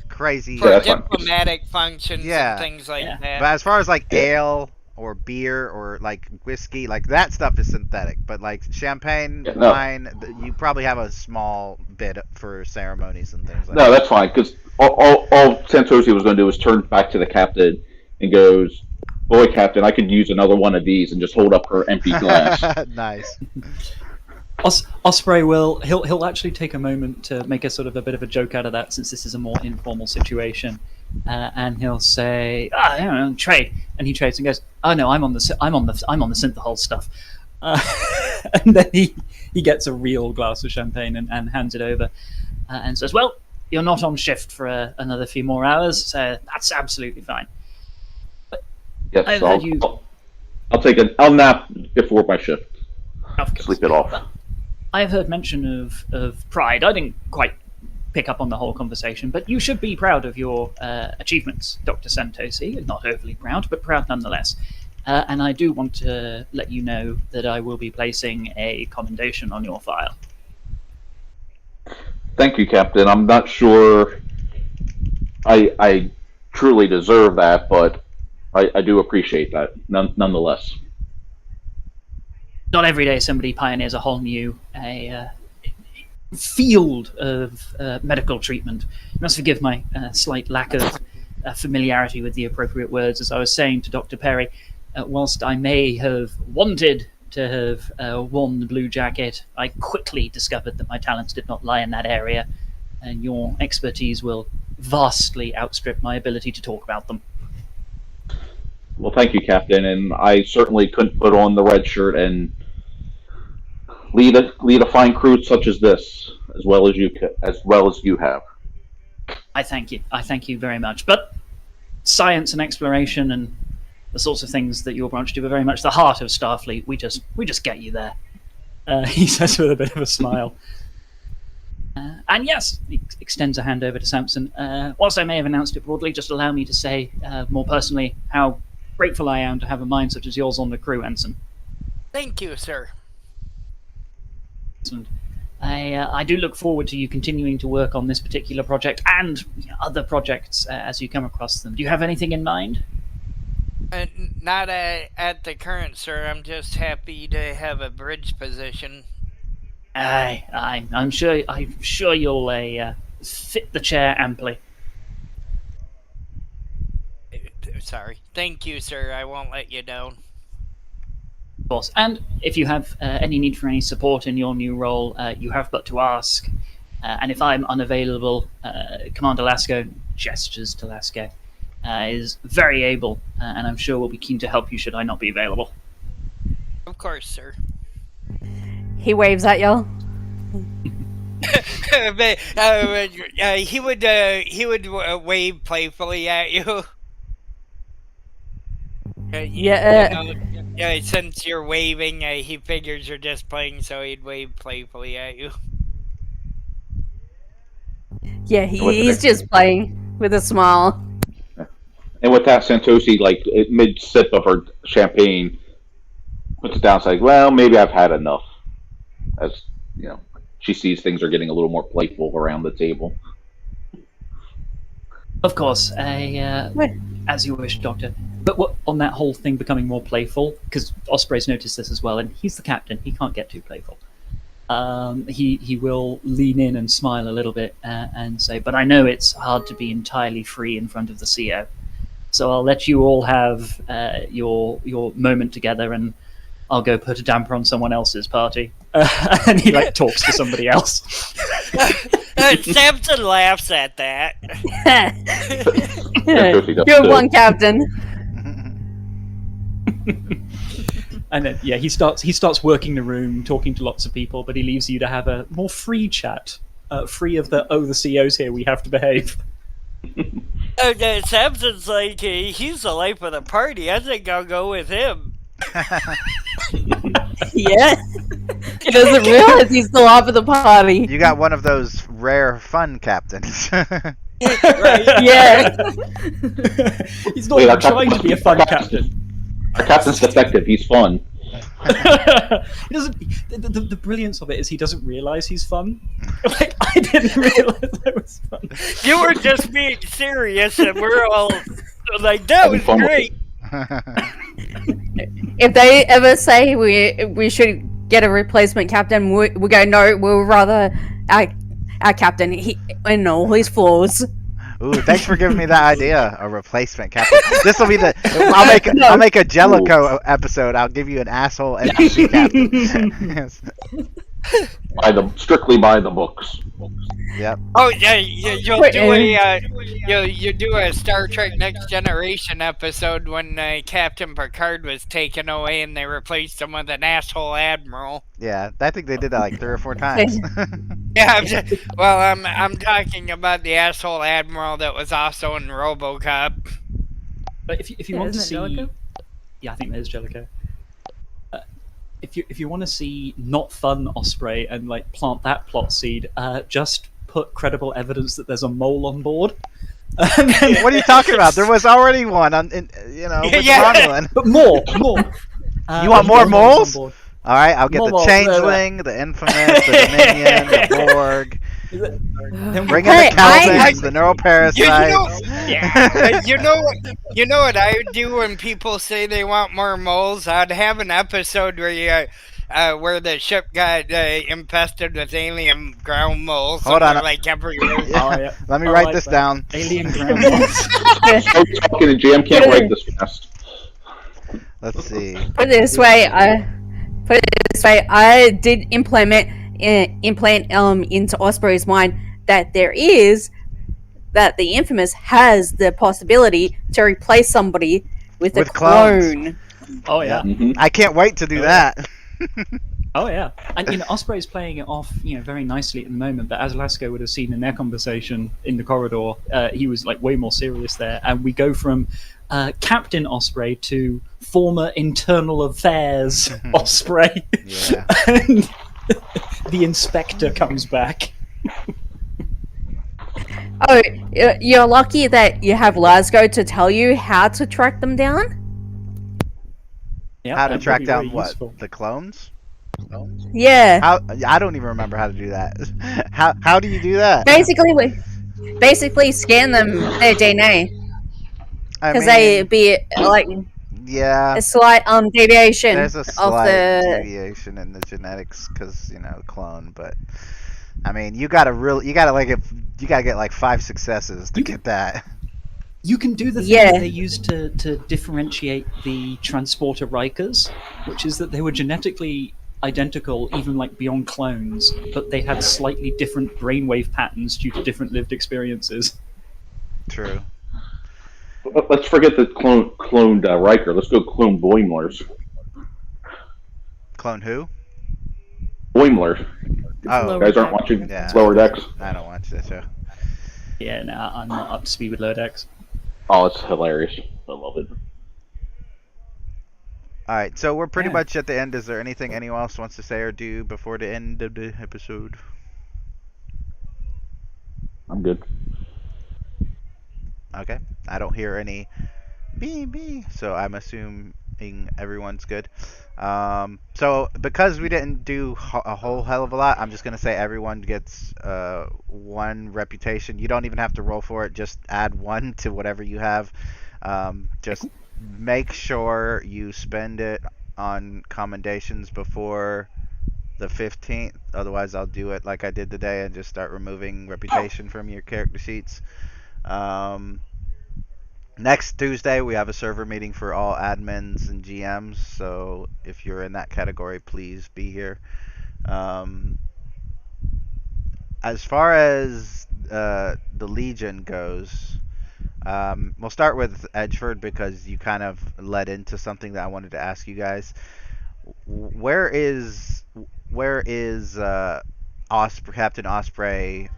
crazy for diplomatic functions and things like that. But as far as like ale or beer or like whiskey, like that stuff is synthetic. But like champagne, wine, you probably have a small bit for ceremonies and things like that. No, that's fine, because all Santosi was going to do was turn back to the captain and goes, "Boy, Captain, I could use another one of these," and just hold up her empty glass. Nice. Osprey he'll actually take a moment to make a sort of a bit of a joke out of that, since this is a more informal situation, and he'll say, trade, and he trades and goes, "Oh no, I'm on the synthahol stuff," and then he gets a real glass of champagne and hands it over, and says, "Well, you're not on shift for another few more hours, so that's absolutely fine." Yes, I'll nap before my shift. Sleep it off. I've heard mention of pride. I didn't quite pick up on the whole conversation, but you should be proud of your achievements, Dr. Santosi. Not overly proud, but proud nonetheless. And I do want to let you know that I will be placing a commendation on your file. Thank you, Captain. I'm not sure I truly deserve that, but I do appreciate that nonetheless. Not every day somebody pioneers a whole new field of medical treatment. You must forgive my slight lack of familiarity with the appropriate words. As I was saying to Dr. Perry, whilst I may have wanted to have worn the blue jacket, I quickly discovered that my talents did not lie in that area, and your expertise will vastly outstrip my ability to talk about them. Well, thank you, Captain, and I certainly couldn't put on the red shirt and lead a fine crew such as this, as well as you have. I thank you very much. But science and exploration and the sorts of things that your branch do are very much the heart of Starfleet. We just get you there. He says with a bit of a smile. And yes, he extends a hand over to Samson. Whilst I may have announced it broadly, just allow me to say more personally how grateful I am to have a mind such as yours on the crew, Ensign. Thank you, sir. And I do look forward to you continuing to work on this particular project and other projects as you come across them. Do you have anything in mind? Not at the current, sir. I'm just happy to have a bridge position. I'm sure you'll fit the chair amply. Sorry. Thank you, sir. I won't let you down. Of course. And if you have any need for any support in your new role, you have but to ask. And if I'm unavailable, Commander Lasco, gestures to Lasco, is very able, and I'm sure will be keen to help you should I not be available. Of course, sir. He waves at y'all. he would wave playfully at you. Yeah. Since you're waving, he figures you're just playing, so he'd wave playfully at you. Yeah, he's just playing with a smile. And with that, Santoshi, like mid sip of her champagne, puts it down. It's like, well, maybe I've had enough. As you know, she sees things are getting a little more playful around the table. Of course, as you wish, Doctor. But what, on that whole thing becoming more playful, because Osprey's noticed this as well, and he's the captain, he can't get too playful. He will lean in and smile a little bit and say, but I know it's hard to be entirely free in front of the CO. So I'll let you all have your moment together, and I'll go put a damper on someone else's party. And he talks to somebody else. Samson laughs at that. Good one, Captain. And then he starts working the room, talking to lots of people, but he leaves you to have a more free chat, free of the CO's here, we have to behave. Samson's like, he's the life of the party. I think I'll go with him. Yeah. He doesn't realize he's the life of the party. You got one of those rare fun captains. Right? Yeah. He's not even trying to be a fun captain. Our captain's defective. He's fun. He doesn't. The brilliance of it is he doesn't realize he's fun. I didn't realize I was fun. You were just being serious, and we're all like, that was great. If they ever say we should get a replacement captain, we go, no, we'll rather our captain and all his flaws. Ooh, thanks for giving me that idea. A replacement captain. This will be the. I'll make a Jellicoe episode. I'll give you an asshole NPC captain. Yes. Strictly by the books. Yep. Oh yeah, you do a Star Trek Next Generation episode when Captain Picard was taken away and they replaced him with an asshole admiral. Yeah, I think they did that like 3 or 4 times. Yeah, I'm talking about the asshole admiral that was also in RoboCop. But if you want to see, Jellicoe? Yeah, I think there's Jellicoe. If you want to see not fun Osprey and plant that plot seed, just put credible evidence that there's a mole on board. What are you talking about? There was already one with Romulan. But more. You want more moles? All right, I'll get the Changeling, the Infamous, the Dominion, the Borg. Bring in the Calvins, the Neuroparasites. You know what I would do when people say they want more moles? I'd have an episode where the ship got infested with alien ground moles. Hold on, everywhere. Yeah. Let me write this down. Alien ground moles. I'm talking to Jam can't write this fast. Let's see. Put it this way, I did implant into Osprey's mind that the Infamous has the possibility to replace somebody with a clone. Oh yeah. Mm-hmm. I can't wait to do that. Oh yeah, and Osprey's playing it off, very nicely at the moment. But as Lasco would have seen in their conversation in the corridor, he was way more serious there. And we go from Captain Osprey to former Internal Affairs Osprey. Yeah. And the inspector comes back. Oh, you're lucky that you have Lasco to tell you how to track them down? Yeah, How to that would track be down very what? useful. The clones? Yeah. I don't even remember how to do that. How do you do that? Basically scan them, their DNA. Because they be yeah, a slight deviation there's a of slight the deviation in the genetics because clone, but I mean you gotta get 5 successes to get that. You can do the thing that they used to differentiate the transporter Rikers, which is that they were genetically identical, even beyond clones, but they had slightly different brainwave patterns due to different lived experiences. True. Let's forget the cloned Riker. Let's go clone Boimlers. Clone who? Boimler. Oh, You guys aren't watching yeah. Lower Decks? I don't watch that show. Yeah, no, I'm not up to speed with low decks. Oh, it's hilarious. I love it. All right, so we're pretty Yeah. much at the end. Is there anything anyone else wants to say or do before the end of the episode? I'm good. Okay, I don't hear any B, so I'm assuming everyone's good. So because we didn't do a whole hell of a lot, I'm just gonna say everyone gets one reputation. You don't even have to roll for it; just add one to whatever you have. Just make sure you spend it on commendations before the 15th. Otherwise, I'll do it like I did today and just start removing reputation from your character sheets. Next Tuesday, we have a server meeting for all admins and GMs, so if you're in that category, please be here. As far as the Legion goes, we'll start with Edgeford because you kind of led into something that I wanted to ask you guys. Where is Captain Osprey?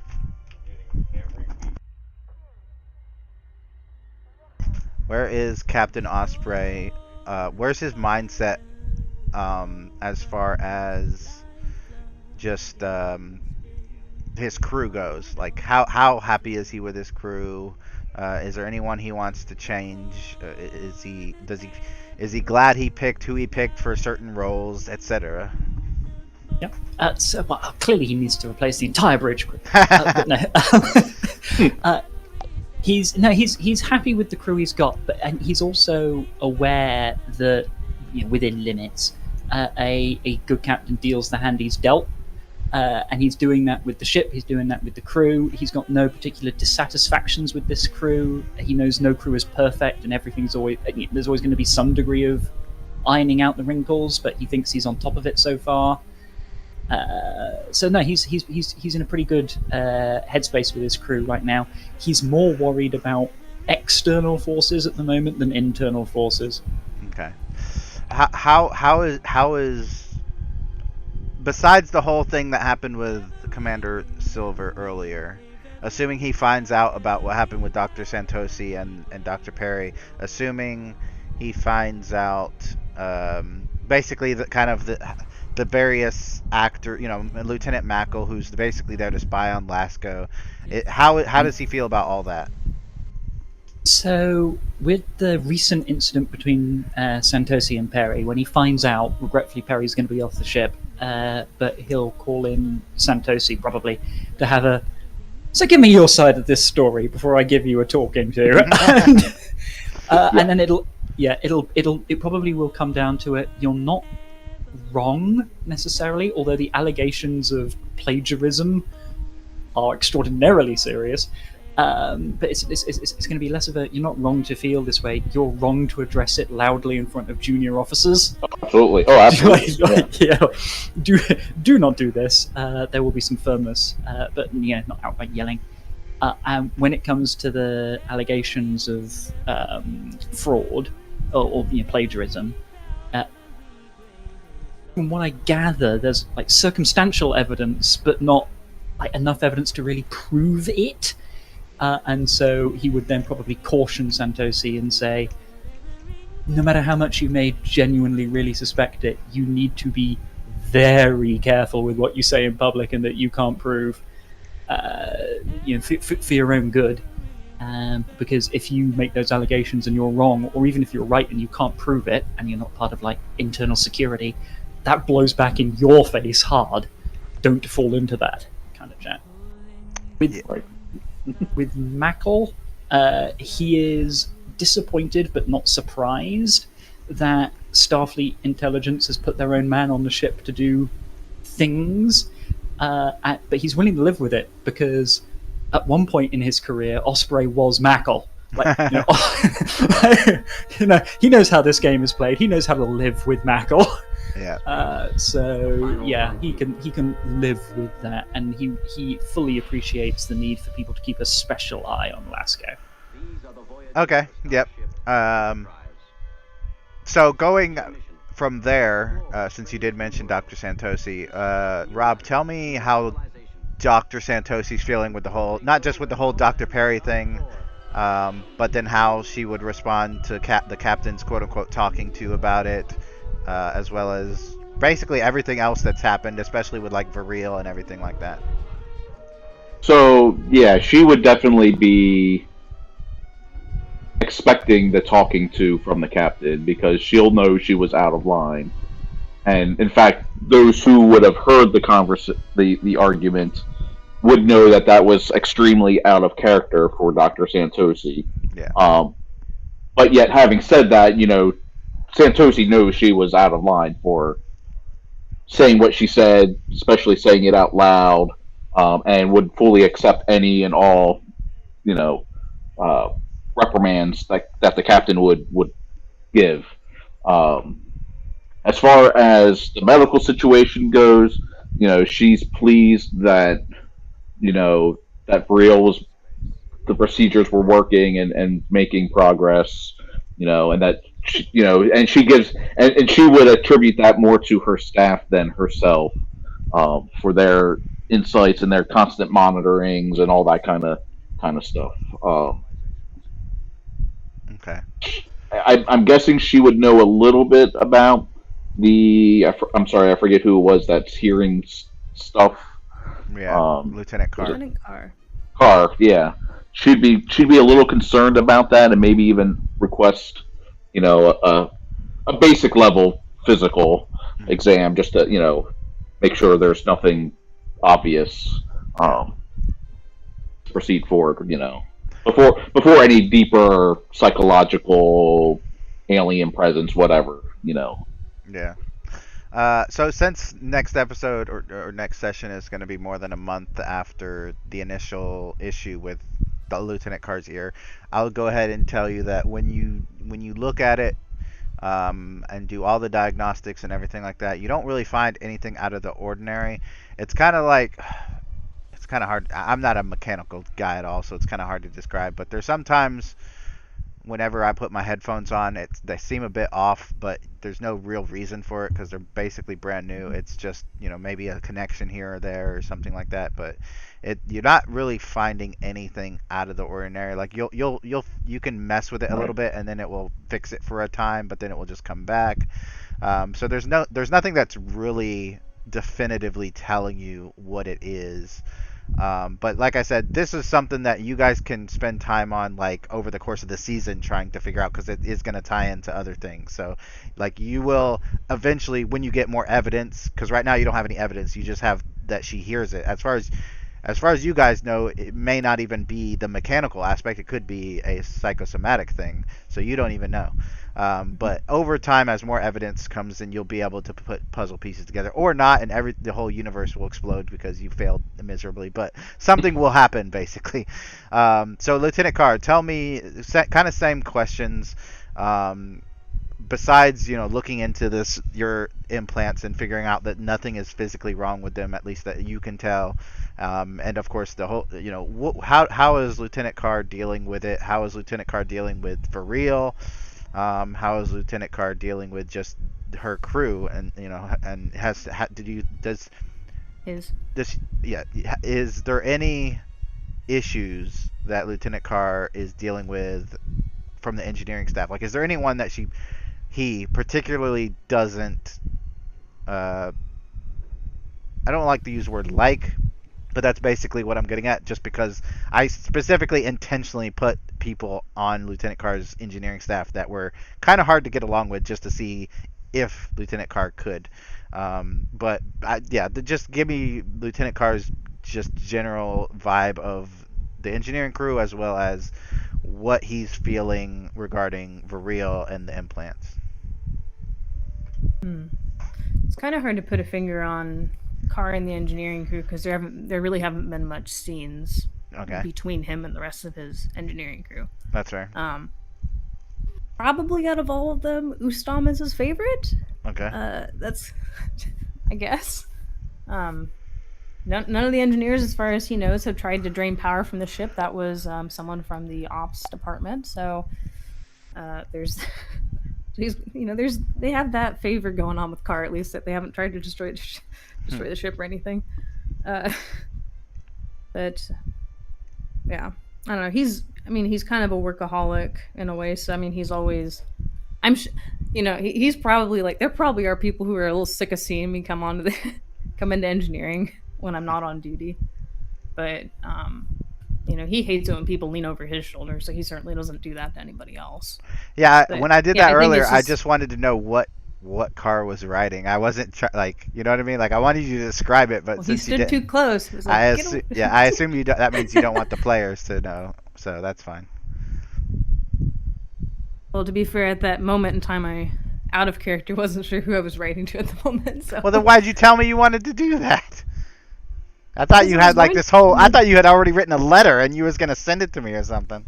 Where is Captain Osprey? Where's his mindset as far as just his crew goes? Like, how happy is he with his crew? Is there anyone he wants to change? Is he glad he picked who he picked for certain roles, etc.? Yep. Well, clearly he needs to replace the entire bridge crew. But no. He's happy with the crew he's got, and he's also aware that, within limits, a good captain deals the hand he's dealt, and he's doing that with the ship. He's doing that with the crew. He's got no particular dissatisfactions with this crew. He knows no crew is perfect, and there's always going to be some degree of ironing out the wrinkles, but he thinks he's on top of it so far. So no, he's in a pretty good headspace with his crew right now. He's more worried about external forces at the moment than internal forces. Okay. How is besides the whole thing that happened with Commander Silver earlier, assuming he finds out about what happened with Dr. Santosi and Dr. Perry, assuming he finds out basically the various actor, Lieutenant Mackle, who's basically there to spy on Lasco. How does he feel about all that? So, with the recent incident between Santosi and Perry, when he finds out, regretfully, Perry's going to be off the ship, but he'll call in Santosi probably to have a. So, give me your side of this story before I give you a talking to, and then it probably will come down to it. You're not wrong necessarily, although the allegations of plagiarism are extraordinarily serious. But it's going to be less of a you're not wrong to feel this way, you're wrong to address it loudly in front of junior officers. Absolutely. Oh, absolutely. Do not do this. There will be some firmness, but not outright yelling. And when it comes to the allegations of fraud or plagiarism, from what I gather, there's circumstantial evidence, but not enough evidence to really prove it. And so he would then probably caution Santosi and say, no matter how much you may genuinely really suspect it, you need to be very careful with what you say in public and that you can't prove, for your own good. Because if you make those allegations and you're wrong, or even if you're right and you can't prove it, and you're not part of internal security, that blows back in your face hard. Don't fall into that kind of chat. With Mackle, he is disappointed but not surprised that Starfleet intelligence has put their own man on the ship to do things, but he's willing to live with it because at one point in his career, Osprey was Mackle. He knows how this game is played. He knows how to live with Mackle. Yeah. He can live with that, and he fully appreciates the need for people to keep a special eye on Lasco. So from there, since you did mention Dr. Santosi, Rob, tell me how Dr. Santosi's feeling with the whole, not just with the whole Dr. Perry thing, but then how she would respond to the captain's quote-unquote talking to about it, as well as basically everything else that's happened, especially with like Viril and everything like that. So yeah, she would definitely be expecting the talking to from the captain because she'll know she was out of line. And in fact, those who would have heard the argument would know that that was extremely out of character for Dr. Santosi. Yeah. But yet, having said that, Santosi knows she was out of line for saying what she said, especially saying it out loud, and would fully accept any and all, reprimands that the captain would give. As far as the medical situation goes, she's pleased that that Brielle was the procedures were working and making progress, and that and she gives and she would attribute that more to her staff than herself, for their insights and their constant monitorings and all that kind of stuff. Okay. I'm guessing she would know a little bit about I'm sorry, I forget who it was that's hearing stuff. Yeah, Lieutenant Carr. Lieutenant Carr. Carr, yeah. She'd be a little concerned about that, and maybe even request, a basic level physical exam just to, make sure there's nothing obvious. Proceed forward, before any deeper psychological alien presence, whatever, Yeah. So since next episode or next session is going to be more than a month after the initial issue with the Lieutenant Carr's ear, I'll go ahead and tell you that when you look at it, and do all the diagnostics and everything like that, you don't really find anything out of the ordinary. It's kind of hard. I'm not a mechanical guy at all, so it's kind of hard to describe. But there's sometimes whenever I put my headphones on, they seem a bit off, but there's no real reason for it because they're basically brand new. It's just maybe a connection here or there or something like that, but you're not really finding anything out of the ordinary. Like you can mess with it a little bit and then it will fix it for a time, but then it will just come back. So there's nothing that's really definitively telling you what it is. But like I said, this is something that you guys can spend time on, like over the course of the season, trying to figure out, because it is going to tie into other things. So like you will eventually, when you get more evidence, because right now you don't have any evidence, you just have that she hears it. As far as you guys know, it may not even be the mechanical aspect. It could be a psychosomatic thing, so you don't even know. But over time, as more evidence comes in, you'll be able to put puzzle pieces together, or not, and the whole universe will explode because you failed miserably. But something will happen, basically. So, Lieutenant Carr, tell me, kind of same questions. Besides, looking into your implants and figuring out that nothing is physically wrong with them, at least that you can tell. And of course, the whole, how is Lieutenant Carr dealing with it? How is Lieutenant Carr dealing with Viril? How is Lieutenant Carr dealing with just her crew? And is there any issues that Lieutenant Carr is dealing with from the engineering staff? Like, is there anyone that he particularly doesn't, I don't like to use the word like, but that's basically what I'm getting at, just because I specifically intentionally put people on Lieutenant Carr's engineering staff that were kind of hard to get along with, just to see if Lieutenant Carr could. Just give me Lieutenant Carr's just general vibe of the engineering crew, as well as what he's feeling regarding Viril and the implants. It's kind of hard to put a finger on Carr and the engineering crew because there really haven't been much scenes between him and the rest of his engineering crew. That's fair. Probably out of all of them, Ustam is his favorite. Okay. That's, I guess. None of the engineers, as far as he knows, have tried to drain power from the ship. That was someone from the ops department. So there's he's they have that favor going on with Carr, at least, that they haven't tried to destroy the ship or anything. But yeah, I don't know. He's kind of a workaholic in a way. So he's always. He's probably like, there probably are people who are a little sick of seeing me come into engineering when I'm not on duty. But he hates it when people lean over his shoulder, so he certainly doesn't do that to anybody else. Yeah, But, when I did that earlier, just... I just wanted to know what Carr was writing. I wasn't like, you know what I mean? Like, I wanted you to describe it, but since he stood too close. I assume you that means you don't want the players to know, so that's fine. Well, to be fair, at that moment in time, I, out of character, wasn't sure who I was writing to at the moment. So. Well, then why'd you tell me you wanted to do that? I thought you had like this whole. I thought you had already written a letter and you was gonna send it to me or something.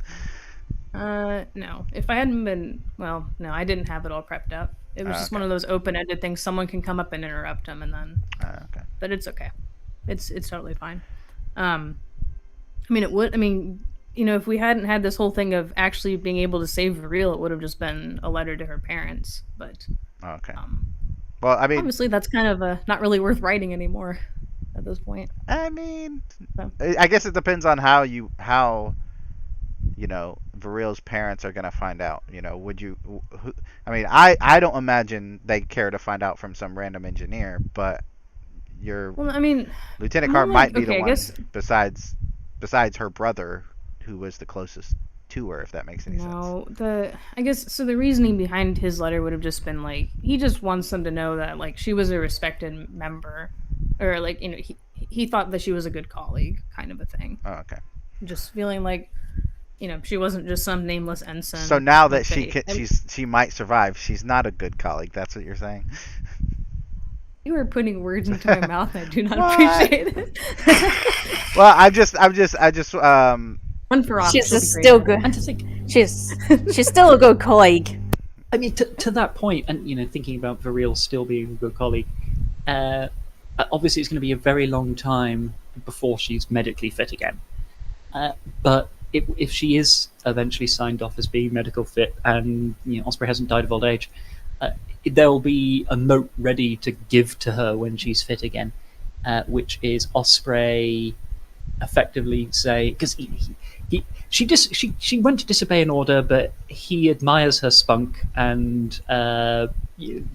No. If I hadn't been, no, I didn't have it all prepped up. It was just one of those open-ended things. Someone can come up and interrupt them, and then. Okay. But it's okay. It's totally fine. It would. If we hadn't had this whole thing of actually being able to save Variel, it would have just been a letter to her parents. But okay. Well, obviously that's kind of not really worth writing anymore at this point. So. I guess it depends on how Variel's parents are gonna find out. Would you? I don't imagine they care to find out from some random engineer, but Lieutenant Carr might be the one besides her brother, who was the closest to her, if that makes any sense. I guess so. The reasoning behind his letter would have just been like, he just wants them to know that like she was a respected member, or like he thought that she was a good colleague, kind of a thing. Oh, okay. Just feeling like she wasn't just some nameless ensign. So now that she might survive, she's not a good colleague. That's what you're saying. You are putting words into my mouth. I do not appreciate it. Well, I just one for off. She's still good. And to think, she's still a good colleague. To that point, and thinking about Variel still being a good colleague, obviously it's going to be a very long time before she's medically fit again. But if she is eventually signed off as being medical fit, and Osprey hasn't died of old age, there'll be a note ready to give to her when she's fit again, which is Osprey effectively say, because she went to disobey an order, but he admires her spunk and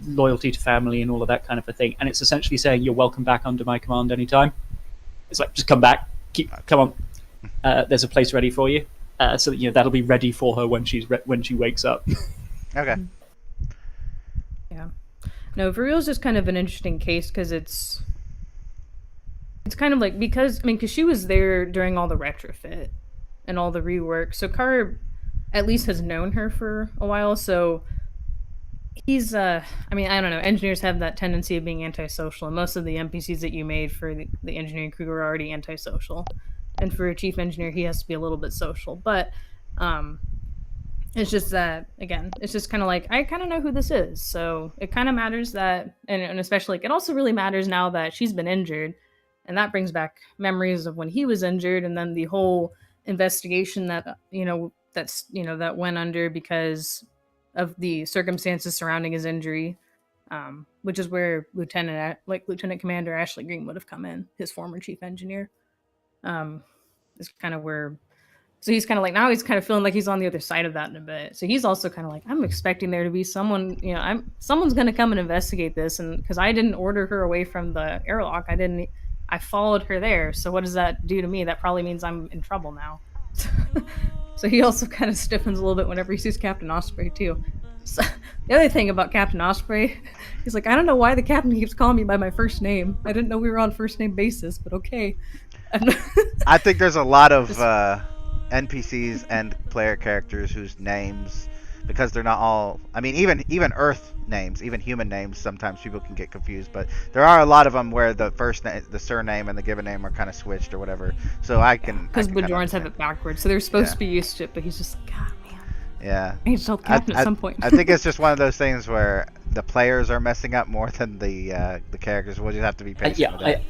loyalty to family and all of that kind of a thing, and it's essentially saying you're welcome back under my command anytime. It's like, just come back, come on. There's a place ready for you, so that that'll be ready for her when she wakes up. Okay. Yeah. No, Variel's just kind of an interesting case because it's kind of like, because she was there during all the retrofit and all the rework, so Carr at least has known her for a while. So he's I don't know. Engineers have that tendency of being antisocial, and most of the NPCs that you made for the engineering crew are already antisocial. And for a chief engineer, he has to be a little bit social. But it's just that, again, it's just kind of like, I kind of know who this is. So it kind of matters that, and especially, like, it also really matters now that she's been injured. And that brings back memories of when he was injured, and then the whole investigation that, that went under because of the circumstances surrounding his injury, which is where Lieutenant Commander Ashley Green would have come in, his former chief engineer. Is kind of where, so he's kind of like, now he's kind of feeling like he's on the other side of that in a bit. So he's also kind of like, I'm expecting there to be someone, someone's going to come and investigate this, and because I didn't order her away from the airlock, I followed her there. So what does that do to me? That probably means I'm in trouble now. So he also kind of stiffens a little bit whenever he sees Captain Osprey too. So, the other thing about Captain Osprey, he's like, I don't know why the captain keeps calling me by my first name. I didn't know we were on first name basis, but okay. I think there's a lot of NPCs and player characters whose names, because they're not all, even Earth names, even human names, sometimes people can get confused, but there are a lot of them where the first name, the surname and the given name are kind of switched or whatever. So I can, because Bajorans have it backwards, so they're supposed to be used to it, but he's just, God, man. Yeah. I need to tell the captain at some point. I think it's just one of those things where the players are messing up more than the characters. We'll just have to be patient with that.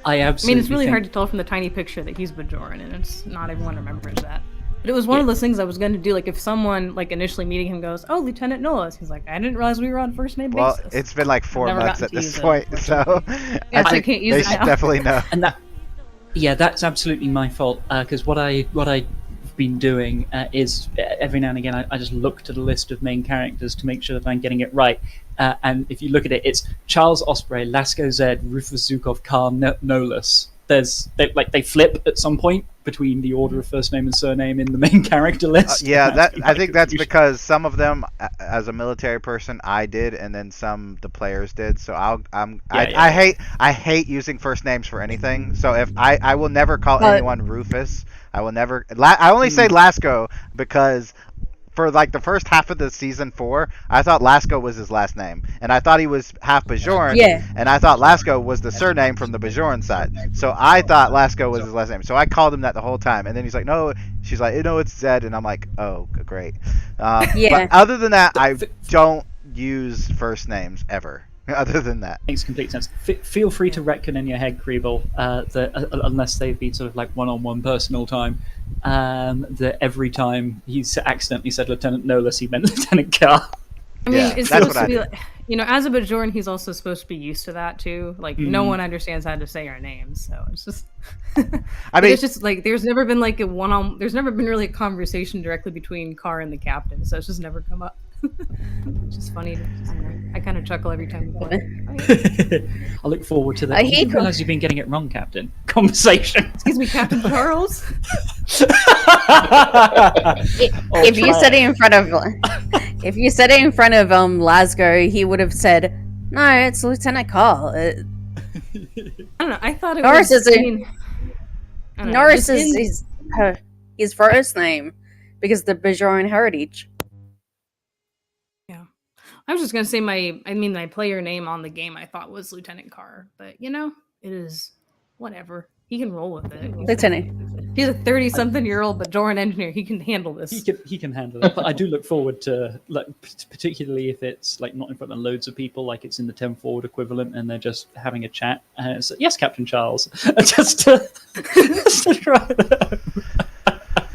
I absolutely. It's really hard to tell from the tiny picture that he's Bajoran, and it's not everyone remembers that. But it was one of those things I was going to do. Like, if someone, like, initially meeting him goes, "Oh, Lieutenant Nolas," he's like, "I didn't realize we were on first name Well, basis." it's been like 4 never months gotten at to this use it, point, so Yeah, I so I think can't use they it should now. definitely know. And that's absolutely my fault. Because what I've been doing is every now and again I just look to the list of main characters to make sure that I'm getting it right. And if you look at it, it's Charles Osprey, Lasco Zed, Rufus Zukov, Karl Nolas. They flip at some point between the order of first name and surname in the main character list. I think that's because some of them, as a military person, I did, and then some the players did. So I hate using first names for anything. So if I will never call anyone Rufus. I will never. I only say Lasco because for like the first half of the season 4, I thought Lasco was his last name, and I thought he was half Bajoran, and I thought Lasco was the surname from the Bajoran side. So I thought Lasco was his last name. So I called him that the whole time, and then he's like, "No," she's like, "No, it's Zed," and I'm like, "Oh, great." But other than that, I don't use first names ever. Other than that, makes complete sense. Feel free to reckon in your head, Kriebel, unless they've been sort of like one-on-one personal time, that every time he's accidentally said Lieutenant Nolas, he meant Lieutenant Carr. I mean, it's supposed to be like, as a Bajoran, he's also supposed to be used to that too. Like, no one understands how to say our names, so it's just. I mean, it's just like there's never been like there's never been really a conversation directly between Carr and the captain, so it's just never come up. It's just funny. I kind of chuckle every time we play. I look forward to that. I didn't realize you've been getting it wrong, Captain. Conversation. Excuse me, Captain Charles. If you said it in front of, Lasgo, he would have said, "No, it's Lieutenant Carl." I don't know. I thought it Norris was. Norris is his first name because of the Bajoran heritage. I was just gonna say my player name on the game I thought was Lieutenant Carr, but it is whatever. He can roll with it. He's a 30-something-year-old Bajoran engineer. He can handle this. He can handle it. But I do look forward to, like, particularly if it's like not in front of loads of people, like it's in the 10 forward equivalent, and they're just having a chat. So, yes, Captain Charles, just to try that.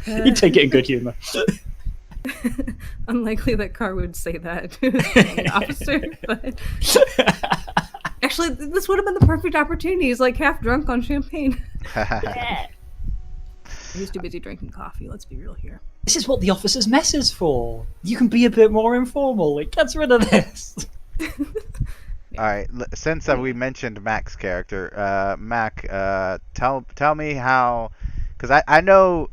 You take it in good humor. Unlikely that Carr would say that to his officer, but actually, this would have been the perfect opportunity. He's like half drunk on champagne. He's too busy drinking coffee. Let's be real here. This is what the officer's mess is for. You can be a bit more informal. It gets rid of this. All right. Since we mentioned Mac's character, Mac, tell me how, because I know.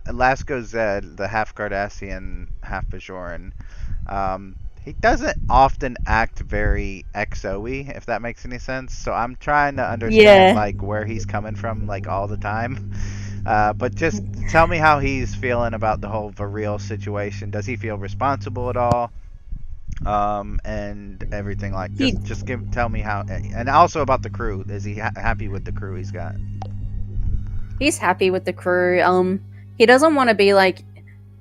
Lasco Zed, the half Cardassian, half Bajoran, he doesn't often act very XO-y, if that makes any sense. So I'm trying to understand like where he's coming from, like all the time. But just tell me how he's feeling about the whole Varil situation. Does he feel responsible at all? And everything like tell me how, and also about the crew. Is he happy with the crew he's got? He's happy with the crew. He doesn't want to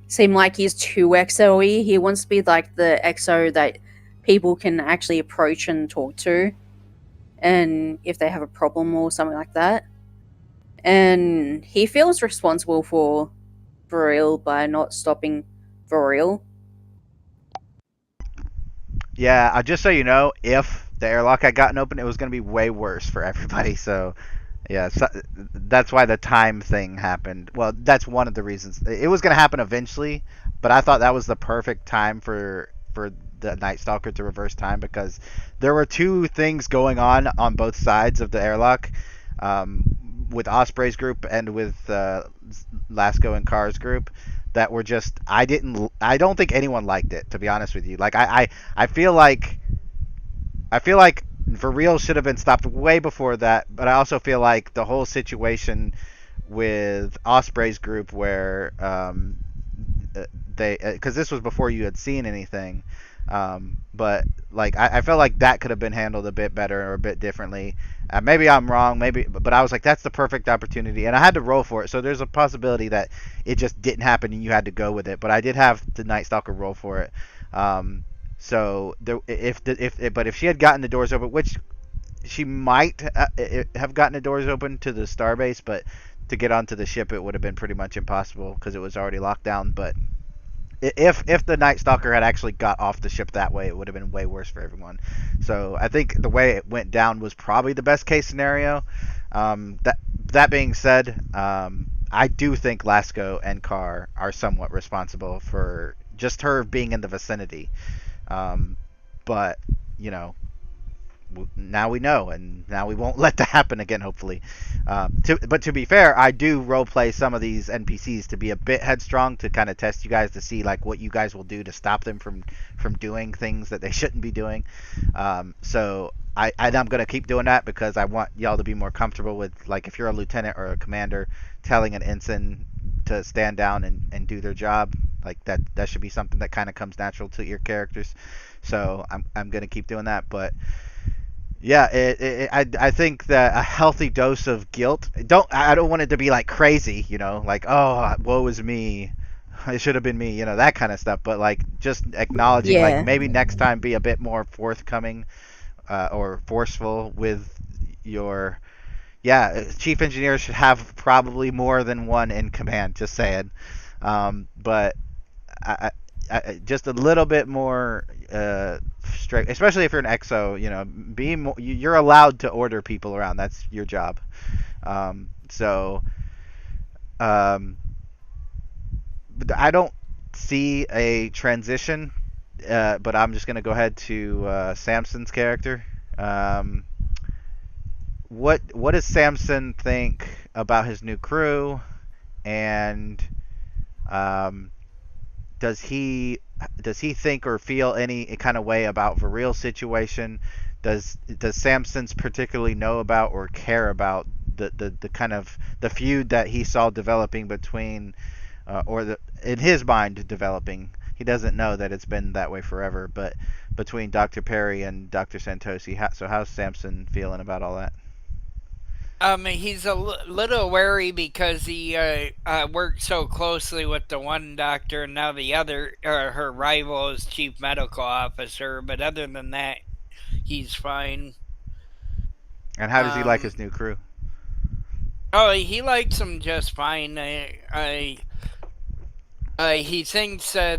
seem like he's too XO-y. He wants to be like the XO that people can actually approach and talk to, and if they have a problem or something like that. And he feels responsible for Varil by not stopping Varil. Yeah, just so you know, if the airlock had gotten open, it was going to be way worse for everybody, so... Yeah, so that's why the time thing happened. Well, that's one of the reasons. It was going to happen eventually, but I thought that was the perfect time for the Night Stalker to reverse time, because there were two things going on both sides of the airlock, with Osprey's group and with Lasco and Carr's group, that were just... I don't think anyone liked it, to be honest with you. Like, I feel like Varil should have been stopped way before that, but I also feel like the whole situation with Osprey's group, where because this was before you had seen anything, but like I felt like that could have been handled a bit better or a bit differently. Maybe I'm wrong, but I was like, that's the perfect opportunity, and I had to roll for it. So there's a possibility that it just didn't happen and you had to go with it, but I did have the Night Stalker roll for it. So if she had gotten the doors open, which she might have gotten the doors open to the starbase, but to get onto the ship, it would have been pretty much impossible because it was already locked down. But if the Night Stalker had actually got off the ship that way, it would have been way worse for everyone. So I think the way it went down was probably the best case scenario. That being said, I do think Lasco and Carr are somewhat responsible for just her being in the vicinity. But you know, now we know, and now we won't let that happen again, hopefully. But to be fair, I do roleplay some of these NPCs to be a bit headstrong, to kind of test you guys to see like what you guys will do to stop them from doing things that they shouldn't be doing. So I'm going to keep doing that because I want y'all to be more comfortable with, like, if you're a lieutenant or a commander, telling an ensign to stand down and do their job. Like that should be something that kind of comes natural to your characters. So I'm going to keep doing that. But yeah, I think that a healthy dose of guilt. I don't want it to be like crazy, you know, like, oh, woe is me, it should have been me, you know, that kind of stuff. But like just acknowledging, Yeah. like maybe next time be a bit more forthcoming or forceful with your. Yeah, chief engineer should have probably more than one in command. Just saying, but I just a little bit more strict, especially if you're an EXO. You know, be more, you're allowed to order people around. That's your job. So, but I don't see a transition. But I'm just gonna go ahead to Samson's character. What does Samson think about his new crew, and does he think or feel any kind of way about Viril's situation? Does Samson's particularly know about or care about the kind of the feud that he saw developing between in his mind developing? He doesn't know that it's been that way forever, but between Dr. Perry and Dr. Santosi. So how's Samson feeling about all that? He's a little wary because he worked so closely with the one doctor, and now the other, her rival, is chief medical officer. But other than that, he's fine. And how does he like his new crew? Oh, he likes them just fine. He thinks the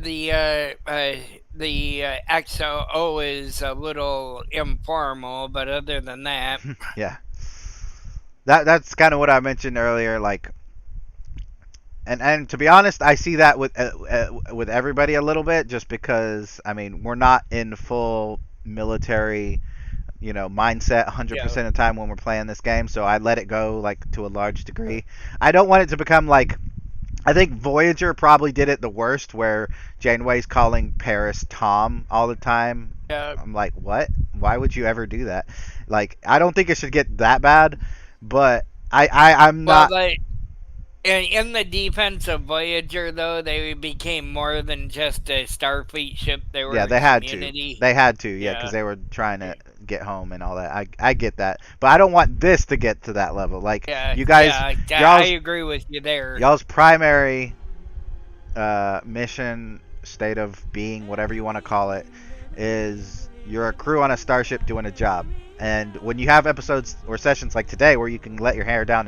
XO is a little informal, but other than that, Yeah. That's kind of what I mentioned earlier, like, and to be honest, I see that with everybody a little bit, just because I mean we're not in full military, you know, mindset 100% of the time when we're playing this game, so I let it go like to a large degree. I don't want it to become like, I think Voyager probably did it the worst, where Janeway's calling Paris Tom all the time. I'm like, what? Why would you ever do that? Like, I don't think it should get that bad. But I'm not. Well, like, in the defense of Voyager, though, they became more than just a Starfleet ship. They were they had to. They had to, because they were trying to get home and all that. I get that, but I don't want this to get to that level. Like, you guys, I agree with you there. Y'all's primary mission, state of being, whatever you want to call it, is you're a crew on a starship doing a job. And when you have episodes or sessions like today where you can let your hair down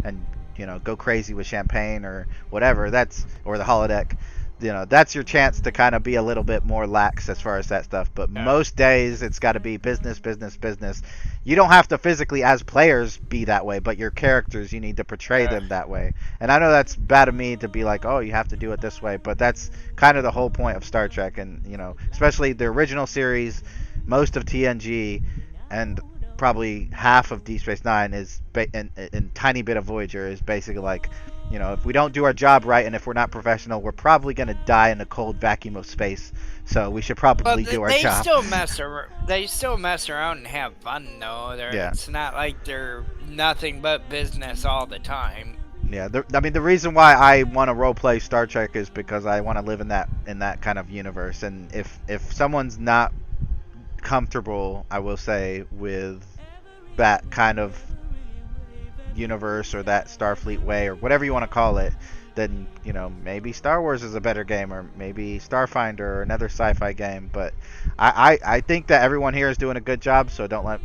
and you know, go crazy with champagne or whatever, or the holodeck, you know, that's your chance to kind of be a little bit more lax as far as that stuff. But most days it's got to be business, business, business. You don't have to physically, as players, be that way, but your characters, you need to portray them that way. And I know that's bad of me to be like, oh, you have to do it this way, but that's kind of the whole point of Star Trek. And, you know, especially the original series, most of TNG, and probably half of Deep Space Nine is and tiny bit of Voyager is basically like, you know, if we don't do our job right and if we're not professional, we're probably going to die in a cold vacuum of space. So we should probably do our job. They still mess around and have fun, though. It's not like they're nothing but business all the time. Yeah, I mean, the reason why I want to roleplay Star Trek is because I want to live in that kind of universe. And if someone's not comfortable, I will say, with that kind of universe or that Starfleet way or whatever you want to call it, then, you know, maybe Star Wars is a better game, or maybe Starfinder or another sci-fi game. But I think that everyone here is doing a good job, so don't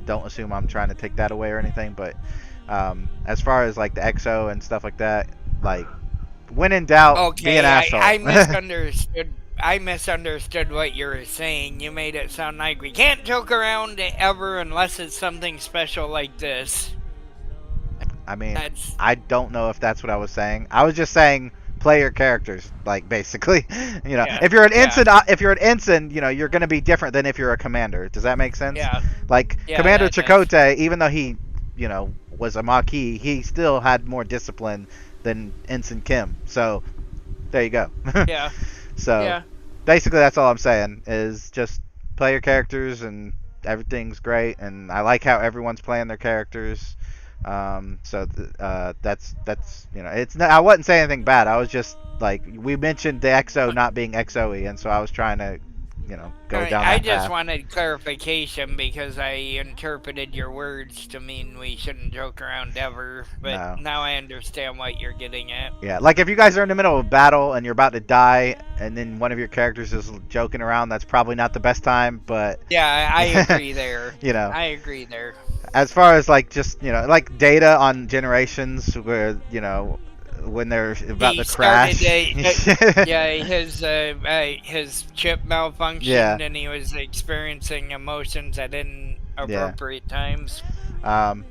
assume I'm trying to take that away or anything. But As far as like the XO and stuff like that, like when in doubt, be an Okay, asshole. I misunderstood. I misunderstood what you were saying. You made it sound like we can't joke around ever unless it's something special like this. I mean, That's I don't know if that's what I was saying. I was just saying play your characters, like basically. Yeah, if you're an yeah. ensign, you're gonna be different than if you're a commander. Does that make sense? Yeah. Like Yeah, Commander that does. Chakotay, even though he, was a Maquis, he still had more discipline than Ensign Kim. So there you go. Yeah. So Yeah. basically, that's all I'm saying is just play your characters and everything's great. And I like how everyone's playing their characters. That's it's not, I wasn't saying anything bad. I was just like, we mentioned the XO not being XOE, and so I was trying to go Alright, down I that just path. wanted clarification because I interpreted your words to mean we shouldn't joke around ever, but No. now I understand what you're getting at. Yeah, like if you guys are in the middle of a battle and you're about to die, and then one of your characters is joking around, that's probably not the best time. But Yeah, I agree there. you know, I agree there. as far as like just like data on generations where when they're about He to crash. His chip malfunctioned Yeah. and he was experiencing emotions at inappropriate times. So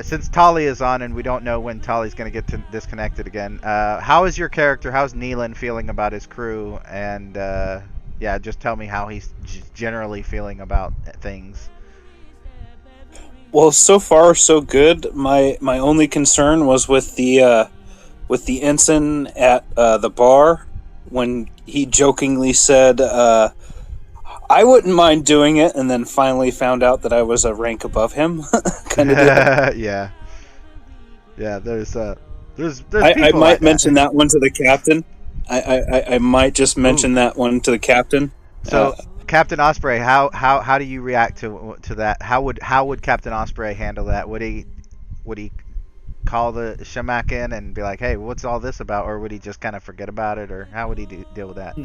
since Tali is on and we don't know when Tali's going to get disconnected again, how is your character? How's Neelan feeling about his crew? And just tell me how he's generally feeling about things. Well, so far so good. My only concern was with the ensign at the bar when he jokingly said, "I wouldn't mind doing it," and then finally found out that I was a rank above him. Kind of deal. Yeah. There's I people might like mention that one to the captain. I might just mention that one to the captain. So. Captain Osprey, how do you react to that? How would Captain Osprey handle that? Would he call the Shamak in and be like, "Hey, what's all this about?" Or would he just kind of forget about it? Or how would he deal with that?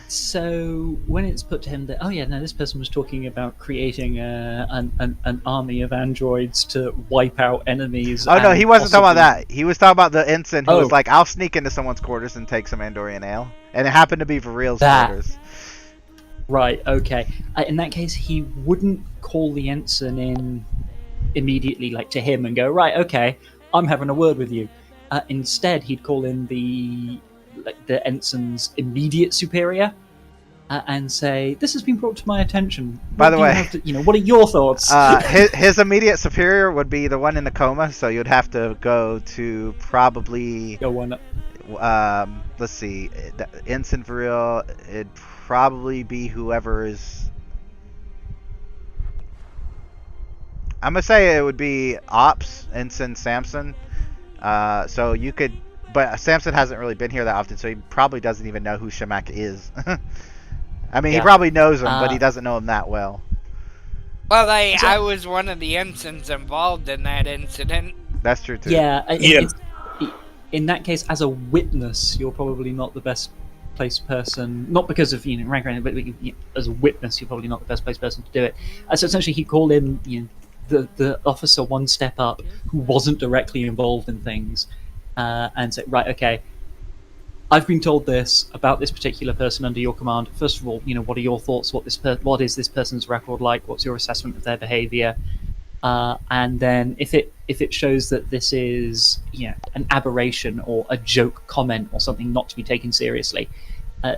So when it's put to him that, this person was talking about creating an army of androids to wipe out enemies. Oh no, he wasn't talking about possibly- that. He was talking about the ensign who was like, "I'll sneak into someone's quarters and take some Andorian ale," and it happened to be for real's quarters. Right, okay. In that case, he wouldn't call the ensign in immediately, like to him, and go, "Right, okay, I'm having a word with you." Instead, he'd call in the ensign's immediate superior and say, "This has been brought to my attention. By the way, what are your thoughts?" His immediate superior would be the one in the coma, so you'd have to go to probably. Go one up. Let's see, the ensign for real. It'd probably be whoever is. I'm gonna say it would be Ops Ensign Samson. So you could, but Samson hasn't really been here that often, so he probably doesn't even know who Shamak is. I mean, he probably knows him, but he doesn't know him that well. Well, I was one of the ensigns involved in that incident. That's true too. Yeah. In that case, as a witness, you're probably not the best placed person, not because of rank or anything, but as a witness, you're probably not the best placed person to do it. So essentially, he called in the officer one step up who wasn't directly involved in things, and said, "Right, okay, I've been told this about this particular person under your command. First of all, what are your thoughts? What is this person's record like? What's your assessment of their behaviour? And then if it shows that this is an aberration or a joke comment or something not to be taken seriously,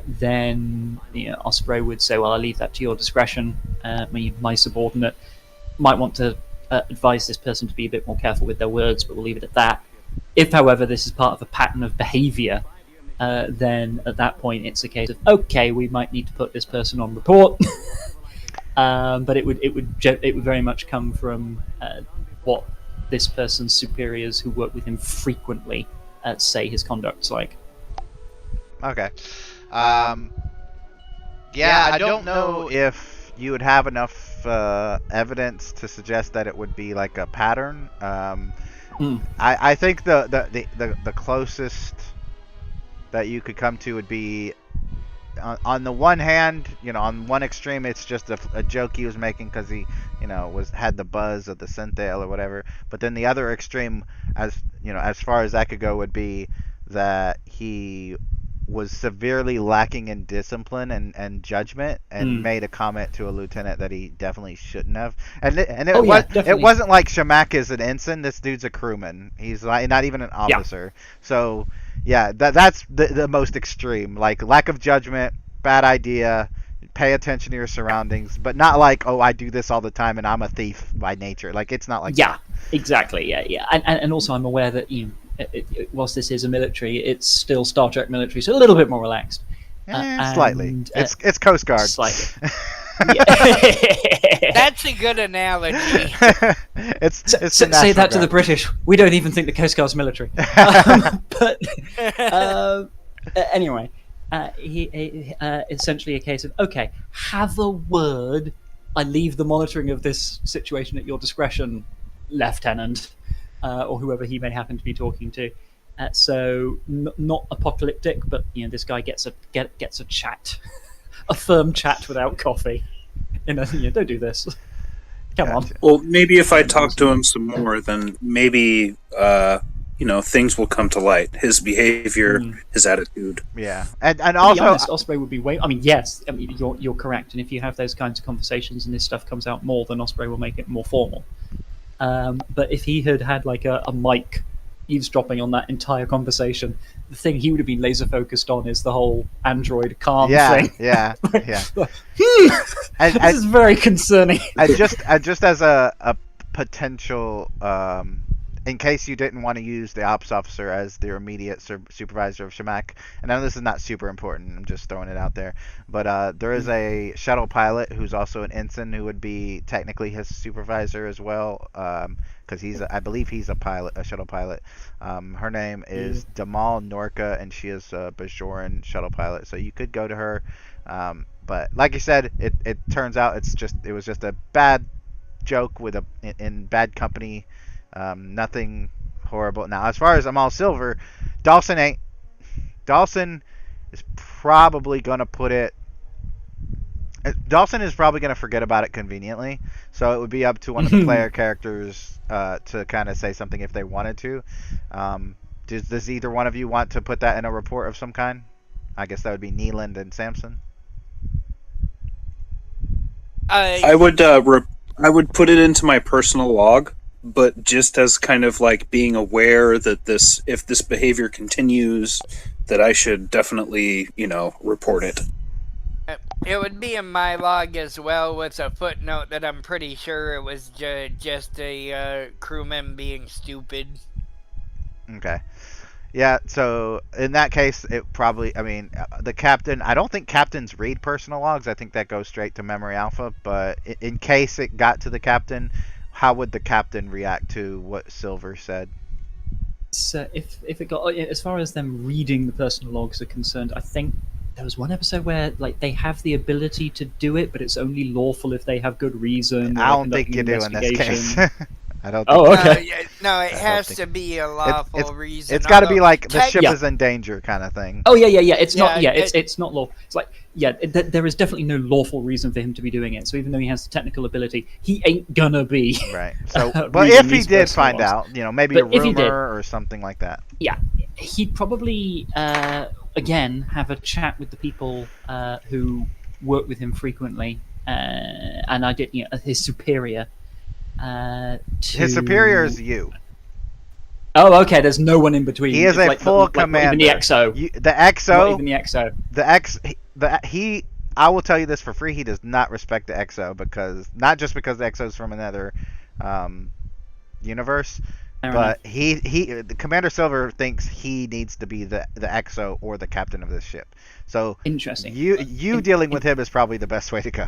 then Osprey would say, well, I'll leave that to your discretion. My subordinate might want to advise this person to be a bit more careful with their words, but we'll leave it at that. If, however, this is part of a pattern of behaviour, then at that point it's a case of, okay, we might need to put this person on report." But it would very much come from what this person's superiors who work with him frequently say his conduct's like. Okay. I don't know if you would have enough evidence to suggest that it would be like a pattern. I think the closest that you could come to would be on the one hand, on one extreme, it's just a joke he was making because he, had the buzz of the synthale or whatever. But then the other extreme, as far as that could go, would be that he was severely lacking in discipline and judgment, and made a comment to a lieutenant that he definitely shouldn't have. It wasn't like Shamak is an ensign. This dude's a crewman. He's not even an officer. Yeah. So yeah, that's the most extreme. Like lack of judgment, bad idea. Pay attention to your surroundings, but not like, oh, I do this all the time and I'm a thief by nature. Like it's not like that. Yeah, exactly. Yeah. And also I'm aware that whilst this is a military, it's still Star Trek military, so a little bit more relaxed. Slightly. It's Coast Guard. Slightly. That's a good analogy. Say that to the British. We don't even think the Coast Guard's military. But anyway, he essentially a case of, okay, have a word. I leave the monitoring of this situation at your discretion, Lieutenant. Or whoever he may happen to be talking to. So not apocalyptic, but this guy gets a chat, a firm chat without coffee. Don't do this. Come on. Well, maybe if I talk to him some more, then maybe things will come to light. His behavior, his attitude. Yeah, and also honest, Osprey would be way. I mean, yes, you're correct. And if you have those kinds of conversations and this stuff comes out more, then Osprey will make it more formal. But if he had like a mic eavesdropping on that entire conversation, the thing he would have been laser focused on is the whole android calm thing. Yeah. This is very concerning. Just as a potential, in case you didn't want to use the ops officer as their immediate supervisor of Shamak, and I know this is not super important, I'm just throwing it out there, but there is a shuttle pilot who's also an ensign who would be technically his supervisor as well, because I believe he's a shuttle pilot. Her name is Damal Norka, and she is a Bajoran shuttle pilot, so you could go to her, but like you said, it turns out it was just a bad joke in bad company. Nothing horrible. Now, as far as Amal Silver, Dawson is probably going to forget about it conveniently. So it would be up to one of the player characters to kind of say something if they wanted to. Does either one of you want to put that in a report of some kind? I guess that would be Neeland and Samson. I would put it into my personal log. But just as kind of like being aware that if this behavior continues, that I should definitely, report it. It would be in my log as well with a footnote that I'm pretty sure it was just a crewman being stupid. Okay. Yeah, so in that case, it probably, the captain, I don't think captains read personal logs. I think that goes straight to Memory Alpha. But in case it got to the captain, how would the captain react to what Silver said? So if it got, as far as them reading the personal logs are concerned, I think there was one episode where like they have the ability to do it, but it's only lawful if they have good reason. I don't think you do in this case. I don't. Oh, okay. No, it has to be a lawful reason. It's got to be like the ship is in danger kind of thing. Oh yeah. It's not. Yeah, it's not law. It's like there is definitely no lawful reason for him to be doing it. So even though he has the technical ability, he ain't gonna be. Right. So, but if he did find out, maybe a rumor or something like that. Yeah, he'd probably again have a chat with the people who work with him frequently, and I did his superior. His superior is you. Oh, okay. There's no one in between. He is a full commander. Even the XO. The XO. Not even the XO. I will tell you this for free. He does not respect the XO because not just because the XO is from another universe, but the Commander Silver thinks he needs to be the XO or the captain of this ship. So interesting. You dealing with him is probably the best way to go.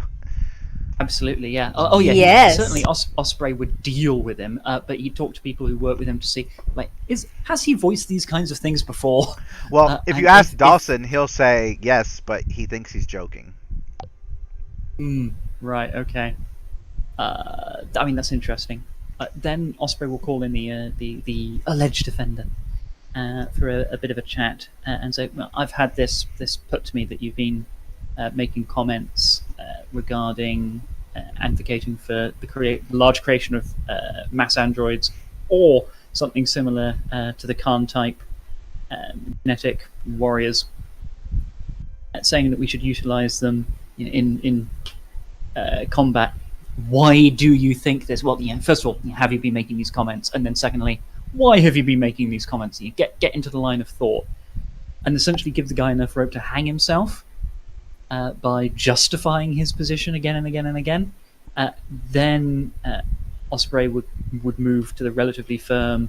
Absolutely, yeah. Oh, yeah. Yes. Certainly, Osprey would deal with him, but he'd talk to people who work with him to see, like, has he voiced these kinds of things before? Well, if you ask Dawson, he'll say yes, but he thinks he's joking. Right. Okay. That's interesting. Then Osprey will call in the alleged offender for a bit of a chat and say, well, I've had this put to me that you've been making comments regarding advocating for the large creation of mass androids, or something similar to the Khan type genetic warriors, saying that we should utilize them in combat. Why do you think this? Well, first of all, have you been making these comments? And then secondly, why have you been making these comments? You get into the line of thought, and essentially give the guy enough rope to hang himself by justifying his position again and again and again. Then Osprey would move to the relatively firm,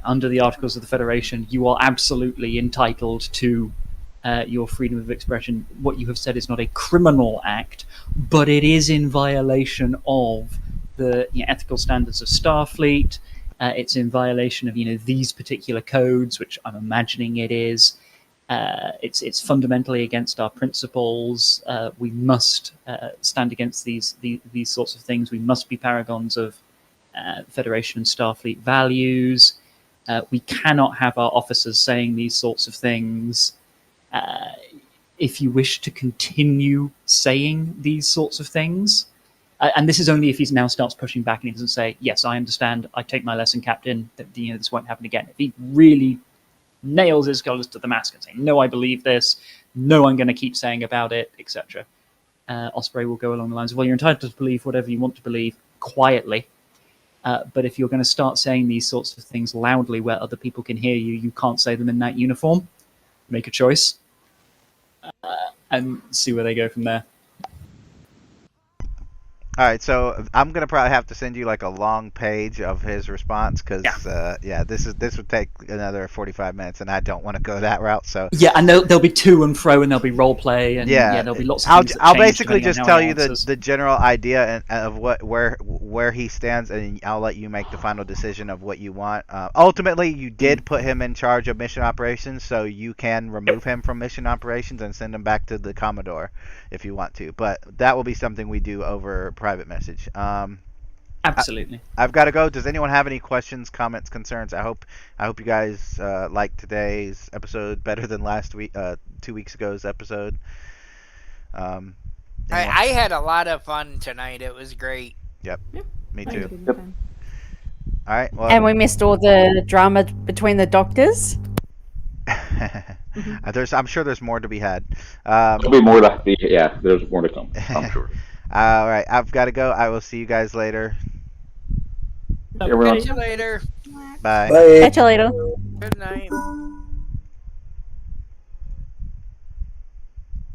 under the Articles of the Federation, you are absolutely entitled to your freedom of expression. What you have said is not a criminal act, but it is in violation of the ethical standards of Starfleet. It's in violation of these particular codes, which I'm imagining it is. It's fundamentally against our principles. We must stand against these sorts of things. We must be paragons of Federation and Starfleet values. We cannot have our officers saying these sorts of things. If you wish to continue saying these sorts of things, and this is only if he now starts pushing back and he doesn't say, yes, I understand, I take my lesson, Captain, that this won't happen again. If he really nails his colours to the mast and saying, no, I believe this, no, I'm going to keep saying about it, etc., Osprey will go along the lines of, well, you're entitled to believe whatever you want to believe quietly. But if you're going to start saying these sorts of things loudly where other people can hear you, you can't say them in that uniform. Make a choice. And see where they go from there. All right, so I'm gonna probably have to send you like a long page of his response because this would take another 45 minutes, and I don't want to go that route. So and there'll be to and fro, and there'll be role play, and there'll be lots of things. I'll basically just tell you the general idea of where he stands, and I'll let you make the final decision of what you want. Ultimately, you did put him in charge of mission operations, so you can remove him from mission operations and send him back to the Commodore if you want to. But that will be something we do over private message. Absolutely. I've got to go. Does anyone have any questions, comments, concerns? I hope you guys liked today's episode better than last week, 2 weeks ago's episode. I had a lot of fun tonight. It was great. Yep. Me I had a too. good time. All right. Well, And we missed all the drama between the doctors. I'm sure there's more to be had. There'll be more to be. Yeah, there's more to come. I'm sure. All right. I've got to go. I will see you guys later. Everyone. Catch you later. Bye. Catch you later. Good night.